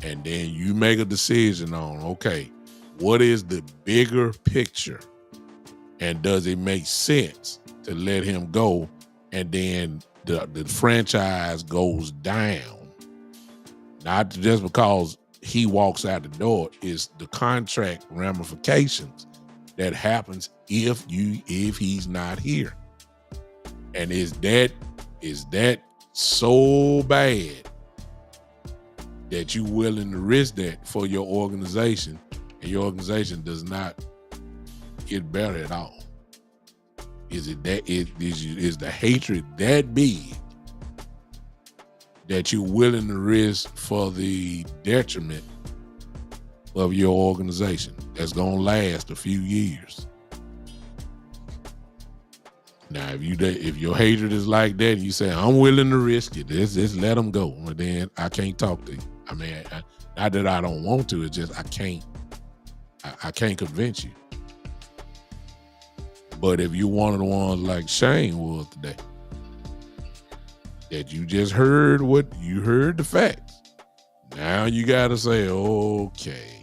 and then you make a decision on, okay, what is the bigger picture, and does it make sense to let him go, and then the franchise goes down, not just because he walks out the door, it's the contract ramifications that happens if he's not here. And is that so bad that you're willing to risk that for your organization, and your organization does not get better at all? Is the hatred that big that you're willing to risk for the detriment of your organization that's gonna last a few years? Now, if your hatred is like that, and you say, I'm willing to risk it, just let them go, well, then I can't talk to you. I mean, not that I don't want to. It's just I can't convince you. But if you're one of the ones like Shane was today, that you just heard the facts. Now you got to say, okay,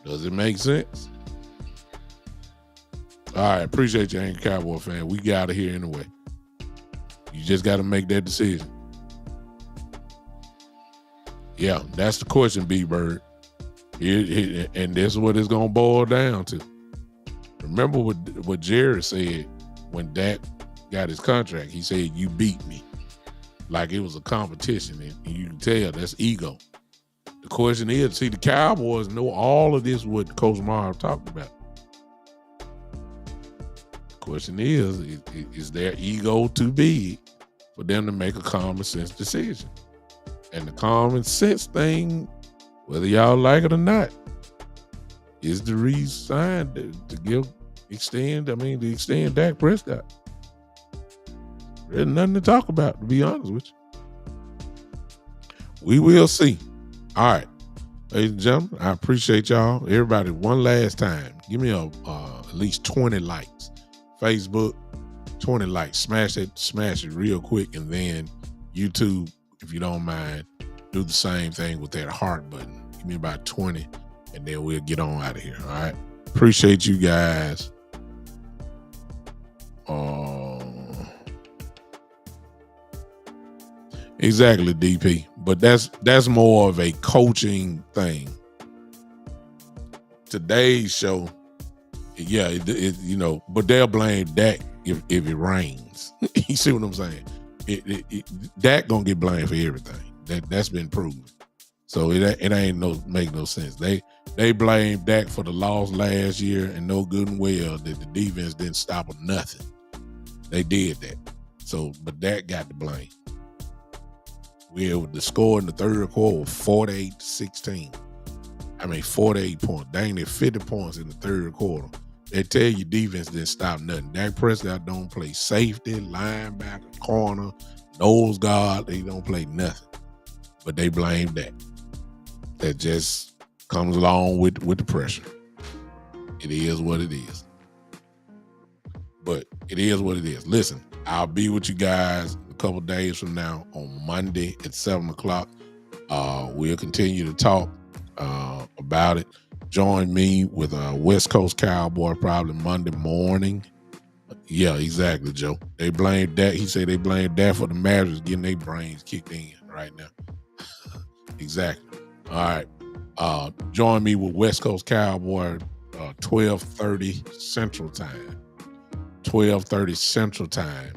does it make sense? All right, appreciate you, Angry Cowboy fan. We got to hear anyway. You just got to make that decision. Yeah, that's the question, B-Bird. And this is what it's going to boil down to. Remember what Jerry said when Dak got his contract. He said, you beat me. Like it was a competition. And you can tell that's ego. The question is, see, the Cowboys know all of this what Coach Marv talked about. The question is their ego too big for them to make a common sense decision? And the common sense thing, whether y'all like it or not, is the re-sign to extend Dak Prescott. There's nothing to talk about, to be honest with you. We will see. All right, ladies and gentlemen, I appreciate y'all. Everybody, one last time, give me at least 20 likes. Facebook, 20 likes. Smash it real quick, and then YouTube, if you don't mind, do the same thing with that heart button. Give me about 20, and then we'll get on out of here. All right. Appreciate you guys. Exactly, DP. But that's more of a coaching thing. Today's show, yeah, but they'll blame Dak if it rains. You see what I'm saying? Dak gonna get blamed for everything. That's been proven. So it ain't make no sense. They blame Dak for the loss last year, and no good and well that the defense didn't stop or nothing. They did that. So, but Dak got the blame. The score in the third quarter was 48-16. 48 points. Dang, near 50 points in the third quarter. They tell you defense didn't stop nothing. Dak Prescott don't play safety, linebacker, corner, nose guard. They don't play nothing. But they blame Dak. That just comes along with the pressure. It is what it is. But it is what it is. Listen, I'll be with you guys a couple days from now on Monday at 7 o'clock. We'll continue to talk about it. Join me with West Coast Cowboy probably Monday morning. Yeah, exactly, Joe. They blame Dak. He said they blame Dak for the Mavericks getting their brains kicked in right now. Exactly. All right. Join me with West Coast Cowboy 12:30 Central Time. 12:30 Central Time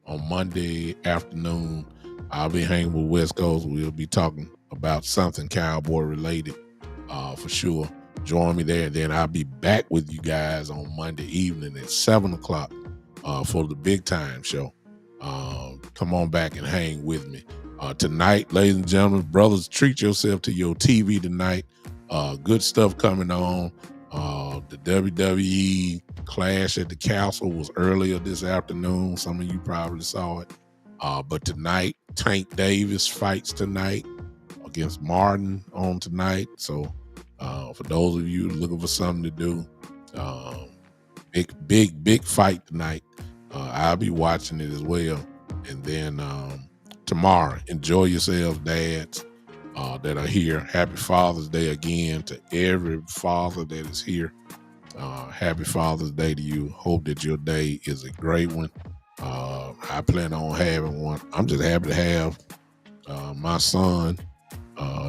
on Monday afternoon. I'll be hanging with West Coast. We'll be talking about something Cowboy related for sure. Join me there. Then I'll be back with you guys on Monday evening at 7 o'clock for the big time show. Come on back and hang with me. Tonight, ladies and gentlemen, brothers, treat yourself to your TV tonight. Good stuff coming on. The WWE Clash at the Castle was earlier this afternoon. Some of you probably saw it. But tonight, Tank Davis fights tonight against Martin on tonight. So for those of you looking for something to do, big fight tonight. I'll be watching it as well. And then tomorrow, enjoy yourselves, dads that are here. Happy Father's Day again to every father that is here. Happy Father's Day to you. Hope that your day is a great one. I plan on having one. I'm just happy to have my son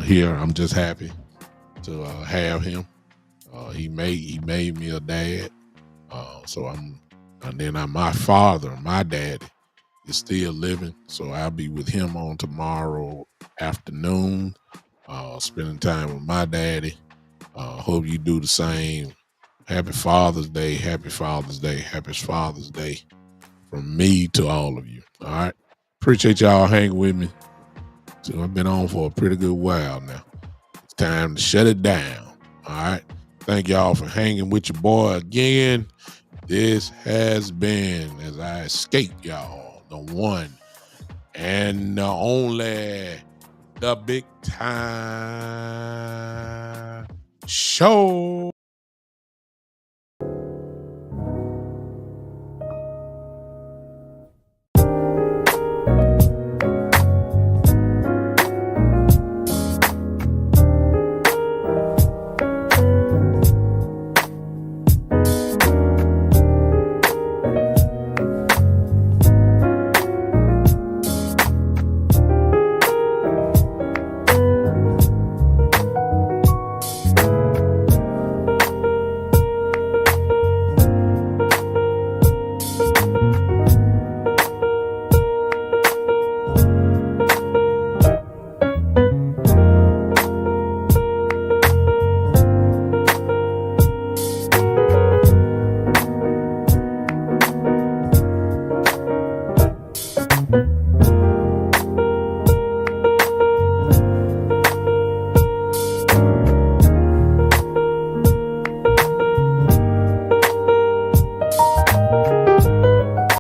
here. I'm just happy to have him. He made me a dad. My father, my daddy, is still living. So I'll be with him on tomorrow afternoon, spending time with my daddy. Hope you do the same. Happy Father's Day. Happy Father's Day. Happy Father's Day from me to all of you. All right. Appreciate y'all hanging with me. So I've been on for a pretty good while now. It's time to shut it down. All right. Thank y'all for hanging with your boy again. This has been, as I escape y'all, the one and the only The Big Time Show.